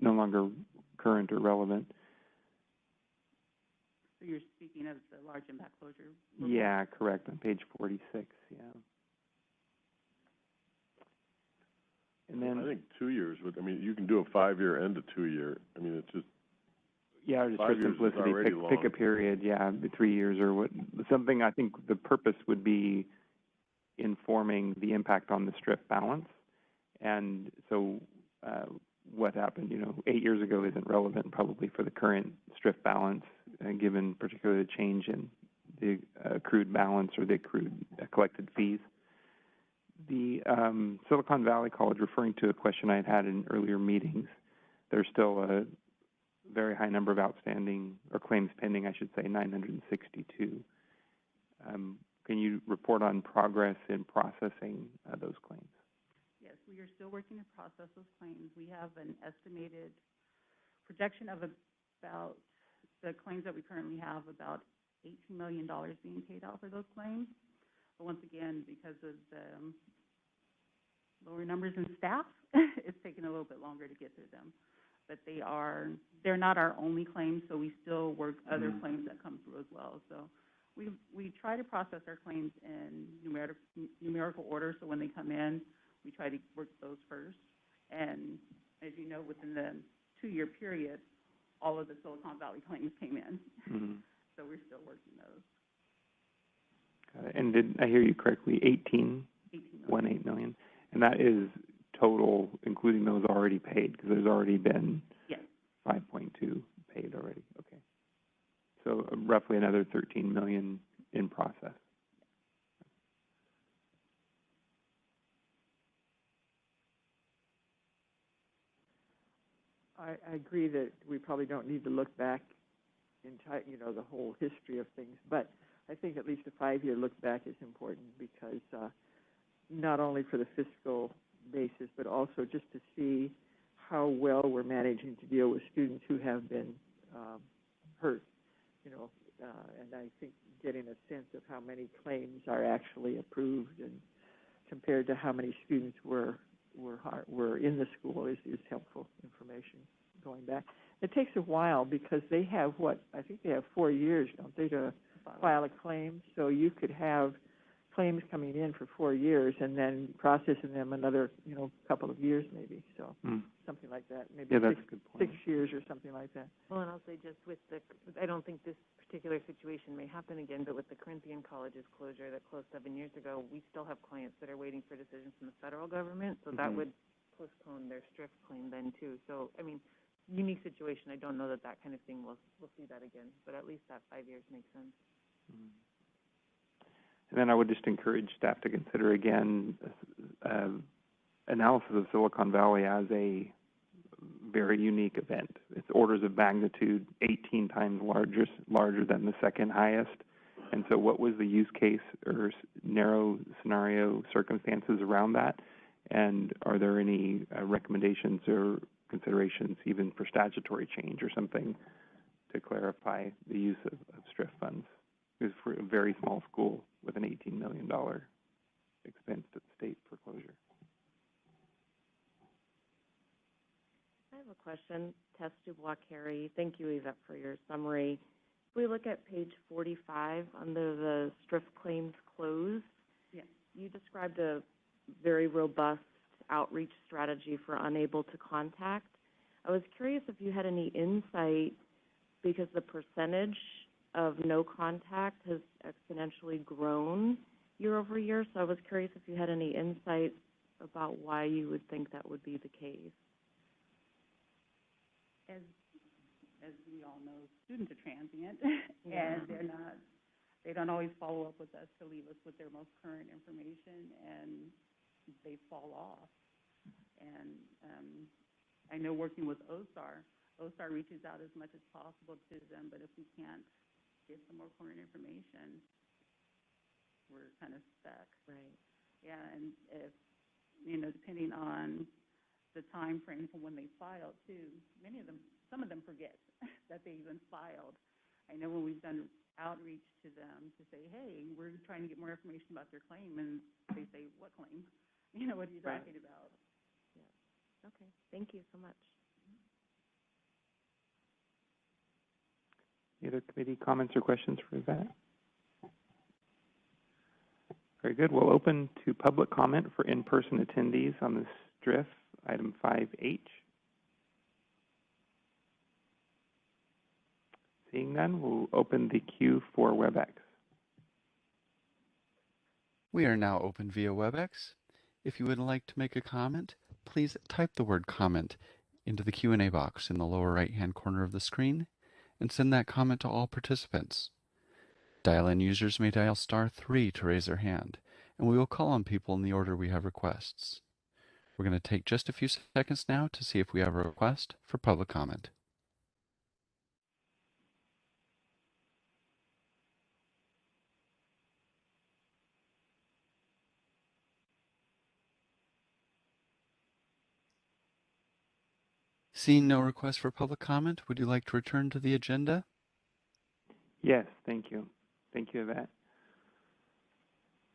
no longer current or relevant. So you're speaking of the large impact closure? Yeah, correct, on page 46, yeah. And then I think 2 years would, I mean, you can do a 5-year and a 2-year. I mean, it's just, yeah, just 5 for years is simplicity, already pick a long. period, yeah, 3 years or what, something. I think the purpose would be informing the impact on the strip balance. And so what happened, 8 years ago isn't relevant probably for the current strip balance, given particularly the change in the accrued balance or the accrued collected fees. The Silicon Valley College, referring to a question I had in earlier meetings, there's still a very high number of outstanding, or claims pending, I should say, 962. Can you report on progress in processing those claims? Yes, we are still working to process those claims. We have an estimated projection of about the claims that we currently have, about $18 million being paid out for those claims. But once again, because of the lower numbers in staff, it's taken a little bit longer to get through them. But they're not our only claims, so we still work other claims that come through as well. So we try to process our claims in numerical order, so when they come in, we try to work those first. And as you know, within the 2-year period, all of the Silicon Valley claims came in. So we're still working those. Got it. And did I hear you correctly, 18 million? And that is total, including those already paid, because there's already been 5.2 paid already. Okay. So roughly another 13 million in process. I agree that we probably don't need to look back the whole history of things, but I think at least a 5-year look back is important because not only for the fiscal basis, but also just to see how well we're managing to deal with students who have been hurt, and I think getting a sense of how many claims are actually approved and compared to how many students were in the school is helpful information going back. It takes a while because they have I think they have 4 years, don't they, to file a claim. So you could have claims coming in for 4 years and then processing them another, couple of years maybe. So something like that. Maybe that's a good point. 6 years or something like that. Well, and I'll say just I don't think this particular situation may happen again, but with the Corinthian College's closure that closed 7 years ago, we still have clients that are waiting for decisions from the federal government, so that would postpone their strict claim then too. So, I mean, unique situation. I don't know that kind of thing we'll see that again, but at least that 5 years makes sense. And then I would just encourage staff to consider again analysis of Silicon Valley as a very unique event. It's orders of magnitude 18 times larger than the second highest. And so what was the use case or narrow scenario circumstances around that? And are there any recommendations or considerations even for statutory change or something to clarify the use of STRIF funds? It was for a very small school with an $18 million expense to the state for closure. I have a question. Tess Dubois-Carey. Thank you, Yvette, for your summary. If we look at page 45 under the STRIF claims closed, you described a very robust outreach strategy for unable to contact. I was curious if you had any insight, because the percentage of no contact has exponentially grown year over year. So I was curious if you had any insights about why you would think that would be the case. As we all know, students are transient, Yeah. and they don't always follow up with us to leave us with their most current information, and they fall off. And I know working with OSAR reaches out as much as possible to them, but if we can't get some more current information, we're kind of stuck. Right. Yeah, and if, depending on the time frame from when they filed too, some of them forget that they even filed. I know when we've done outreach to them to say, hey, we're trying to get more information about their claim, and they say, what claim? What are you talking about? Yeah. Okay. Thank you so much. Any other committee comments or questions for that? Very good. We'll open to public comment for in-person attendees on this STRIF, item 5H. Seeing none, we'll open the queue for Webex. We are now open via Webex. If you would like to make a comment, please type the word comment into the Q&A box in the lower right-hand corner of the screen and send that comment to all participants. Dial-in users may dial *3 to raise their hand, and we will call on people in the order we have requests. We're going to take just a few seconds now to see if we have a request for public comment. Seeing no request for public comment, would you like to return to the agenda? Yes, thank you. Thank you, Yvette.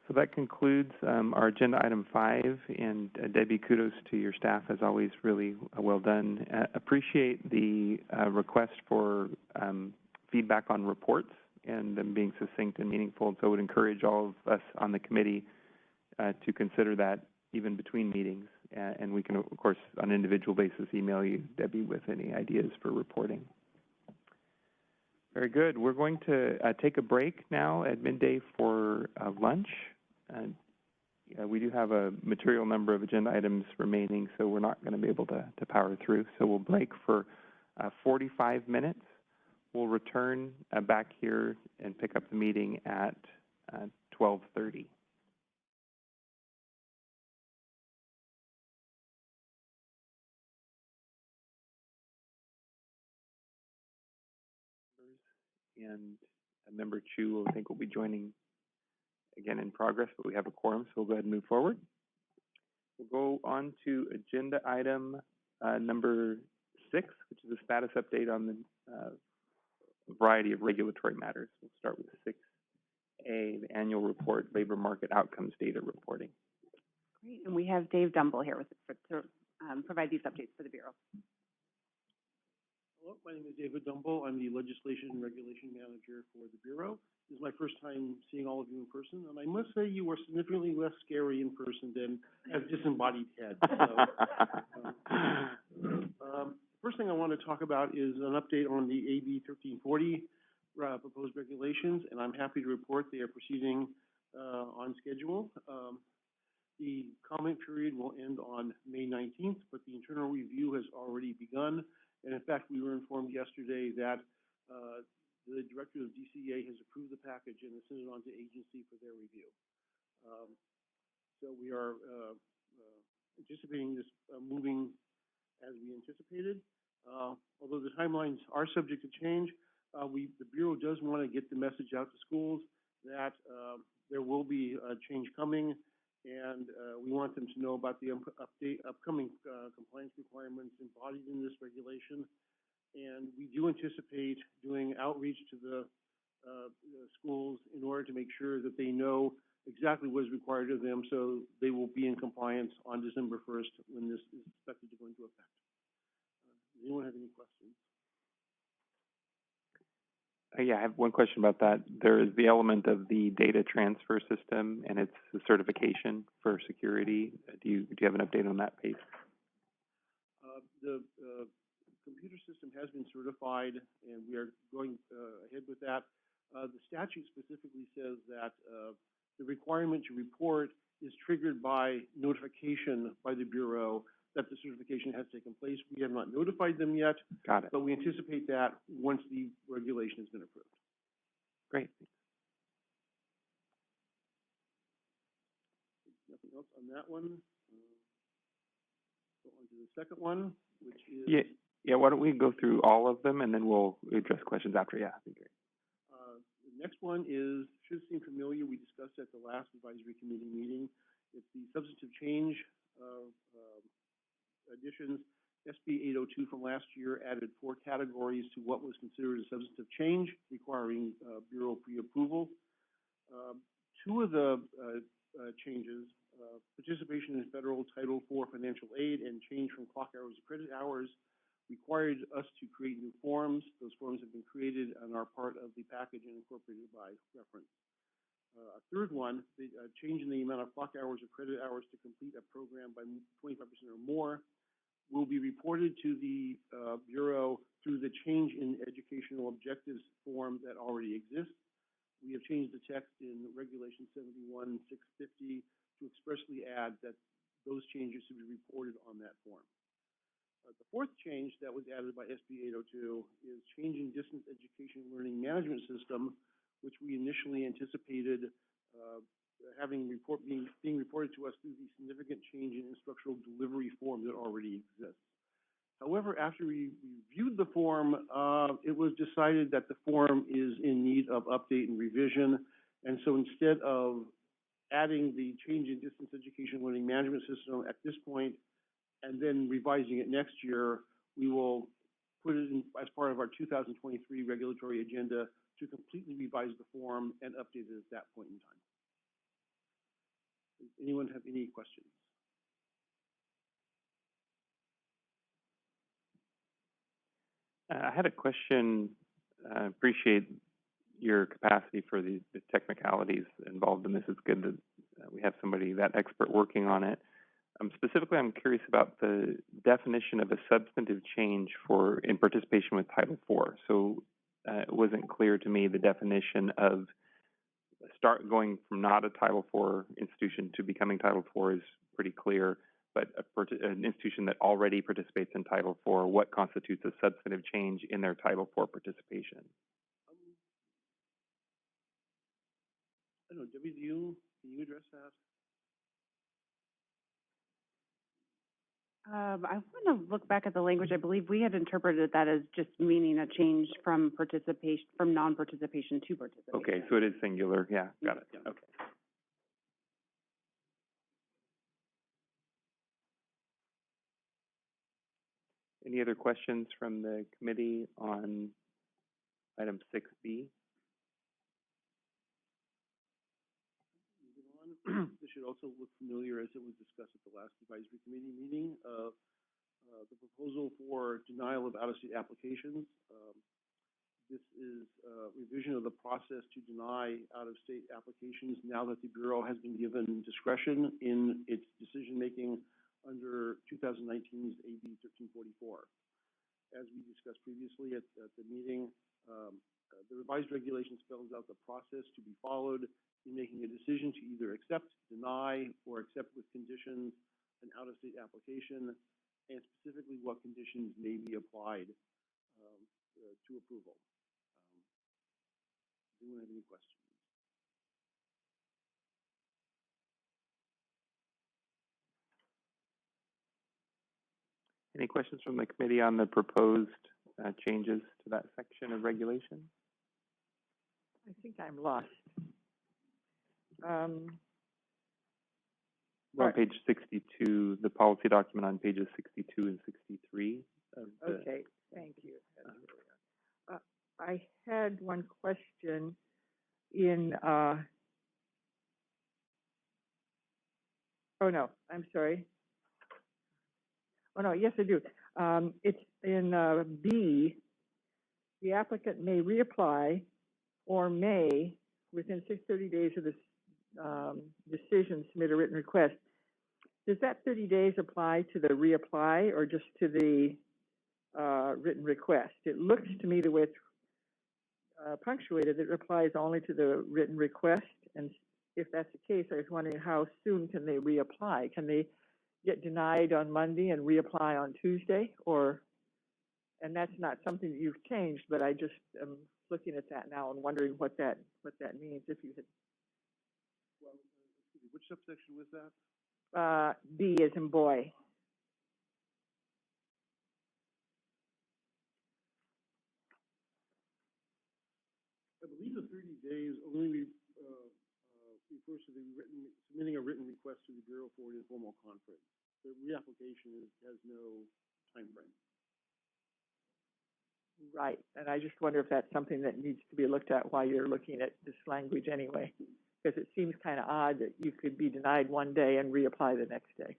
So that concludes our agenda item 5, and Debbie, kudos to your staff, as always, really well done. Appreciate the request for feedback on reports and them being succinct and meaningful, and so I would encourage all of us on the committee to consider that even between meetings, and we can, of course, on an individual basis, email you, Debbie, with any ideas for reporting. Very good. We're going to take a break now at midday for lunch. We do have a material number of agenda items remaining, so we're not going to be able to power through. So we'll break for 45 minutes. We'll return back here and pick up the meeting at 12:30. And Member Chu, I think, will be joining again in progress, but we have a quorum, so we'll go ahead and move forward. We'll go on to agenda item number 6, which is a status update on the variety of regulatory matters. We'll start with 6A, the annual report, labor market outcomes data reporting. Great, and we have Dave Dumble here to provide these updates for the Bureau. Hello, my name is David Dumble. I'm the Legislation and Regulation Manager for the Bureau. This is my first time seeing all of you in person, and I must say you are significantly less scary in person than as disembodied head. So, first thing I want to talk about is an update on the AB 1340 proposed regulations, and I'm happy to report they are proceeding on schedule. The comment period will end on May 19th, but the internal review has already begun. And in fact, we were informed yesterday that the director of DCA has approved the package and has sent it on to agency for their review. So we are anticipating this moving as we anticipated. Although the timelines are subject to change, the Bureau does want to get the message out to schools that there will be a change coming, and we want them to know about the upcoming compliance requirements embodied in this regulation. And we do anticipate doing outreach to the schools in order to make sure that they know exactly what is required of them, so they will be in compliance on December 1st when this is expected to go into effect. Does anyone have any questions? Yeah, I have one question about that. There is the element of the data transfer system and its certification for security. Do you have an update on that piece? The computer system has been certified, and we are going ahead with that. The statute specifically says that the requirement to report is triggered by notification by the Bureau that the certification has taken place. We have not notified them yet. Got it. But we anticipate that once the regulation has been approved. Great. Nothing else on that one. Go on to the second one, which is... Yeah, why don't we go through all of them, and then we'll address questions after. Yeah, that'd be great. The next one is, should seem familiar, we discussed at the last advisory committee meeting. It's the substantive change additions. SB 802 from last year added 4 categories to what was considered a substantive change, requiring Bureau pre-approval. 2 of the changes, participation in federal Title IV financial aid and change from clock hours to credit hours, required us to create new forms. Those forms have been created and are part of the package and incorporated by reference. A third one, the change in the amount of clock hours or credit hours to complete a program by 25% or more, will be reported to the Bureau through the change in educational objectives form that already exists. We have changed the text in Regulation 71-650 to expressly add that those changes should be reported on that form. The fourth change that was added by SB 802 is changing distance education learning management system, which we initially anticipated being reported to us through the significant change in instructional delivery form that already exists. However, after we reviewed the form, it was decided that the form is in need of update and revision, and so instead of adding the change in distance education learning management system at this point, and then revising it next year, we will put it in as part of our 2023 regulatory agenda to completely revise the form and update it at that point in time. Does anyone have any questions? I had a question. I appreciate your capacity for the technicalities involved in this. It's good that we have somebody that expert working on it. Specifically, I'm curious about the definition of a substantive change in participation with Title IV. So it wasn't clear to me the definition of going from not a Title IV institution to becoming Title IV is pretty clear, but an institution that already participates in Title IV, what constitutes a substantive change in their Title IV participation? I don't know, Debbie, can you address that? I want to look back at the language. I believe we had interpreted that as just meaning a change from non-participation to participation. Okay, so it is singular. Yeah, got it. Yeah. Okay. Any other questions from the committee on item 6B? This should also look familiar as it was discussed at the last advisory committee meeting. The proposal for denial of out-of-state applications. This is a revision of the process to deny out-of-state applications now that the Bureau has been given discretion in its decision-making under 2019's AB 1344. As we discussed previously at the meeting, the revised regulation spells out the process to be followed in making a decision to either accept, deny, or accept with conditions an out-of-state application, and specifically what conditions may be applied to approval. Does anyone have any questions? Any questions from the committee on the proposed changes to that section of regulation? I think I'm lost. We're on page 62, the policy document on pages 62 and 63. Okay, thank you. I had one question in, oh no, I'm sorry. Oh no, yes I do. It's in B, the applicant may reapply or may, within 30 days of the decision, submit a written request. Does that 30 days apply to the reapply or just to the written request? It looks to me the way it's punctuated, it replies only to the written request. And if that's the case, I was wondering how soon can they reapply? Can they get denied on Monday and reapply on Tuesday? Or, and that's not something that you've changed, but I just am looking at that now and wondering what that means if you had. Well, excuse me, which subsection was that? B as in boy. I believe the 30 days only refers to the submitting a written request to the Bureau for an informal conference. The reapplication has no time frame. Right, and I just wonder if that's something that needs to be looked at while you're looking at this language anyway, because it seems kind of odd that you could be denied one day and reapply the next day.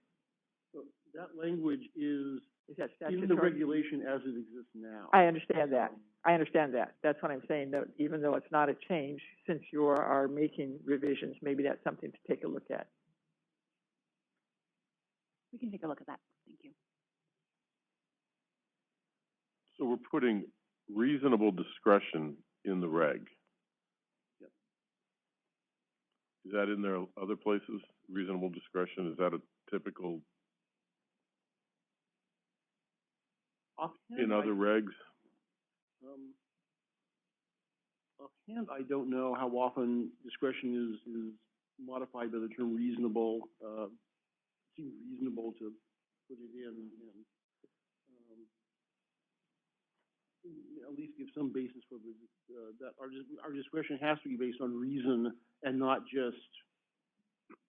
So that language is that in the regulation as it exists now. I understand that. That's what I'm saying, that even though it's not a change, since you are making revisions, maybe that's something to take a look at. We can take a look at that. Thank you. So we're putting reasonable discretion in the reg. Yep. Is that in there other places? Reasonable discretion, is that a typical in other regs? Offhand, I don't know how often discretion is modified by the term reasonable. It seems reasonable to put it in and at least give some basis for that our discretion has to be based on reason and not just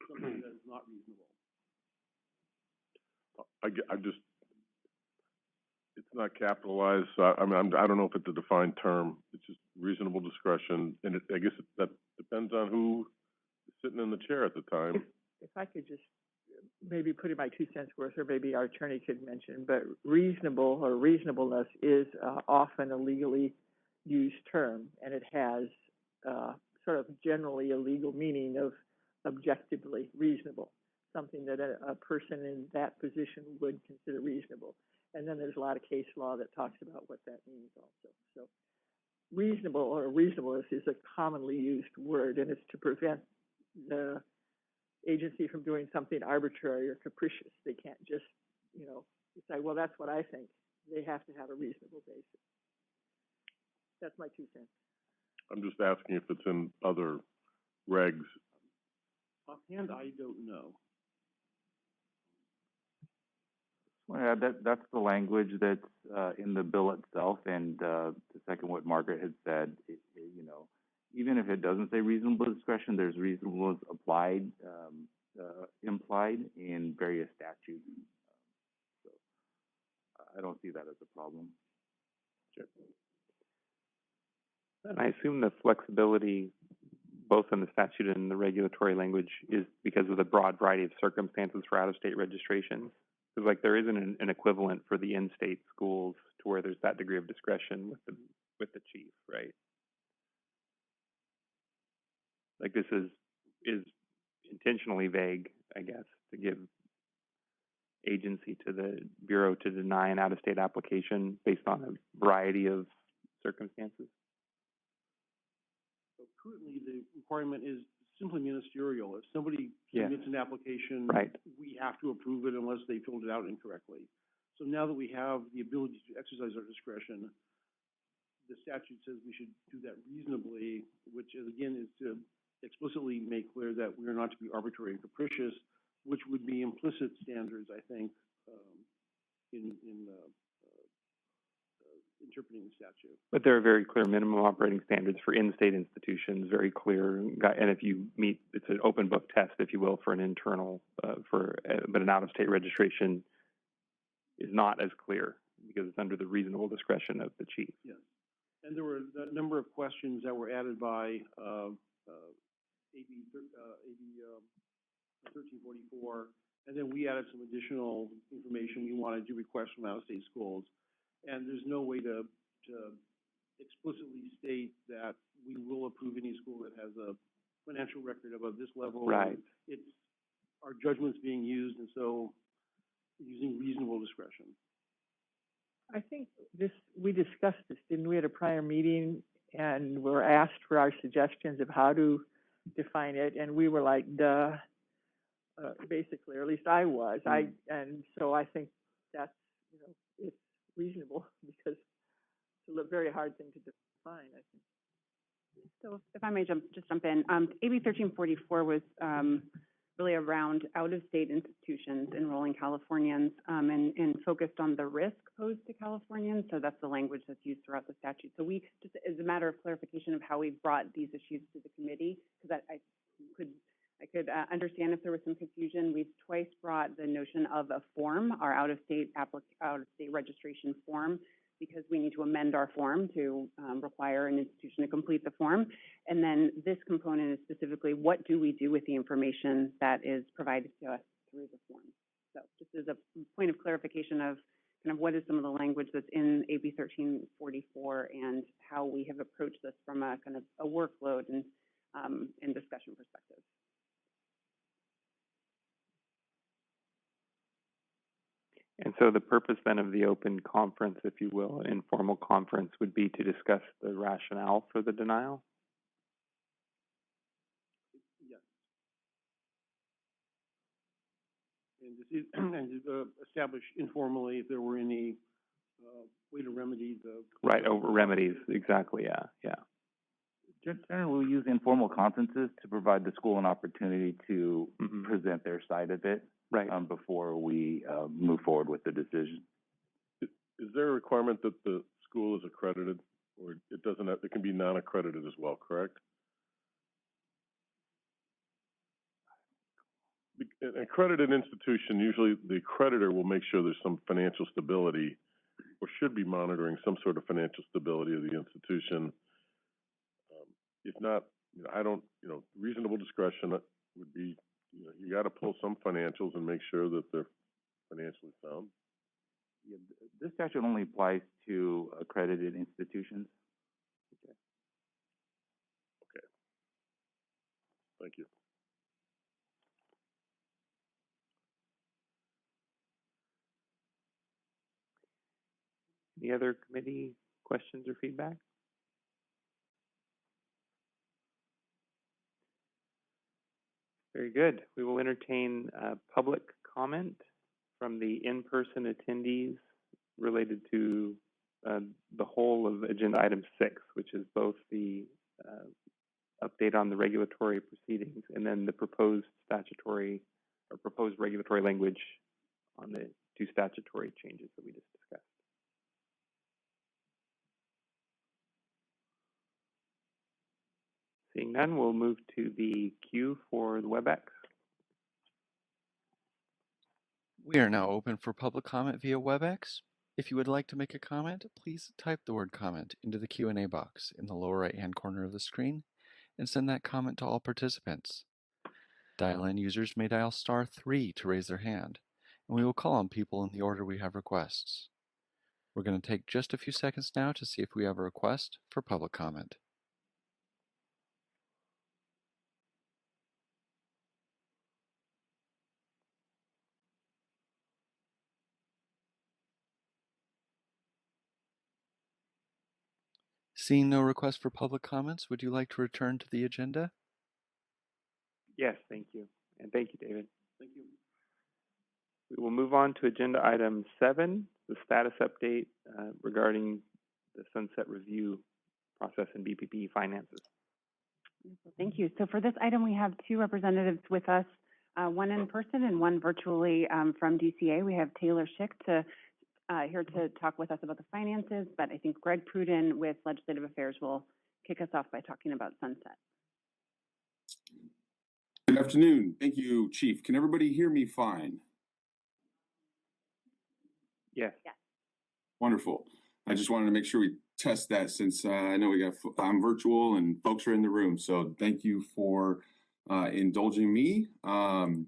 something that is not reasonable. I just, it's not capitalized, so I don't know if it's a defined term. It's just reasonable discretion, and I guess that depends on who is sitting in the chair at the time. If I could just maybe put in my 2 cents worth, or maybe our attorney could mention, but reasonable or reasonableness is often a legally used term, and it has sort of generally a legal meaning of objectively reasonable, something that a person in that position would consider reasonable. And then there's a lot of case law that talks about what that means also. So reasonable or reasonableness is a commonly used word, and it's to prevent the agency from doing something arbitrary or capricious. They can't just, say, well, that's what I think. They have to have a reasonable basis. That's my 2 cents. I'm just asking if it's in other regs. Offhand, I don't know. Well, that's the language that's in the bill itself, and to second what Margaret had said, even if it doesn't say reasonable discretion, there's reasonableness applied, implied in various statutes. So I don't see that as a problem. Sure. And I assume the flexibility, both in the statute and the regulatory language, is because of the broad variety of circumstances for out-of-state registrations. Because there isn't an equivalent for the in-state schools to where there's that degree of discretion with the chief, right? This is intentionally vague, I guess, to give agency to the Bureau to deny an out-of-state application based on a variety of circumstances. So currently, the requirement is simply ministerial. If somebody submits an application, we have to approve it unless they filled it out incorrectly. So now that we have the ability to exercise our discretion, the statute says we should do that reasonably, which is, again, is to explicitly make clear that we are not to be arbitrary and capricious, which would be implicit standards, I think, in interpreting the statute. But there are very clear minimum operating standards for in-state institutions, very clear, and if you meet, it's an open book test, if you will, for an internal, but an out-of-state registration is not as clear because it's under the reasonable discretion of the chief. Yes, and there were a number of questions that were added by AB 1344, and then we added some additional information we wanted to request from out-of-state schools. And there's no way to explicitly state that we will approve any school that has a financial record above this level. Right. It's our judgment's being used, and so using reasonable discretion. I think we discussed this, didn't we, at a prior meeting, and were asked for our suggestions of how to define it, and we were like, duh, basically, or at least I was. And so I think that's, it's reasonable because it's a very hard thing to define, I think. So if I may jump in, AB 1344 was really around out-of-state institutions enrolling Californians and focused on the risk posed to Californians. So that's the language that's used throughout the statute. So we, just as a matter of clarification of how we brought these issues to the committee, because I could understand if there was some confusion. We've twice brought the notion of a form, our out-of-state registration form, because we need to amend our form to require an institution to complete the form. And then this component is specifically, what do we do with the information that is provided to us through the form? So just as a point of clarification of kind of what is some of the language that's in AB 1344 and how we have approached this from a kind of a workload and discussion perspective. And so the purpose then of the open conference, if you will, informal conference, would be to discuss the rationale for the denial? Yes. And to establish informally if there were any way to remedy the... Right, over remedies, exactly, yeah. Generally, we use informal conferences to provide the school an opportunity to present their side of it. Right. Before we move forward with the decision. Is there a requirement that the school is accredited, or it doesn't have, it can be non-accredited as well, correct? An accredited institution, usually the accreditor will make sure there's some financial stability, or should be monitoring some sort of financial stability of the institution. If not, reasonable discretion would be, you got to pull some financials and make sure that they're financially sound. Yeah, this statute only applies to accredited institutions. Okay. Thank you. Any other committee questions or feedback? Very good. We will entertain public comment from the in-person attendees related to the whole of agenda item 6, which is both the update on the regulatory proceedings and then the proposed statutory or proposed regulatory language on the 2 statutory changes that we just discussed. Seeing none, we'll move to the queue for the Webex. We are now open for public comment via Webex. If you would like to make a comment, please type the word comment into the Q&A box in the lower right-hand corner of the screen and send that comment to all participants. Dial-in users may dial *3 to raise their hand, and we will call on people in the order we have requests. We're going to take just a few seconds now to see if we have a request for public comment. Seeing no request for public comments, would you like to return to the agenda? Yes, thank you. And thank you, David. Thank you. We will move on to agenda item 7, the status update regarding the sunset review process and BPP finances. Thank you. So for this item, we have 2 representatives with us, one in person and one virtually from DCA. We have Taylor Schick here to talk with us about the finances, but I think Greg Pruden with Legislative Affairs will kick us off by talking about sunset. Good afternoon. Thank you, Chief. Can everybody hear me fine? Yes. Yes. Wonderful. I just wanted to make sure we test that since I know I'm virtual and folks are in the room. So thank you for indulging me. Good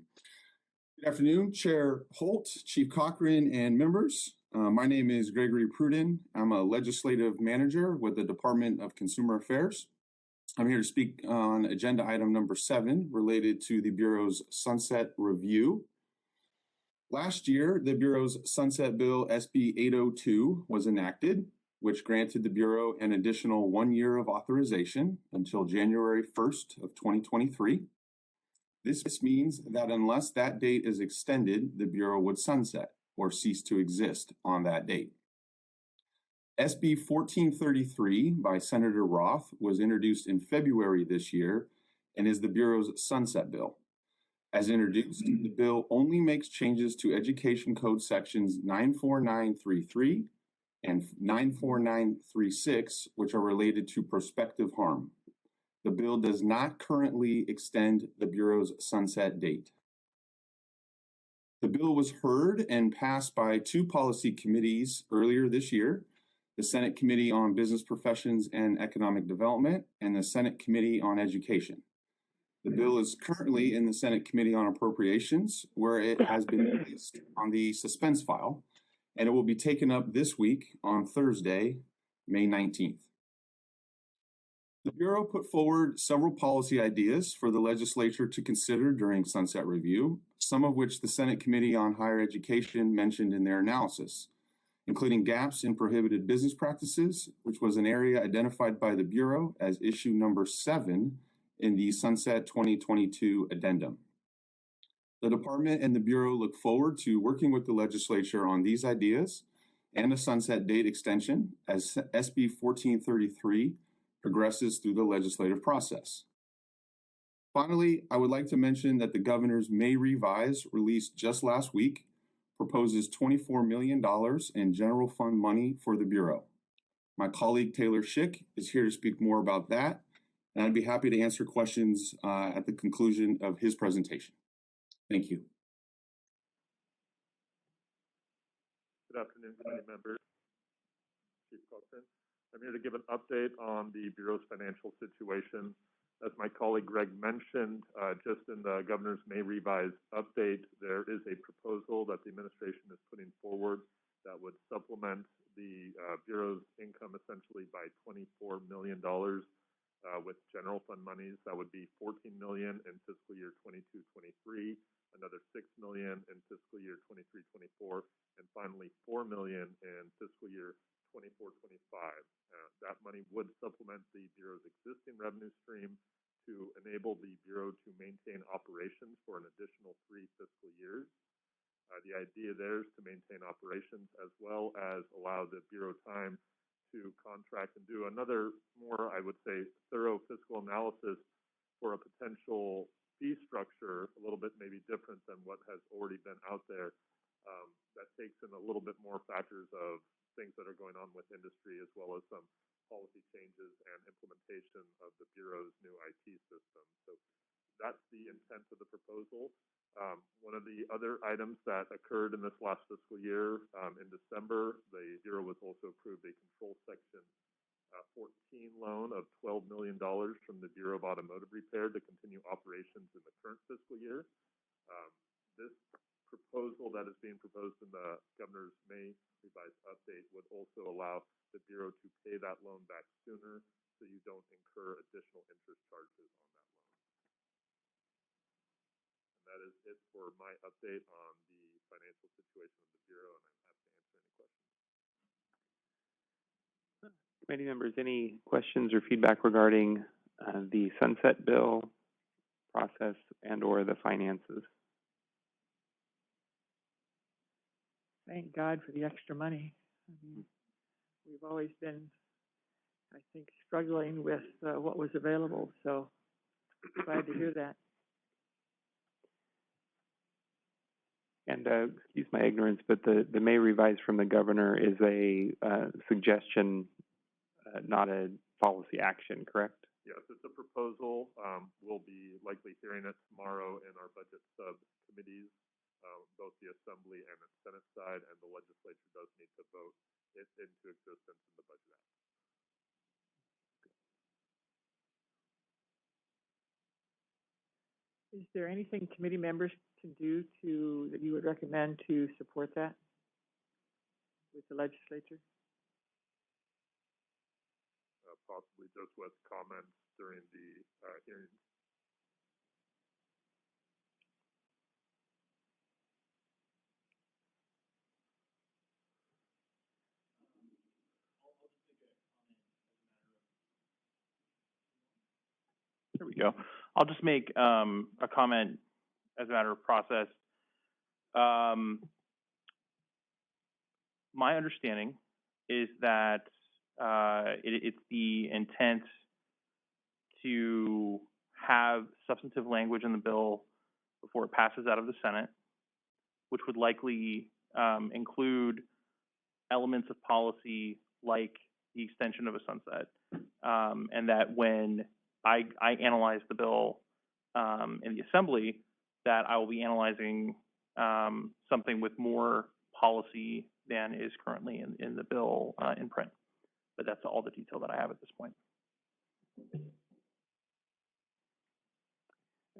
afternoon, Chair Holt, Chief Cochran, and members. My name is Gregory Pruden. I'm a legislative manager with the Department of Consumer Affairs. I'm here to speak on agenda item number 7 related to the Bureau's sunset review. Last year, the Bureau's sunset bill, SB 802, was enacted. which granted the Bureau an additional 1 year of authorization until January 1st of 2023. This means that unless that date is extended, the Bureau would sunset or cease to exist on that date. SB 1433 by Senator Roth was introduced in February this year and is the Bureau's sunset bill. As introduced, the bill only makes changes to Education Code sections 94933 and 94936, which are related to prospective harm. The bill does not currently extend the Bureau's sunset date. The bill was heard and passed by 2 policy committees earlier this year, the Senate Committee on Business Professions and Economic Development and the Senate Committee on Education. The bill is currently in the Senate Committee on Appropriations, where it has been placed on the suspense file, and it will be taken up this week on Thursday, May 19th. The Bureau put forward several policy ideas for the legislature to consider during sunset review, some of which the Senate Committee on Higher Education mentioned in their analysis, including gaps in prohibited business practices, which was an area identified by the Bureau as issue number 7 in the Sunset 2022 addendum. The Department and the Bureau look forward to working with the legislature on these ideas and a sunset date extension as SB 1433 progresses through the legislative process. Finally, I would like to mention that the Governor's May Revise, released just last week, proposes $24 million in general fund money for the Bureau. My colleague Taylor Schick is here to speak more about that, and I'd be happy to answer questions at the conclusion of his presentation. Thank you. Good afternoon, committee members. Chief Cochran. I'm here to give an update on the Bureau's financial situation. As my colleague Greg mentioned, just in the Governor's May Revise update, there is a proposal that the administration is putting forward that would supplement the Bureau's income essentially by $24 million with general fund monies. That would be $14 million in fiscal year 22-23, another $6 million in fiscal year 23-24, and finally $4 million in fiscal year 24-25. That money would supplement the Bureau's existing revenue stream to enable the Bureau to maintain operations for an additional 3 fiscal years. The idea there is to maintain operations as well as allow the Bureau time to contract and do another more, I would say, thorough fiscal analysis for a potential fee structure, a little bit maybe different than what has already been out there, that takes in a little bit more factors of things that are going on with industry as well as some policy changes and implementation of the Bureau's new IT system. So that's the intent of the proposal. One of the other items that occurred in this last fiscal year, in December, the Bureau was also approved a control section 14 loan of $12 million from the Bureau of Automotive Repair to continue operations in the current fiscal year. This proposal that is being proposed in the Governor's May Revised update would also allow the Bureau to pay that loan back sooner so you don't incur additional interest charges on that loan. And that is it for my update on the financial situation of the Bureau, and I'm happy to answer any questions. Committee members, any questions or feedback regarding the sunset bill process and or the finances? Thank God for the extra money. I mean, we've always been, I think, struggling with what was available, so glad to hear that. And excuse my ignorance, but the May Revise from the Governor is a suggestion, not a policy action, correct? Yes, it's a proposal. We'll be likely hearing it tomorrow in our budget subcommittees, both the Assembly and the Senate side, and the legislature does need to vote it into existence in the Budget Act. Is there anything committee members can do that you would recommend to support that with the legislature? Possibly just with comments during the hearings. we go. I'll just make a comment as a matter of process. My understanding is that it's the intent to have substantive language in the bill before it passes out of the Senate, which would likely include elements of policy like the extension of a sunset, and that when I analyze the bill in the Assembly, that I will be analyzing something with more policy than is currently in the bill in print. But that's all the detail that I have at this point.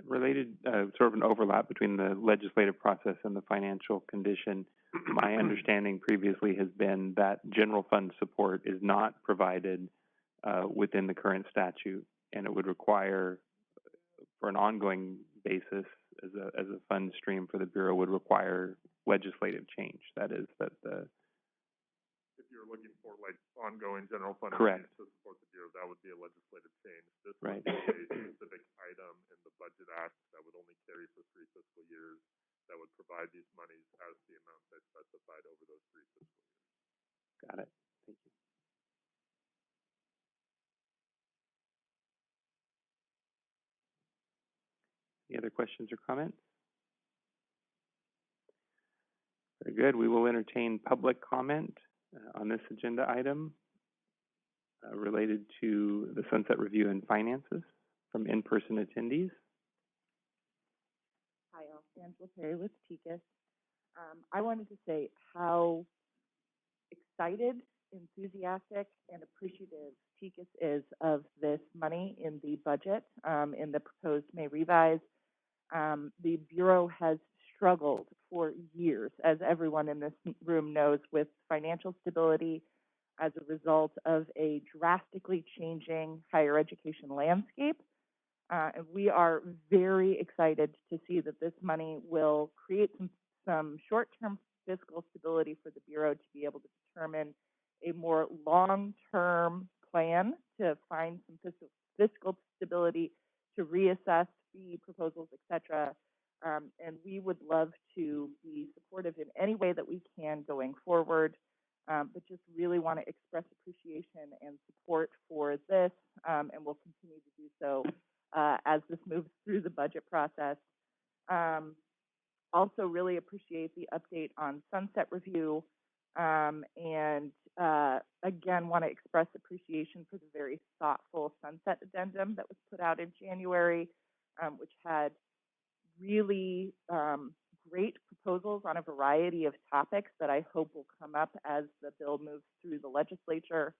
Related, sort of an overlap between the legislative process and the financial condition. My understanding previously has been that general fund support is not provided within the current statute, and it would require, for an ongoing basis, as a fund stream for the Bureau, would require legislative change. That is, that the... If you're looking for like ongoing general fund Correct. to support the Bureau, that would be a legislative change. This Right. would be a specific item in the Budget Act that would only carry for 3 fiscal years that would provide these monies as the amounts I specified over those 3 fiscal years. Got it. Thank you. Any other questions or comments? Very good. We will entertain public comment on this agenda item related to the Sunset Review and Finances from in-person attendees. Hi, I'm Angela Perry with Ticus. I wanted to say how excited, enthusiastic, and appreciative Ticus is of this money in the budget, in the proposed May revise. The Bureau has struggled for years, as everyone in this room knows, with financial stability as a result of a drastically changing higher education landscape. And we are very excited to see that this money will create some short-term fiscal stability for the Bureau to be able to determine a more long-term plan to find some fiscal stability, to reassess fee proposals, et cetera. And we would love to be supportive in any way that we can going forward, but just really want to express appreciation and support for this, and we'll continue to do so as this moves through the budget process. Also really appreciate the update on Sunset Review, and again, want to express appreciation for the very thoughtful Sunset Addendum that was put out in January, which had really great proposals on a variety of topics that I hope will come up as the bill moves through the legislature.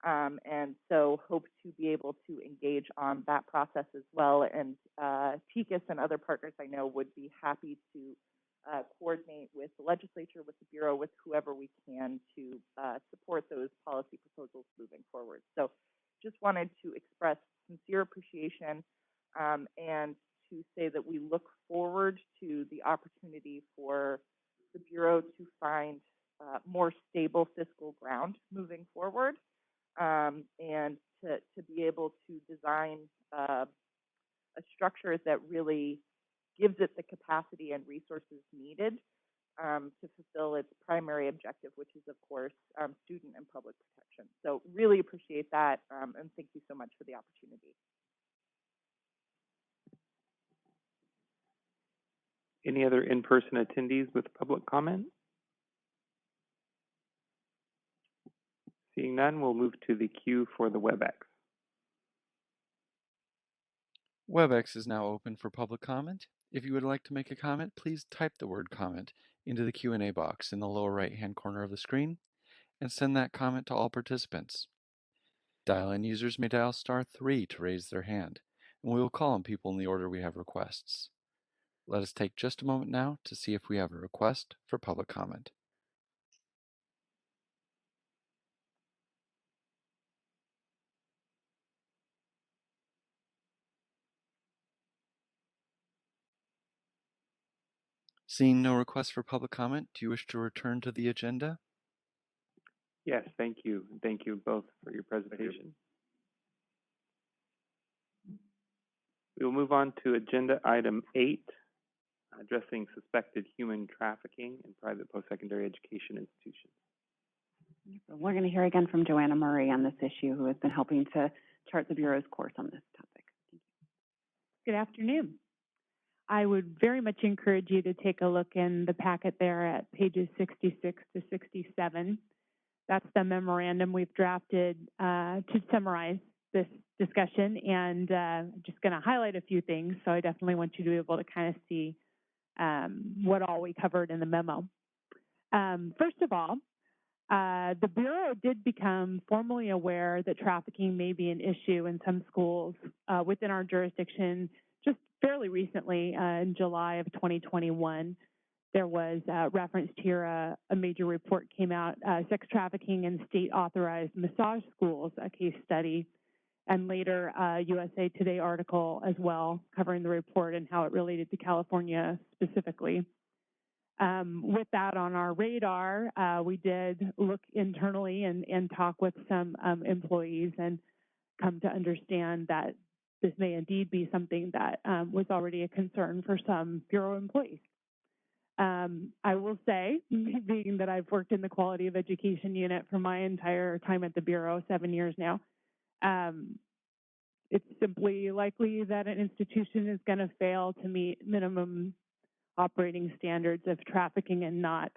And so hope to be able to engage on that process as well. And Ticus and other partners I know would be happy to coordinate with the legislature, with the Bureau, with whoever we can to support those policy proposals moving forward. So just wanted to express sincere appreciation and to say that we look forward to the opportunity for the Bureau to find more stable fiscal ground moving forward, and to be able to design a structure that really gives it the capacity and resources needed to fulfill its primary objective, which is, of course, student and public protection. So really appreciate that, and thank you so much for the opportunity. Any other in-person attendees with public comment? Seeing none, we'll move to the queue for the Webex. Webex is now open for public comment. If you would like to make a comment, please type the word comment into the Q&A box in the lower right-hand corner of the screen and send that comment to all participants. Dial-in users may dial *3 to raise their hand, and we will call on people in the order we have requests. Let us take just a moment now to see if we have a request for public comment. Seeing no requests for public comment, do you wish to return to the agenda? Yes, thank you. Thank you both for your presentation. We will move on to agenda item 8, addressing suspected human trafficking in private post-secondary education institutions. We're going to hear again from Joanna Murray on this issue, who has been helping to chart the Bureau's course on this topic. Good afternoon. I would very much encourage you to take a look in the packet there at pages 66 to 67. That's the memorandum we've drafted to summarize this discussion, and I'm just going to highlight a few things, so I definitely want you to be able to kind of see what all we covered in the memo. First of all, the Bureau did become formally aware that trafficking may be an issue in some schools within our jurisdiction just fairly recently. In July of 2021, there was referenced here a major report came out, Sex Trafficking in State-Authorized Massage Schools, a case study, and later a USA Today article as well covering the report and how it related to California specifically. With that on our radar, we did look internally and talk with some employees and come to understand that this may indeed be something that was already a concern for some Bureau employees. I will say, being that I've worked in the Quality of Education unit for my entire time at the Bureau, 7 years now, it's simply likely that an institution is going to fail to meet minimum operating standards if trafficking and not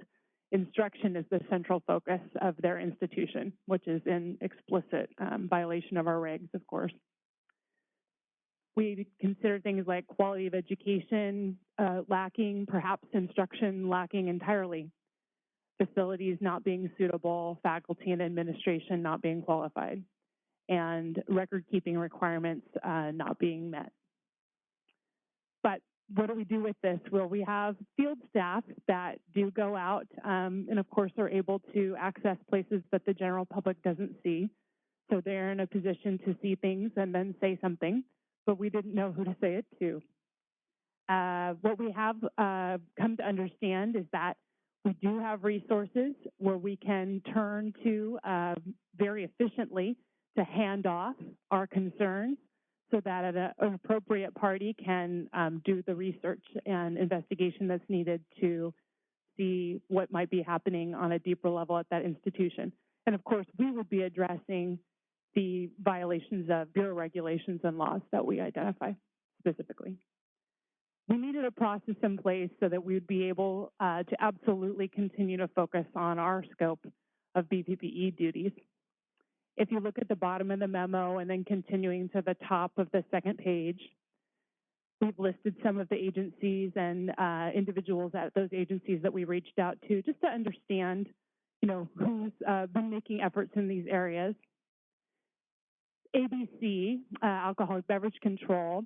instruction is the central focus of their institution, which is in explicit violation of our regs, of course. We consider things like quality of education lacking, perhaps instruction lacking entirely, facilities not being suitable, faculty and administration not being qualified, and record-keeping requirements not being met. But what do we do with this? Well, we have field staff that do go out and, of course, are able to access places that the general public doesn't see. So they're in a position to see things and then say something, but we didn't know who to say it to. What we have come to understand is that we do have resources where we can turn to very efficiently to hand off our concerns so that an appropriate party can do the research and investigation that's needed to see what might be happening on a deeper level at that institution. And of course, we would be addressing the violations of Bureau regulations and laws that we identify specifically. We needed a process in place so that we would be able to absolutely continue to focus on our scope of BPPE duties. If you look at the bottom of the memo and then continuing to the top of the second page, we've listed some of the agencies and individuals at those agencies that we reached out to just to understand, who's been making efforts in these areas. ABC, Alcoholic Beverage Control,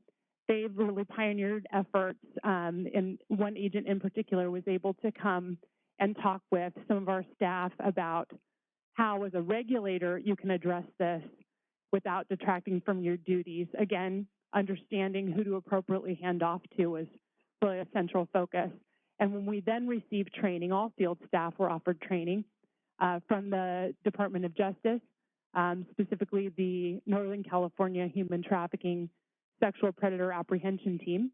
they've really pioneered efforts, and one agent in particular was able to come and talk with some of our staff about how, as a regulator, you can address this without detracting from your duties. Again, understanding who to appropriately hand off to is really a central focus. And when we then received training, all field staff were offered training from the Department of Justice, specifically the Northern California Human Trafficking Sexual Predator Apprehension Team.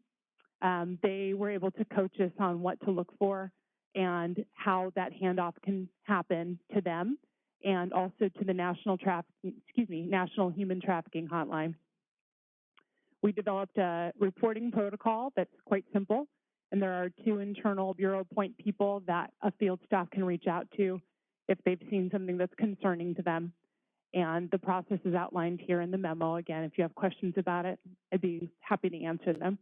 They were able to coach us on what to look for and how that handoff can happen to them, and also to the National Human Trafficking Hotline. We developed a reporting protocol that's quite simple, and there are 2 internal Bureau point people that a field staff can reach out to if they've seen something that's concerning to them. And the process is outlined here in the memo. Again, if you have questions about it, I'd be happy to answer them.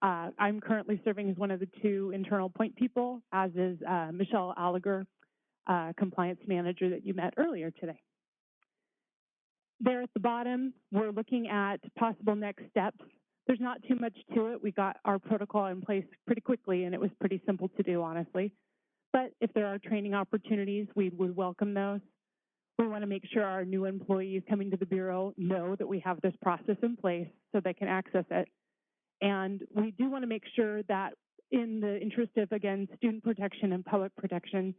I'm currently serving as one of the 2 internal point people, as is Michelle Alliger, compliance manager that you met earlier today. There at the bottom, we're looking at possible next steps. There's not too much to it. We got our protocol in place pretty quickly, and it was pretty simple to do, honestly. But if there are training opportunities, we would welcome those. We want to make sure our new employees coming to the Bureau know that we have this process in place so they can access it. And we do want to make sure that, in the interest of, again, student protection and public protection,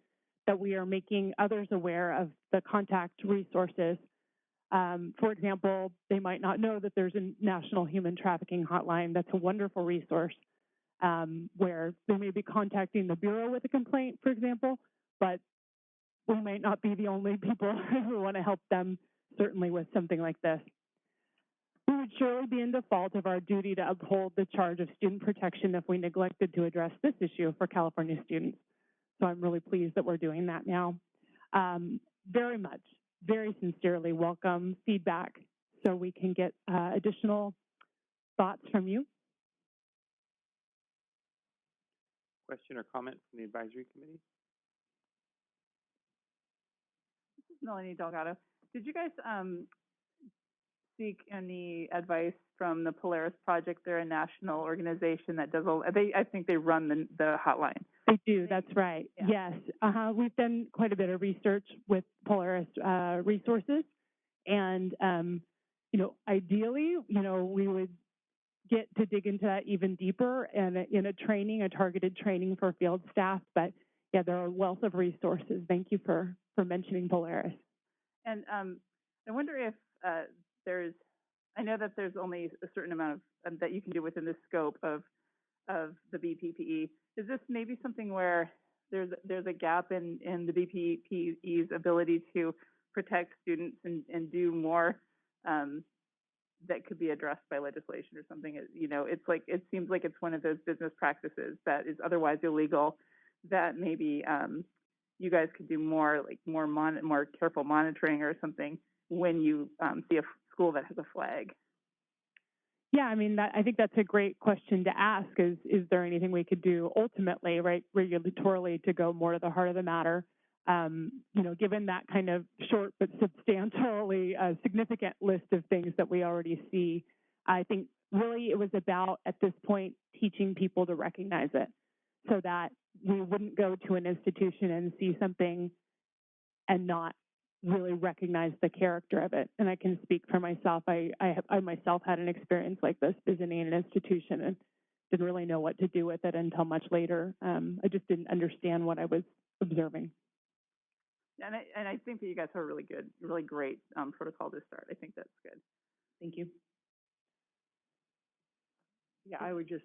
that we are making others aware of the contact resources For example, they might not know that there's a national human trafficking hotline. That's a wonderful resource where they may be contacting the Bureau with a complaint, for example, but we might not be the only people who want to help them, certainly with something like this. We would surely be in default of our duty to uphold the charge of student protection if we neglected to address this issue for California students. So I'm really pleased that we're doing that now. Very much, very sincerely welcome feedback so we can get additional thoughts from you. Question or comment from the advisory committee? This is Melanie Delgado. Did you guys seek any advice from the Polaris Project? They're a national organization that does I think they run the hotline. They do, that's right. Yeah. Yes. We've done quite a bit of research with Polaris resources. And, ideally, we would get to dig into that even deeper and in a targeted training for field staff. But, yeah, there are a wealth of resources. Thank you for mentioning Polaris. And I wonder if I know that there's only a certain amount of that you can do within the scope of the BPPE. Is this maybe something where there's a gap in the BPPE's ability to protect students and do more that could be addressed by legislation or something? It seems like it's one of those business practices that is otherwise illegal that maybe you guys could do more careful monitoring or something when you see a school that has a flag. Yeah, I think that's a great question to ask. Is there anything we could do ultimately, right, regulatorily, to go more to the heart of the matter? Given that kind of short but substantially significant list of things that we already see, I think really it was about, at this point, teaching people to recognize it so that we wouldn't go to an institution and see something and not really recognize the character of it. And I can speak for myself. I myself had an experience like this visiting an institution and didn't really know what to do with it until much later. I just didn't understand what I was observing. And I think that you guys have a really great protocol to start. I think that's good. Thank you. Yeah, I would just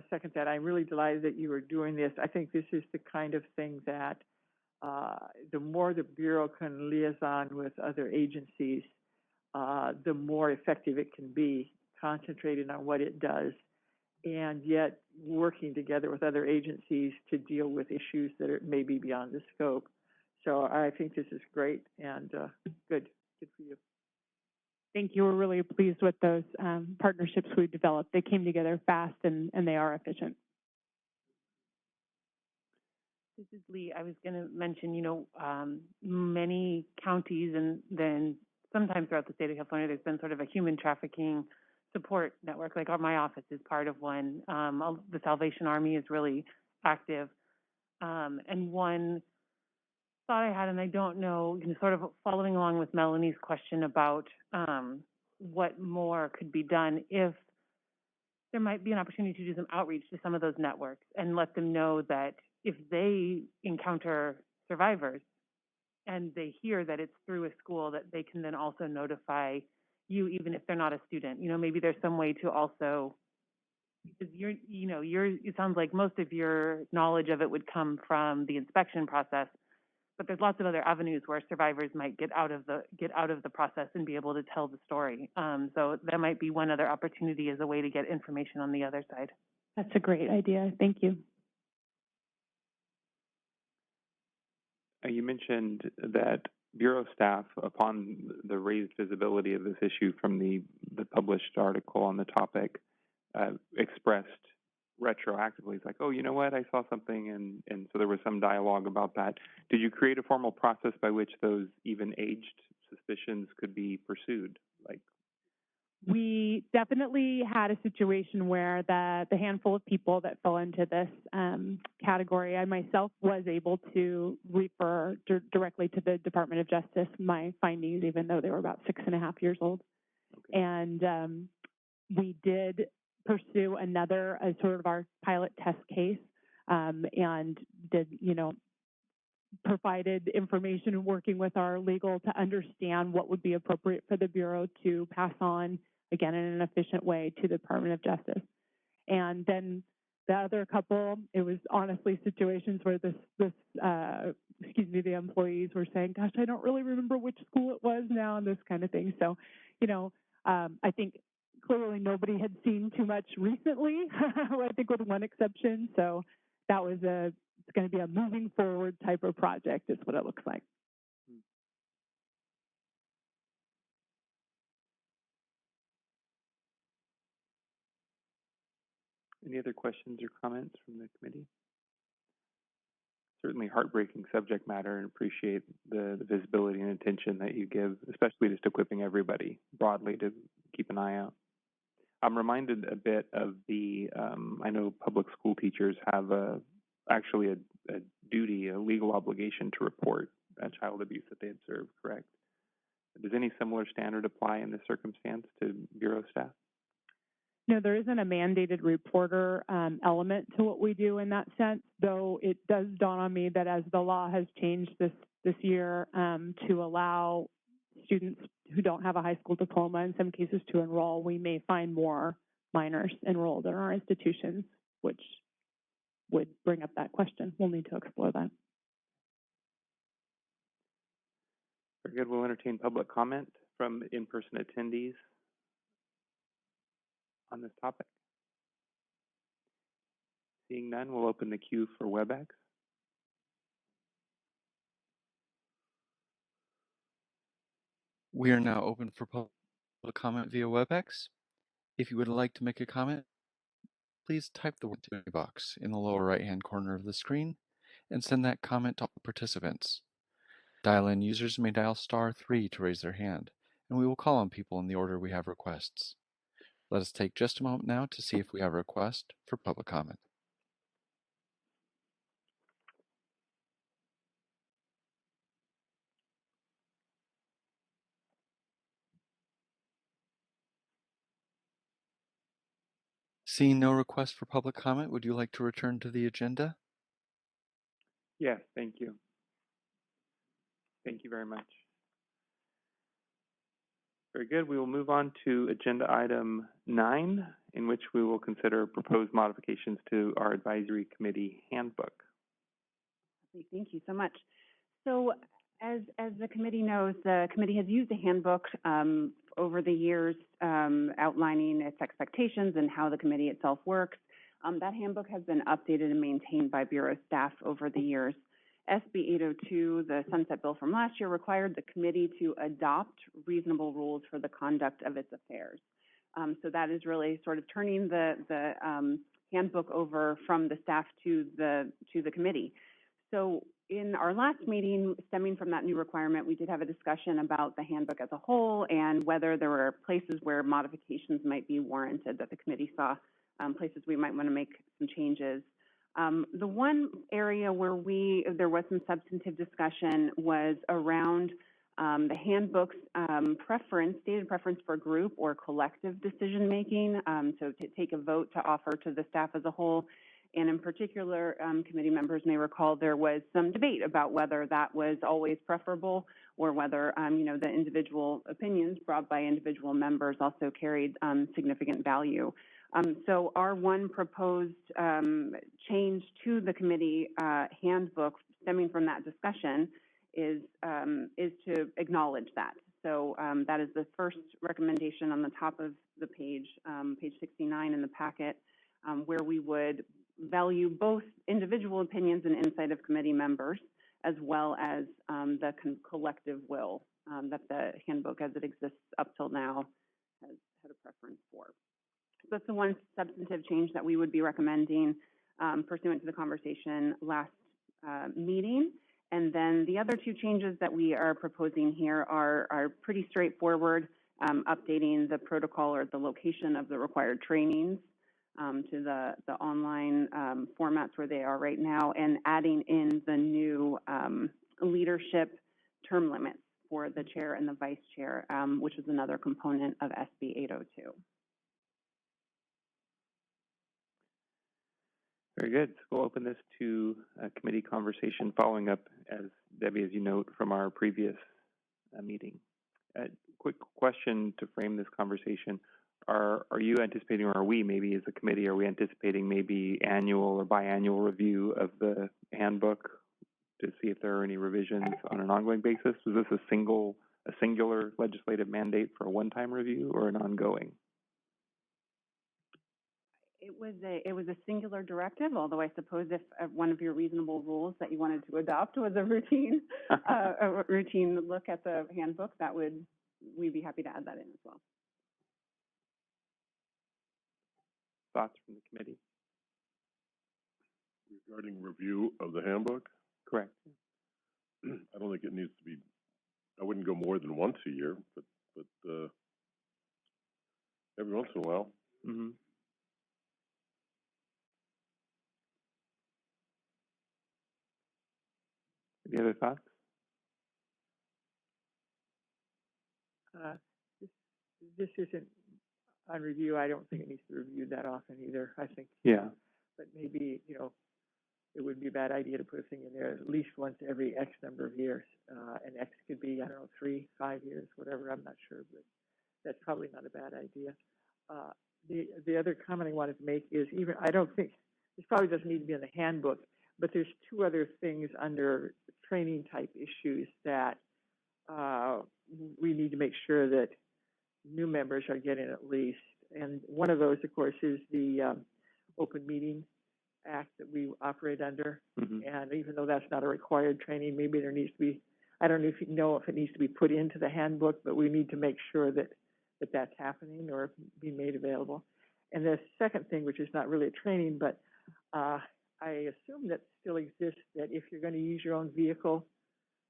second that. I'm really delighted that you are doing this. I think this is the kind of thing that the more the Bureau can liaison with other agencies, the more effective it can be, concentrating on what it does, and yet working together with other agencies to deal with issues that may be beyond the scope. So I think this is great and good for you. Thank you. We're really pleased with those partnerships we've developed. They came together fast and they are efficient. This is Lee. I was going to mention, many counties and then sometimes throughout the state of California, there's been sort of a human trafficking support network. Like my office is part of one. The Salvation Army is really active. And one thought I had, and I don't know, sort of following along with Melanie's question about what more could be done, if there might be an opportunity to do some outreach to some of those networks and let them know that if they encounter survivors and they hear that it's through a school, that they can then also notify you, even if they're not a student. Maybe there's some way to also, because it sounds like most of your knowledge of it would come from the inspection process, but there's lots of other avenues where survivors might get out of the process and be able to tell the story. So that might be one other opportunity as a way to get information on the other side. That's a great idea. Thank you. You mentioned that Bureau staff, upon the raised visibility of this issue from the published article on the topic, expressed retroactively. It's like, oh, you know what, I saw something, and so there was some dialogue about that. Did you create a formal process by which those even aged suspicions could be pursued? We definitely had a situation where the handful of people that fell into this category, I myself was able to refer directly to the Department of Justice my findings, even though they were about 6.5 years old. Okay. And we did pursue another sort of our pilot test case and did, provided information and working with our legal to understand what would be appropriate for the Bureau to pass on, again, in an efficient way to the Department of Justice. And then the other couple, it was honestly situations where the employees were saying, gosh, I don't really remember which school it was now, and this kind of thing. So, I think clearly nobody had seen too much recently, I think with one exception. So that was it's going to be a moving forward type of project is what it looks like. Any other questions or comments from the committee? Certainly heartbreaking subject matter, and appreciate the visibility and attention that you give, especially just equipping everybody broadly to keep an eye out. I'm reminded a bit of I know public school teachers have actually a duty, a legal obligation to report child abuse that they observe, correct? Does any similar standard apply in this circumstance to Bureau staff? No, there isn't a mandated reporter element to what we do in that sense, though it does dawn on me that as the law has changed this year to allow students who don't have a high school diploma in some cases to enroll, we may find more minors enrolled in our institutions, which would bring up that question. We'll need to explore that. Very good. We'll entertain public comment from in-person attendees on this topic. Seeing none, we'll open the queue for Webex. We are now open for public comment via Webex. If you would like to make a comment, please type the word Q&A box in the lower right-hand corner of the screen and send that comment to all participants. Dial-in users may dial *3 to raise their hand, and we will call on people in the order we have requests. Let us take just a moment now to see if we have a request for public comment. Seeing no request for public comment, would you like to return to the agenda? Yes, thank you. Thank you very much. Very good. We will move on to agenda item 9, in which we will consider proposed modifications to our advisory committee handbook. Thank you so much. So as the committee knows, the committee has used the handbook over the years, outlining its expectations and how the committee itself works. That handbook has been updated and maintained by Bureau staff over the years. SB 802, the Sunset Bill from last year, required the committee to adopt reasonable rules for the conduct of its affairs. So that is really sort of turning the handbook over from the staff to the committee. So in our last meeting, stemming from that new requirement, we did have a discussion about the handbook as a whole and whether there were places where modifications might be warranted, that the committee saw places we might want to make some changes. The one area where there was some substantive discussion was around the handbook's stated preference for group or collective decision-making, so to take a vote to offer to the staff as a whole. And in particular, committee members may recall there was some debate about whether that was always preferable or whether, the individual opinions brought by individual members also carried significant value. So our one proposed change to the committee handbook stemming from that discussion is to acknowledge that. So that is the first recommendation on the top of the page, page 69 in the packet, where we would value both individual opinions and insight of committee members, as well as the collective will that the handbook as it exists up till now has had a preference for. So that's the one substantive change that we would be recommending pursuant to the conversation last meeting. And then the other two changes that we are proposing here are pretty straightforward, updating the protocol or the location of the required trainings to the online formats where they are right now, and adding in the new leadership term limits for the chair and the vice chair, which is another component of SB 802. Very good. So we'll open this to a committee conversation following up, as Debbie, as you note, from our previous meeting. Quick question to frame this conversation. Are you anticipating, or are we maybe as a committee, are we anticipating maybe annual or biannual review of the handbook to see if there are any revisions on an ongoing basis? Was this a singular legislative mandate for a one-time review or an ongoing? It was a singular directive, although I suppose if one of your reasonable rules that you wanted to adopt was a routine look at the handbook, we'd be happy to add that in as well. Thoughts from the committee? Regarding review of the handbook? Correct. I don't think it needs to be, I wouldn't go more than once a year, but every once in a while. Mm-hmm. Any other thoughts? This isn't on review. I don't think it needs to be reviewed that often either. I think. Yeah. But maybe, it would be a bad idea to put a thing in there at least once every X number of years. And X could be, 3, 5 years, whatever, I'm not sure, but that's probably not a bad idea. The other comment I wanted to make is I don't think, this probably doesn't need to be in the handbook, but there's 2 other things under training type issues that we need to make sure that new members are getting at least. And one of those, of course, is the Open Meeting Act that we operate under. Mm-hmm. And even though that's not a required training, maybe there needs to be, I don't know if it needs to be put into the handbook, but we need to make sure that that's happening or be made available. And the second thing, which is not really a training, but I assume that still exists, that if you're going to use your own vehicle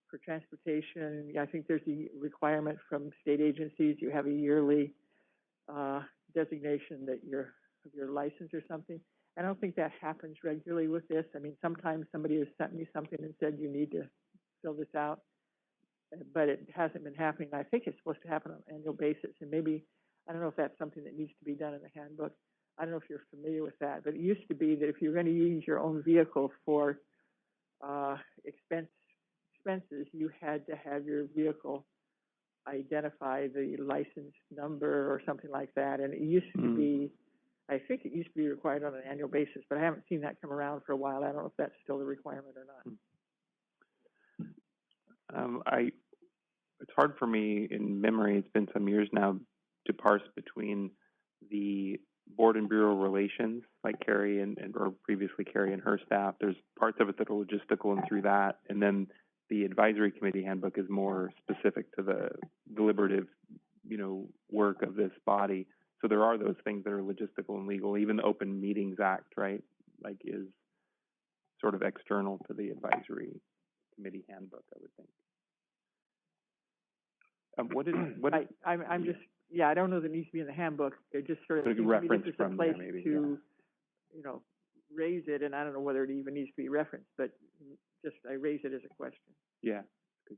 for transportation, I think there's a requirement from state agencies, you have a yearly designation that your license or something. I don't think that happens regularly with this. I mean, sometimes somebody has sent me something and said you need to fill this out, but it hasn't been happening. I think it's supposed to happen on an annual basis, and maybe, I don't know if that's something that needs to be done in the handbook. I don't know if you're familiar with that, but it used to be that if you're going to use your own vehicle for expenses, you had to have your vehicle identify the license number or something like that, and it used to be, I think it used to be required on an annual basis, but I haven't seen that come around for a while. I don't know if that's still the requirement or not. It's hard for me in memory, it's been some years now, to parse between the board and bureau relations, like Carrie or previously Carrie and her staff. There's parts of it that are logistical and through that, and then the advisory committee handbook is more specific to the deliberative, work of this body. So there are those things that are logistical and legal. Even the Open Meetings Act, right, is sort of external to the advisory committee handbook, I would think. I don't know that it needs to be in the handbook. It just sort of reference this is from a place there, maybe, to, raise it, and I don't know whether it even needs to be referenced, but just I raise it as a question. Yeah, good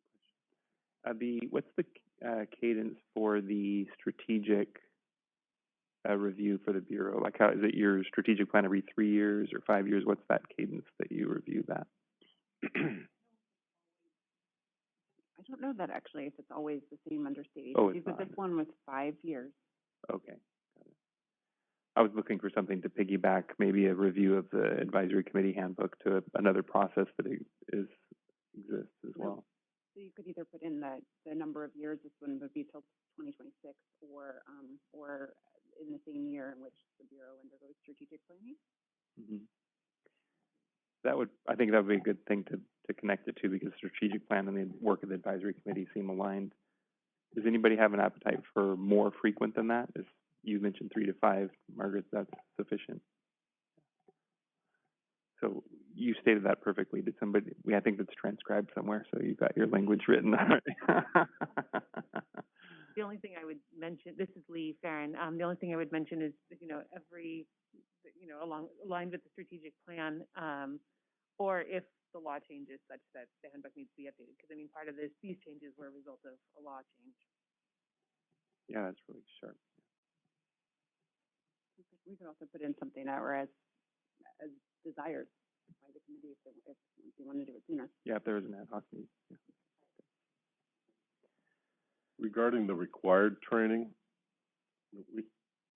question. What's the cadence for the strategic review for the Bureau? Like, how is it your strategic plan every 3 years or 5 years? What's that cadence that you review that? I don't know that actually, if it's always the same under state Oh, agencies, but this one was 5 years. Okay. Got it. I was looking for something to piggyback, maybe a review of the advisory committee handbook to another process that exists as well. So you could either put in the number of years, this one would be till 2026, or in the same year in which the Bureau undergoes strategic planning. Mm-hmm. I think that would be a good thing to connect it to, because strategic plan and the work of the advisory committee seem aligned. Does anybody have an appetite for more frequent than that? As you mentioned 3 to 5, Margaret, that's sufficient. So you stated that perfectly. Did somebody? I think that's transcribed somewhere, so you've got your language written already. The only thing I would mention, this is Lee Farron. The only thing I would mention is, aligned with the strategic plan, or if the law changes such that the handbook needs to be updated. Because part of these changes were a result of a law change. Yeah, that's really sharp. We could also put in something that, whereas as desired by the committee if they want to do it sooner. Yeah, if there is an ad hoc need. Yeah. Regarding the required training,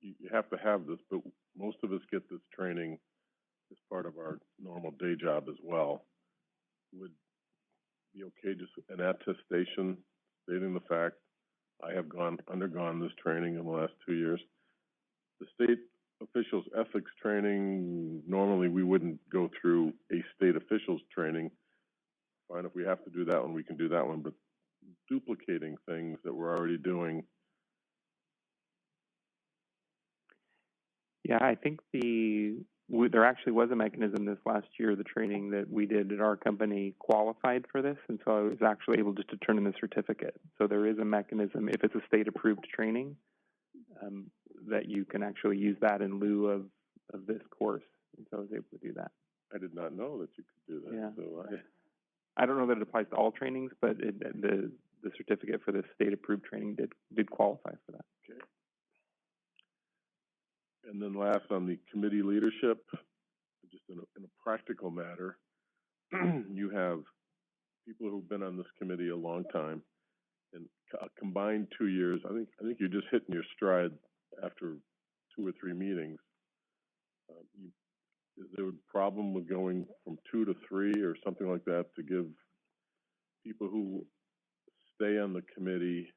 you have to have this, but most of us get this training as part of our normal day job as well. Would be okay just an attestation stating the fact I have undergone this training in the last 2 years. The state officials ethics training, normally we wouldn't go through a state officials training. Fine, if we have to do that one, we can do that one, but duplicating things that we're already doing. Yeah, I think there actually was a mechanism this last year, the training that we did at our company qualified for this, and so I was actually able just to turn in the certificate. So there is a mechanism, if it's a state-approved training, that you can actually use that in lieu of this course, and so I was able to do that. I did not know that you could do that. Yeah. So I don't know that it applies to all trainings, but the certificate for the state-approved training did qualify for that. Okay. And then last, on the committee leadership, just in a practical matter, you have people who've been on this committee a long time, and a combined 2 years. I think you're just hitting your stride after 2 or 3 meetings. Is there a problem with going from 2 to 3 or something like that to give people who stay on the committee?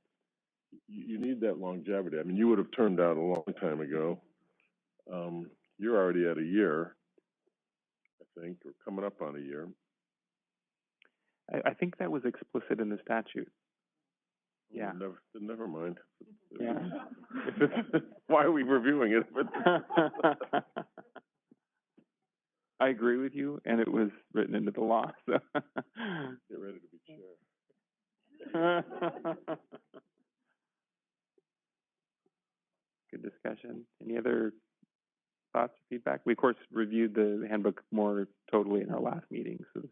You need that longevity. I mean, you would have turned out a long time ago. You're already at a year, I think, or coming up on a year. I think that was explicit in the statute. Yeah. Never mind. Yeah. Why are we reviewing it? I agree with you, and it was written into the law. So. Get ready to be chair. Good discussion. Any other thoughts or feedback? We, of course, reviewed the handbook more totally in our last meeting. So.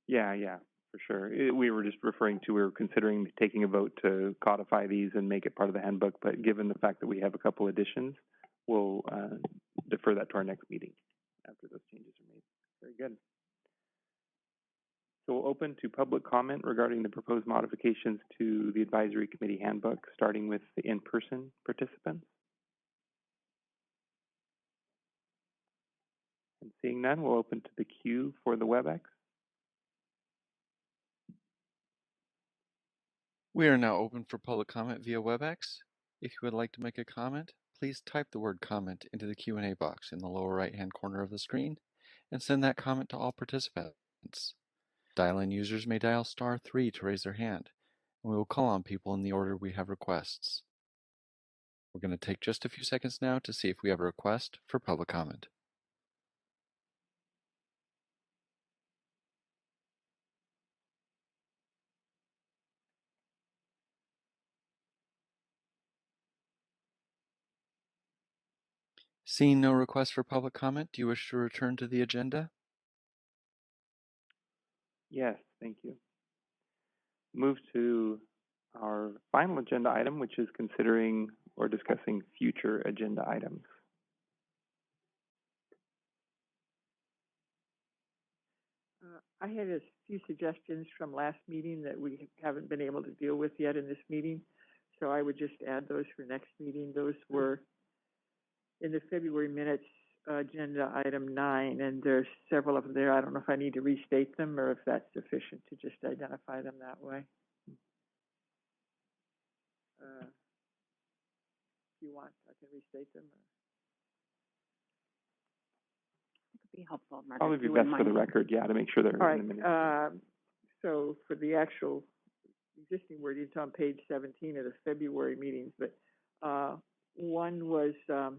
Yeah, for sure. We were just referring to, we were considering taking a vote to codify these and make it part of the handbook, but given the fact that we have a couple additions, we'll defer that to our next meeting after those changes are made. Very good. So we'll open to public comment regarding the proposed modifications to the advisory committee handbook, starting with the in-person participants. And seeing none, we'll open to the queue for the Webex. We are now open for public comment via Webex. If you would like to make a comment, please type the word comment into the Q&A box in the lower right-hand corner of the screen and send that comment to all participants. Dial-in users may dial *3 to raise their hand, and we will call on people in the order we have requests. We're going to take just a few seconds now to see if we have a request for public comment. Seeing no requests for public comment, do you wish to return to the agenda? Yes, thank you. Move to our final agenda item, which is considering or discussing future agenda items. I had a few suggestions from last meeting that we haven't been able to deal with yet in this meeting, so I would just add those for next meeting. Those were in the February minutes, agenda item 9, and there's several of them there. I don't know if I need to restate them or if that's sufficient to just identify them that way. If you want, I can restate them. It could be helpful, Margaret. Probably be best for the record, yeah, to make sure they're all in the right. minutes. So for the actual existing wording, it's on page 17 of the February meetings, but one was, I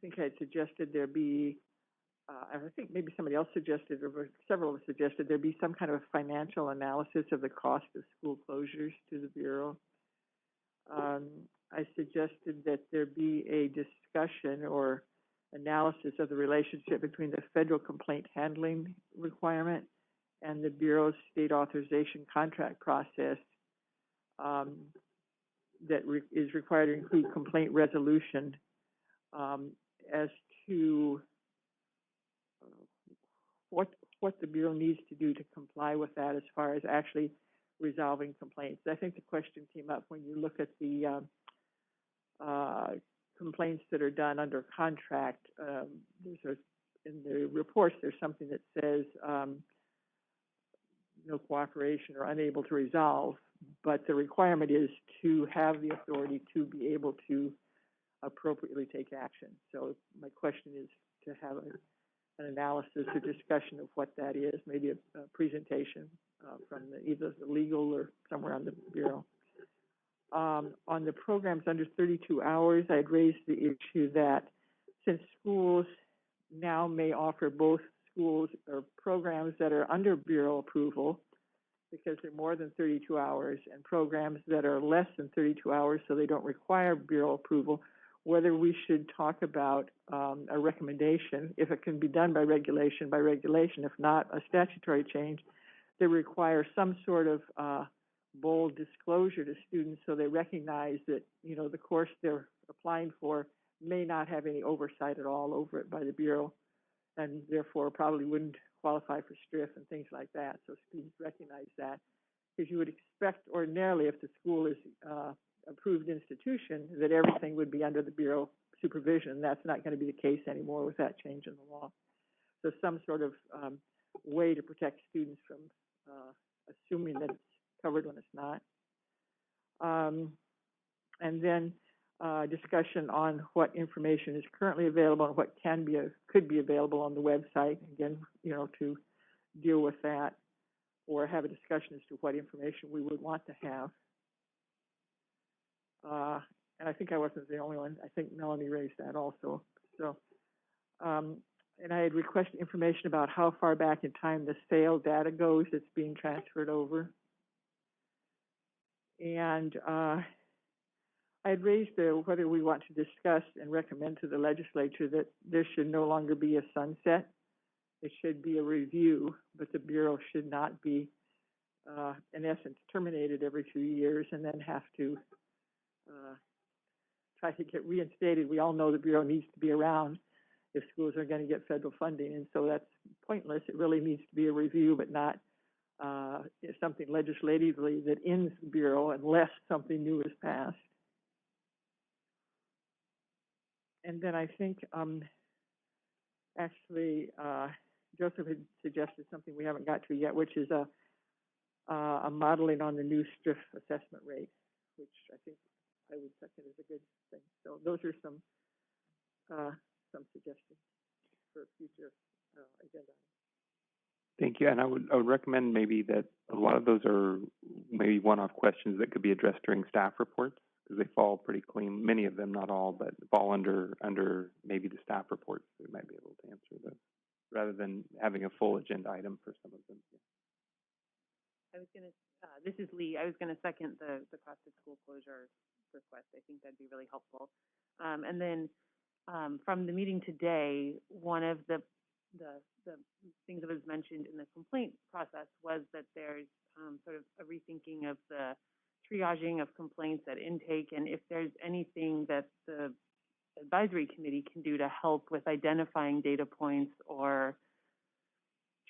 think I had suggested there be, I think maybe somebody else suggested, or several of us suggested, there be some kind of a financial analysis of the cost of school closures to the Bureau. I suggested that there be a discussion or analysis of the relationship between the federal complaint handling requirement and the Bureau's state authorization contract process that is required to include complaint resolution as to what the Bureau needs to do to comply with that as far as actually resolving complaints. I think the question came up when you look at the complaints that are done under contract. In the reports, there's something that says no cooperation or unable to resolve, but the requirement is to have the authority to be able to appropriately take action. So my question is to have an analysis or discussion of what that is, maybe a presentation from either the legal or somewhere on the Bureau. On the programs under 32 hours, I'd raised the issue that since schools now may offer both schools or programs that are under Bureau approval because they're more than 32 hours and programs that are less than 32 hours so they don't require Bureau approval, whether we should talk about a recommendation, if it can be done by regulation, if not a statutory change, that requires some sort of bold disclosure to students so they recognize that, you know, the course they're applying for may not have any oversight at all over it by the Bureau, and therefore probably wouldn't qualify for STRIF and things like that. So students recognize that, because you would expect ordinarily if the school is approved institution that everything would be under the Bureau supervision. That's not going to be the case anymore with that change in the law. So some sort of way to protect students from assuming that it's covered when it's not. And then discussion on what information is currently available and what could be available on the website. Again, you know, to deal with that or have a discussion as to what information we would want to have. And I think I wasn't the only one. I think Melanie raised that also. So, and I had requested information about how far back in time the sale data goes that's being transferred over. And I had raised whether we want to discuss and recommend to the legislature that there should no longer be a sunset. It should be a review, but the Bureau should not be, in essence, terminated every 2 years and then have to try to get reinstated. We all know the Bureau needs to be around if schools are going to get federal funding, and so that's pointless. It really needs to be a review, but not something legislatively that ends the Bureau unless something new is passed. And then I think actually Joseph had suggested something we haven't got to yet, which is a modeling on the new STRIF assessment rate, which I think I would second as a good thing. So those are some suggestions for future agenda. Thank you. And I would recommend maybe that a lot of those are maybe one-off questions that could be addressed during staff reports, because they fall pretty clean. Many of them, not all, but fall under maybe the staff reports. We might be able to answer those rather than having a full agenda item for some of them. I was going to, this is Lee. I was going to second the cost of school closure request. I think that'd be really helpful. And then from the meeting today, one of the things that was mentioned in the complaint process was that there's sort of a rethinking of the triaging of complaints at intake, and if there's anything that the advisory committee can do to help with identifying data points or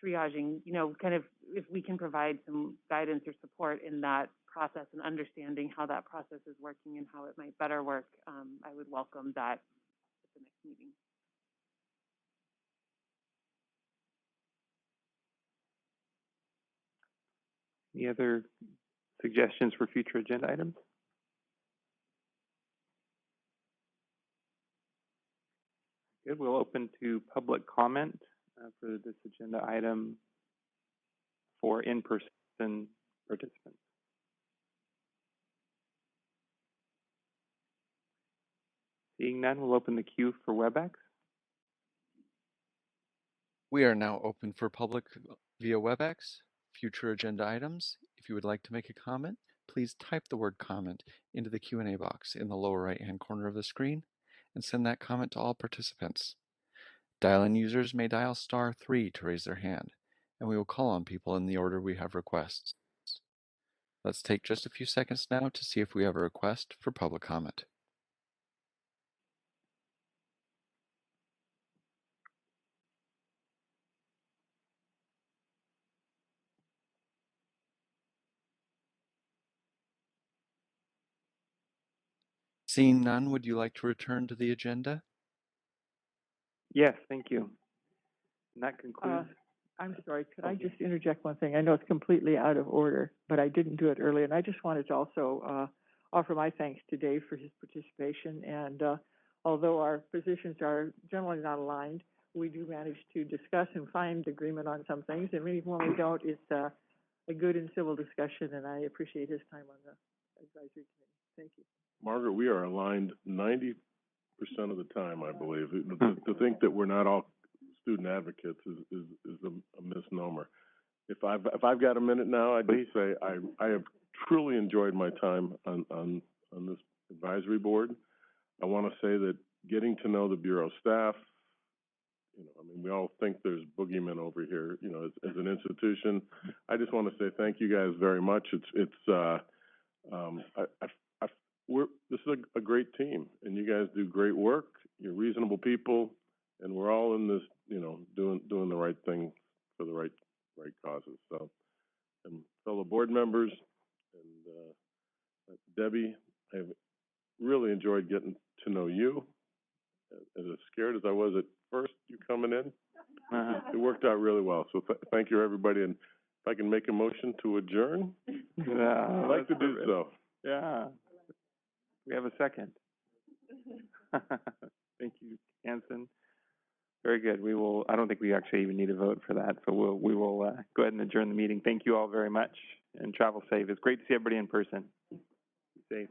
triaging, you know, kind of if we can provide some guidance or support in that process and understanding how that process is working and how it might better work, I would welcome that at the next meeting. Any other suggestions for future agenda items? Good. We'll open to public comment for this agenda item for in-person participants. Seeing none, we'll open the queue for Webex. We are now open for public via Webex. Future agenda items. If you would like to make a comment, please type the word comment into the Q&A box in the lower right-hand corner of the screen and send that comment to all participants. Dial-in users may dial *3 to raise their hand, and we will call on people in the order we have requests. Let's take just a few seconds now to see if we have a request for public comment. Seeing none, would you like to return to the agenda? Yes, thank you. And that concludes. I'm sorry, could I just interject one thing? I know it's completely out of order, but I didn't do it earlier, and I just wanted to also offer my thanks to Dave for his participation. And although our positions are generally not aligned, we do manage to discuss and find agreement on some things, and even when we don't, it's a good and civil discussion, and I appreciate his time on the advisory committee. Thank you. Margaret, we are aligned 90% of the time, I believe. To think that we're not all student advocates is a misnomer. If I've got a minute now, I'd just say I have truly enjoyed my time on this advisory board. I want to say that getting to know the Bureau staff, I mean, we all think there's boogeymen over here, as an institution. I just want to say thank you guys very much. This is a great team, and you guys do great work. You're reasonable people, and we're all in this, doing the right thing for the right causes. So, and fellow board members and Debbie, I've really enjoyed getting to know you. As scared as I was at first, you coming in, it worked out really well. So thank you, everybody. And if I can make a motion to adjourn, I'd like to do so. Yeah. We have a second. Thank you, Hanson. Very good. We will. I don't think we actually even need a vote for that. So we will go ahead and adjourn the meeting. Thank you all very much, and travel safe. It's great to see everybody in person. Be safe.